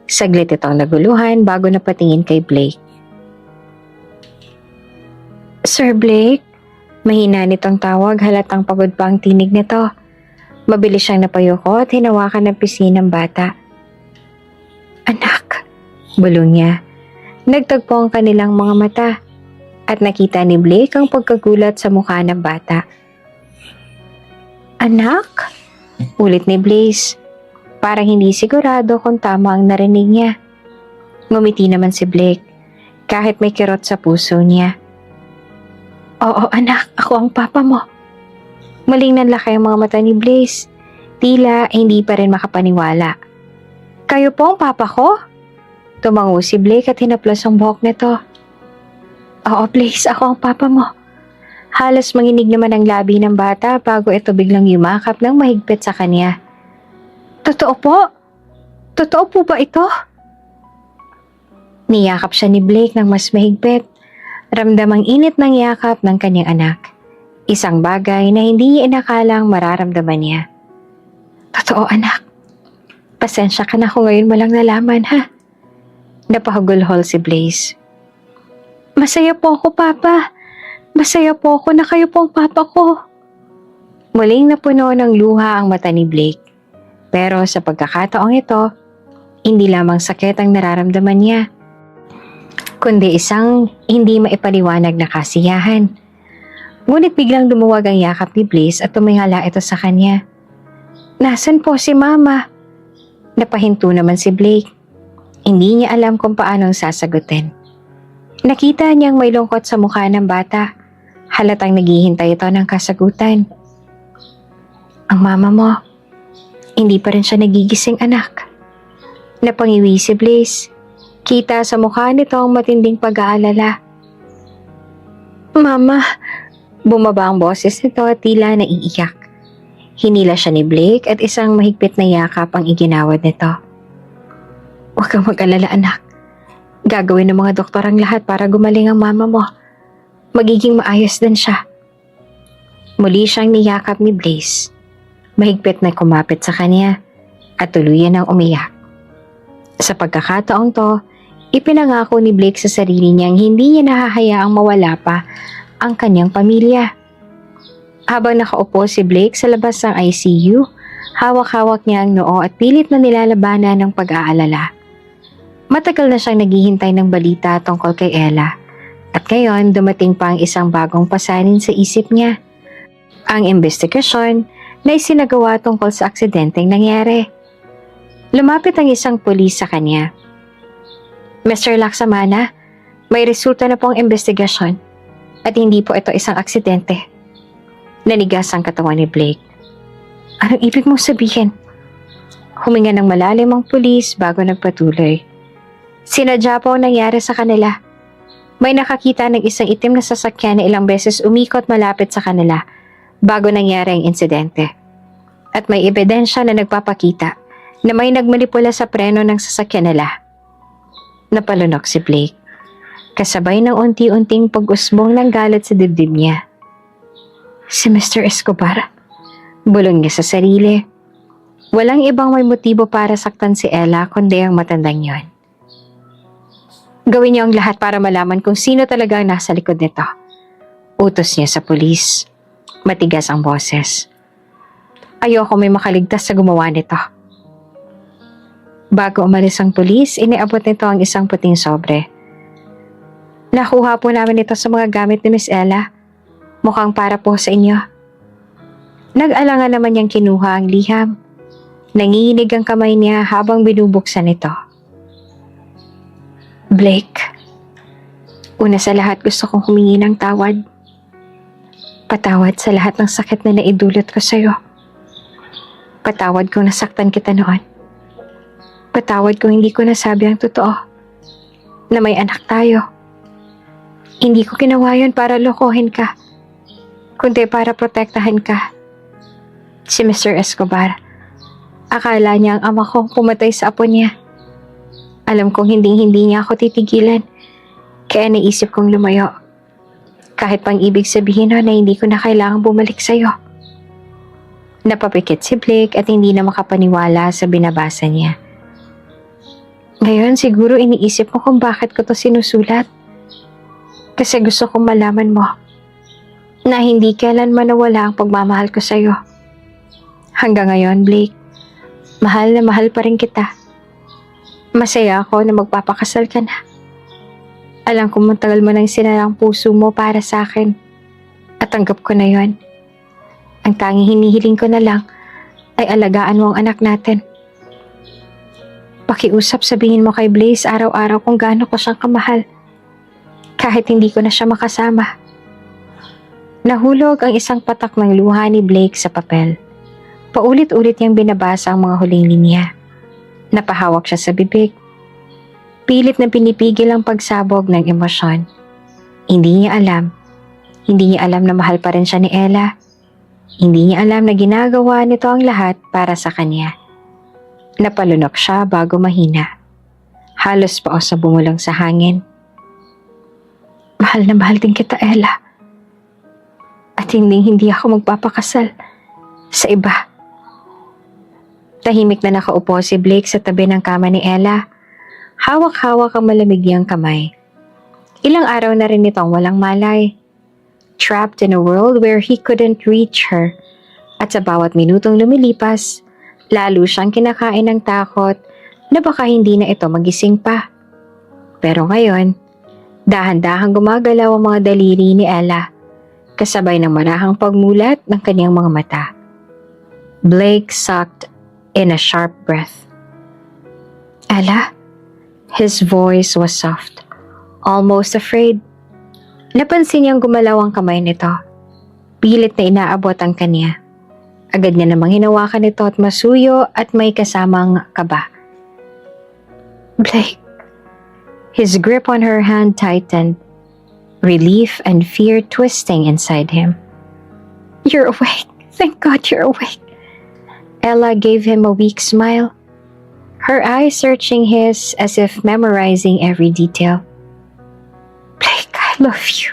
Saglit itong naguluhan bago napatingin kay Blake. Sir Blake? Mahina nitong tawag, halatang pagod pa ang tinig nito. Mabilis siyang napayuko at hinawakan ng pisngi ng bata. Anak, bulong niya. Nagtagpo ang kanilang mga mata at nakita ni Blake ang pagkagulat sa mukha ng bata. Anak? Ulit ni Blaze. Parang hindi sigurado kung tama ang narinig niya. Ngumiti naman si Blake kahit may kirot sa puso niya. Oo anak, ako ang papa mo. Maling nanlaki ang mga mata ni Blaze. Tila hindi pa rin makapaniwala. Kayo po ang papa ko? Tumango si Blake at hinaplos ang buhok nito. Oo Blaze, ako ang papa mo. Halos manginig naman ang labi ng bata bago ito biglang yumakap ng mahigpit sa kanya. Totoo po? Totoo po ba ito? Niyakap siya ni Blake ng mas mahigpit. Ramdam ang init ng yakap ng kanyang anak. Isang bagay na hindi niya inakalang mararamdaman niya. Totoo anak. Pasensya ka na kung ngayon mo lang nalaman ha. Napahagulhol si Blaze. Masaya po ako papa. Masaya po ako na kayo po ang papa ko. Muling napuno ng luha ang mata ni Blake. Pero sa pagkakataong ito, hindi lamang sakit ang nararamdaman niya, kundi isang hindi maipaliwanag na kasiyahan. Ngunit biglang lumuwag ang yakap ni Blaze at tumingala ito sa kanya. Nasaan po si Mama? Napahinto naman si Blake. Hindi niya alam kung paanong sasagutin. Nakita niyang may lungkot sa mukha ng bata. Halatang naghihintay ito ng kasagutan. Ang mama mo, hindi pa rin siya nagigising anak. Napangiwi si Blaze. Kita sa mukha nito ang matinding pag-aalala. Mama, bumaba ang boses nito at tila naiiyak. Hinila siya ni Blake at isang mahigpit na yakap ang iginawad nito. Huwag kang mag-alala anak. Gagawin ng mga doktor ang lahat para gumaling ang mama mo. Magiging maayos din siya. Muli siyang niyakap ni Blaze. Mahigpit na kumapit sa kanya at tuluyan ang umiyak. Sa pagkakataong to, ipinangako ni Blake sa sarili niyang hindi niya nahahayaang mawala pa ang kanyang pamilya. Habang nakaupo si Blake sa labas ng ICU, hawak-hawak niya ang noo at pilit na nilalabanan ng pag-aalala. Matagal na siyang naghihintay ng balita tungkol kay Ella. At ngayon, dumating pa ang isang bagong pasanin sa isip niya. Ang investigasyon na isinagawa tungkol sa aksidenteng nangyari. Lumapit ang isang pulis sa kanya. Mr. Laksamana, may resulta na po ang investigasyon at hindi po ito isang aksidente. Nanigas ang katawan ni Blake. Anong ibig mong sabihin? Huminga ng malalim ang pulis bago nagpatuloy. Sinadya po ang nangyari sa kanila. May nakakita ng isang itim na sasakyan na ilang beses umikot malapit sa kanila bago nangyari ang insidente. At may ebidensya na nagpapakita na may nagmanipula sa preno ng sasakyan nila. Napalunok si Blake, kasabay ng unti-unting pag-usbong ng galit sa dibdib niya. Si Mr. Escobar, bulong niya sa sarili. Walang ibang may motibo para saktan si Ella kundi ang matandang yon. Gawin niyo ang lahat para malaman kung sino talaga ang nasa likod nito. Utos niya sa pulis. Matigas ang boses. Ayoko may makaligtas sa gumawa nito. Bago umalis ang pulis, iniabot nito ang isang puting sobre. Nakuha po namin ito sa mga gamit ni Miss Ella. Mukhang para po sa inyo. Nag-alangan naman niyang kinuha ang liham. Nanginginig ang kamay niya habang binubuksan ito. Blake, una sa lahat gusto kong humingi ng tawad. Patawad sa lahat ng sakit na naidulot ko sa'yo. Patawad kung nasaktan kita noon. Patawad kung hindi ko nasabi ang totoo. Na may anak tayo. Hindi ko ginawa yun para lokohin ka, kundi para protektahan ka. Si Mr. Escobar, akala niya ang ama kong pumatay sa apo niya. Alam kong hindi niya ako titigilan, kaya naisip kong lumayo. Kahit pang ibig sabihin na hindi ko na kailangang bumalik sa'yo. Napapikit si Blake at hindi na makapaniwala sa binabasa niya. Ngayon siguro iniisip mo kung bakit ko to sinusulat. Kasi gusto kong malaman mo na hindi kailanman nawala ang pagmamahal ko sa'yo. Hanggang ngayon, Blake, mahal na mahal pa rin kita. Masaya ako na magpapakasal ka na. Alam ko matagal mo nang sinarang puso mo para sa akin. At tanggap ko na yon. Ang tanging hinihiling ko na lang ay alagaan mo ang anak natin. Pakiusap sabihin mo kay Blaze araw-araw kung gaano ko siyang kamahal. Kahit hindi ko na siya makasama. Nahulog ang isang patak ng luha ni Blake sa papel. Paulit-ulit niyang binabasa ang mga huling linya. Napahawak siya sa bibig. Pilit na pinipigil ang pagsabog ng emosyon. Hindi niya alam. Hindi niya alam na mahal pa rin siya ni Ella. Hindi niya alam na ginagawa nito ang lahat para sa kanya. Napalunok siya bago mahina. Halos pao sa bumulong sa hangin. Mahal na mahal din kita, Ella. At hindi ako magpapakasal sa iba. Tahimik na nakaupo si Blake sa tabi ng kama ni Ella. Hawak-hawak ang malamig niyang kamay. Ilang araw na rin itong walang malay. Trapped in a world where he couldn't reach her. At sa bawat minutong lumilipas, lalo siyang kinakain ng takot na baka hindi na ito magising pa. Pero ngayon, dahan-dahang gumagalaw ang mga daliri ni Ella, kasabay ng marahang pagmulat ng kanyang mga mata. Blake sucked in a sharp breath. Ella? His voice was soft, almost afraid. Napansin niyang gumalaw ang kamay nito. Pilit na inaabot ang kanya. Agad niya namang hinawakan ito at masuyo at may kasamang kaba. Blake. His grip on her hand tightened, relief and fear twisting inside him. You're awake. Thank God you're awake. Ella gave him a weak smile, her eyes searching his as if memorizing every detail. Blake, I love you.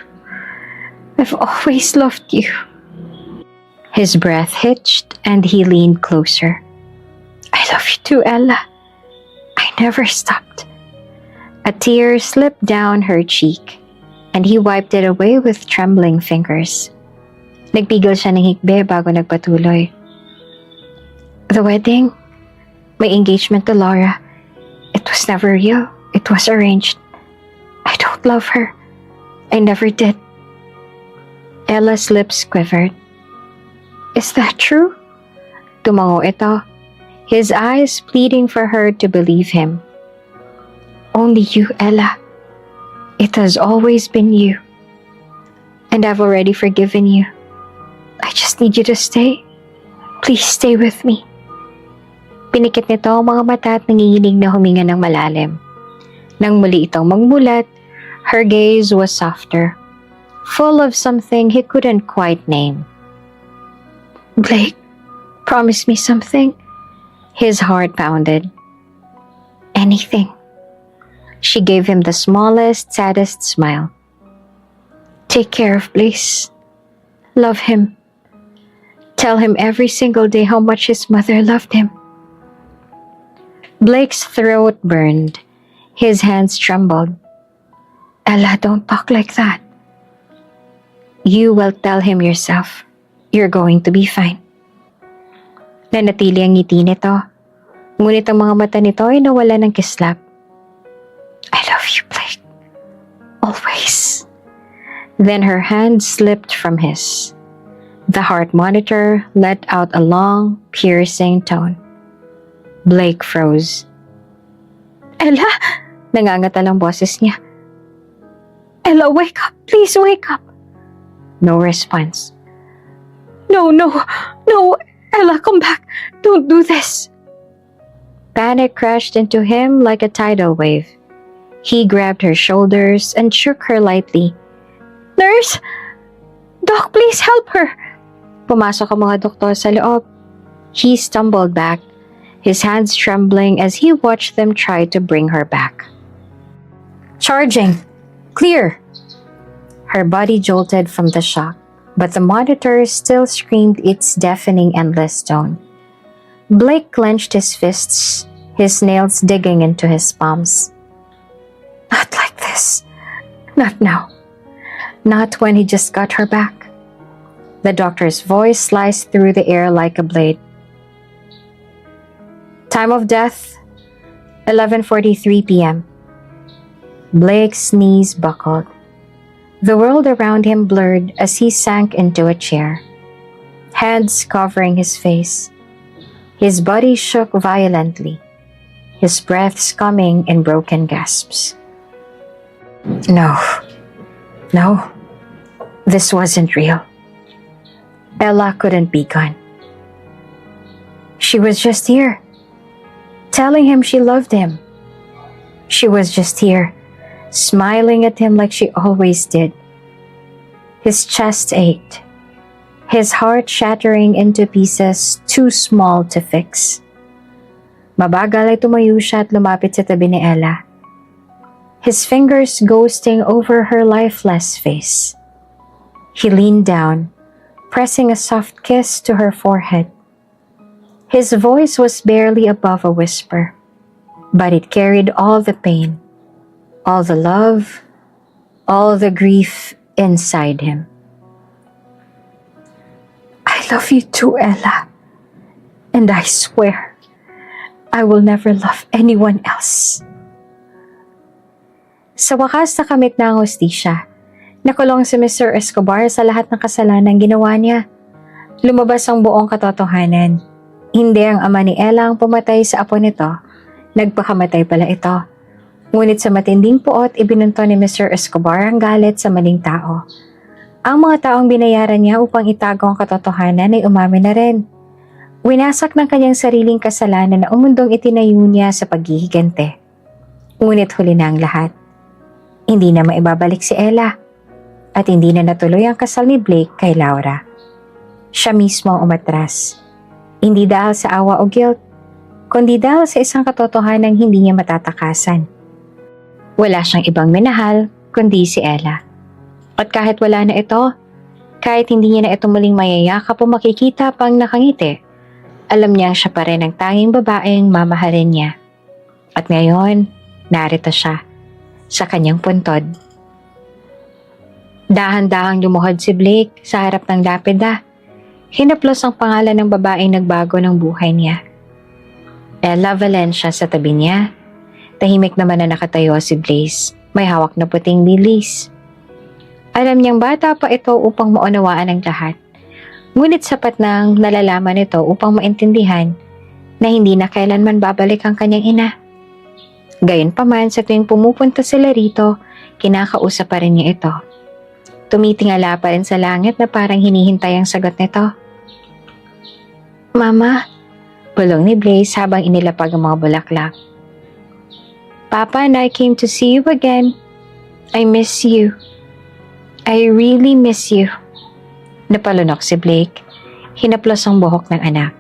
I've always loved you. His breath hitched and he leaned closer. I love you too, Ella. I never stopped. A tear slipped down her cheek and he wiped it away with trembling fingers. Nagpigil siya ng hikbi bago nagpatuloy. The wedding, my engagement to Laura, it was never real. It was arranged. I don't love her. I never did. Ella's lips quivered. Is that true? Tumango ito, his eyes pleading for her to believe him. Only you, Ella. It has always been you. And I've already forgiven you. I just need you to stay. Please stay with me. Pinikit nito ang mga mata at nanginginig na huminga ng malalim. Nang muli itong magmulat, her gaze was softer, full of something he couldn't quite name. Blake, promise me something. His heart pounded. Anything. She gave him the smallest, saddest smile. "Take care of Blaze. Love him. Tell him every single day how much his mother loved him." Blake's throat burned. His hands trembled. "Ella, don't talk like that. You will tell him yourself. You're going to be fine." Nanatili ang ngiti nito. Ngunit ang mga mata nito ay nawala ng kislap. "I love you, Blake. Always." Then her hand slipped from his. The heart monitor let out a long, piercing tone. Blake froze. "Ella!" Nangangatal ang boses niya. "Ella, wake up! Please wake up!" No response. No, Ella, come back! Don't do this!" Panic crashed into him like a tidal wave. He grabbed her shoulders and shook her lightly. "Nurse! Doc, please help her!" Pumasok ang mga doktor sa loob. He stumbled back, his hands trembling as he watched them try to bring her back. "Charging! Clear!" Her body jolted from the shock, but the monitor still screamed its deafening endless tone. Blake clenched his fists, his nails digging into his palms. "Not like this. Not now. Not when he just got her back." The doctor's voice sliced through the air like a blade. Time of death, 11:43 p.m. Blake's knees buckled. The world around him blurred as he sank into a chair, hands covering his face. His body shook violently, his breaths coming in broken gasps. No, this wasn't real. Ella couldn't be gone. She was just here, telling him she loved him. She was just here, smiling at him like she always did. His chest ached, his heart shattering into pieces too small to fix. Mabagal ay tumayo siya at lumapit sa tabi ni Ella, his fingers ghosting over her lifeless face. He leaned down, pressing a soft kiss to her forehead. His voice was barely above a whisper, but it carried all the pain, all the love, all the grief inside him. "I love you too, Ella. And I swear, I will never love anyone else." Sa wakas nakamit na ang hustisya. Nakulong si Mr. Escobar sa lahat ng kasalanan ginawa niya. Lumabas ang buong katotohanan. Hindi ang ama ni Ella ang pumatay sa apo nito. Nagpakamatay pala ito. Ngunit sa matinding puot, ibinunto ni Mr. Escobar ang galit sa maling tao. Ang mga taong binayaran niya upang itago ang katotohanan ay umamin na rin. Winasak ng kanyang sariling kasalanan na umundong itinayo niya sa paghihigante. Ngunit huli na ang lahat. Hindi na maibabalik si Ella. At hindi na natuloy ang kasal ni Blake kay Laura. Siya mismo ang umatras. Hindi dahil sa awa o guilt, kundi dahil sa isang katotohanan hindi niya matatakasan. Wala siyang ibang minahal kundi si Ella. At kahit wala na ito, kahit hindi niya na ito muling mayayakap o makikita pang nakangiti, alam niyang siya pa rin ang tanging babaeng mamahalin niya. At ngayon, narito siya, sa kanyang puntod. Dahan-dahang lumuhod si Blake sa harap ng lapida. Hinaplos ang pangalan ng babaeng nagbago ng buhay niya. Ella Valencia sa tabi niya. Tahimik naman na nakatayo si Blaze. May hawak na puting lilis. Alam niyang bata pa ito upang maunawaan ang lahat. Ngunit sapat nang nalalaman ito upang maintindihan na hindi na kailanman babalik ang kanyang ina. Gayunpaman sa tuwing pumupunta sila rito, kinakausap pa rin niya ito. Tumitingala pa rin sa langit na parang hinihintay ang sagot nito. "Mama," bulong ni Blaze habang inilapag ang mga bulaklak. "Papa and I came to see you again. I miss you. I really miss you." Napalunok si Blake. Hinaplos ang buhok ng anak.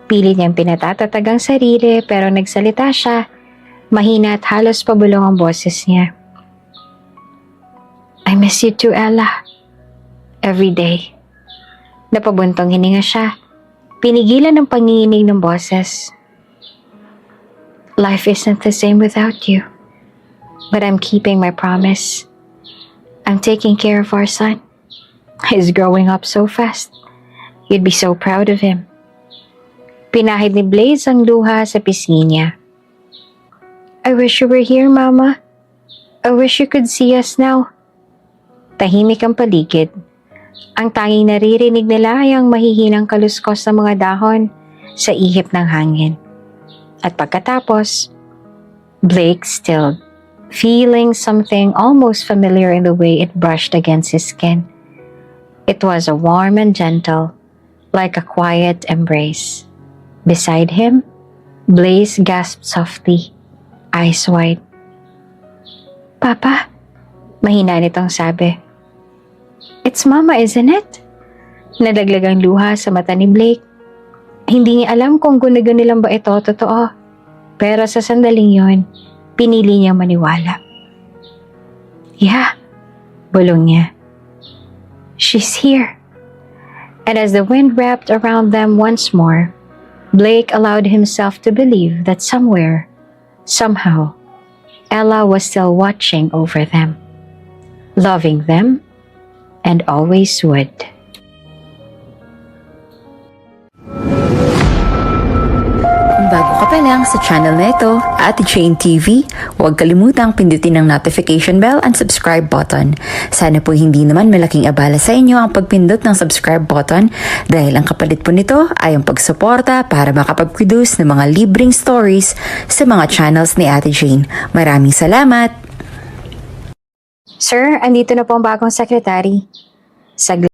Pilit niyang pinatatatag ang sarili pero nagsalita siya. Mahina at halos pabulong ang boses niya. I miss you too, Ella. Every day. Napabuntong hininga siya. Pinigilan ng panginginig ng boses. Life isn't the same without you. But I'm keeping my promise. I'm taking care of our son. He's growing up so fast. You'd be so proud of him. Pinahid ni Blaze ang luha sa pisngi niya. I wish you were here, Mama. I wish you could see us now. Tahimik ang paligid. Ang tanging naririnig nila ay ang mahihinang kaluskos ng mga dahon sa ihip ng hangin. At pagkatapos, Blake stilled, feeling something almost familiar in the way it brushed against his skin. It was a warm and gentle, like a quiet embrace. Beside him, Blaze gasped softly, eyes wide. Papa, mahina nitong sabi. It's Mama, isn't it? Nadaglag ang luha sa mata ni Blake. Hindi niya alam kung guni-guni lang ba ito totoo. Pero sa sandaling yon, pinili niyang maniwala. Yeah, bulong niya. She's here. And as the wind wrapped around them once more, Blake allowed himself to believe that somewhere, somehow, Ella was still watching over them, loving them, and always would. Kung bago ka pa lang sa channel na ito, Ate Jane TV, huwag kalimutang pindutin ang notification bell and subscribe button. Sana po hindi naman malaking abala sa inyo ang pagpindot ng subscribe button dahil ang kapalit po nito ay ang pagsuporta para makapag-produce ng mga libreng stories sa mga channels ni Ate Jane. Maraming salamat! Sir, andito na po ang bagong secretary. Saglit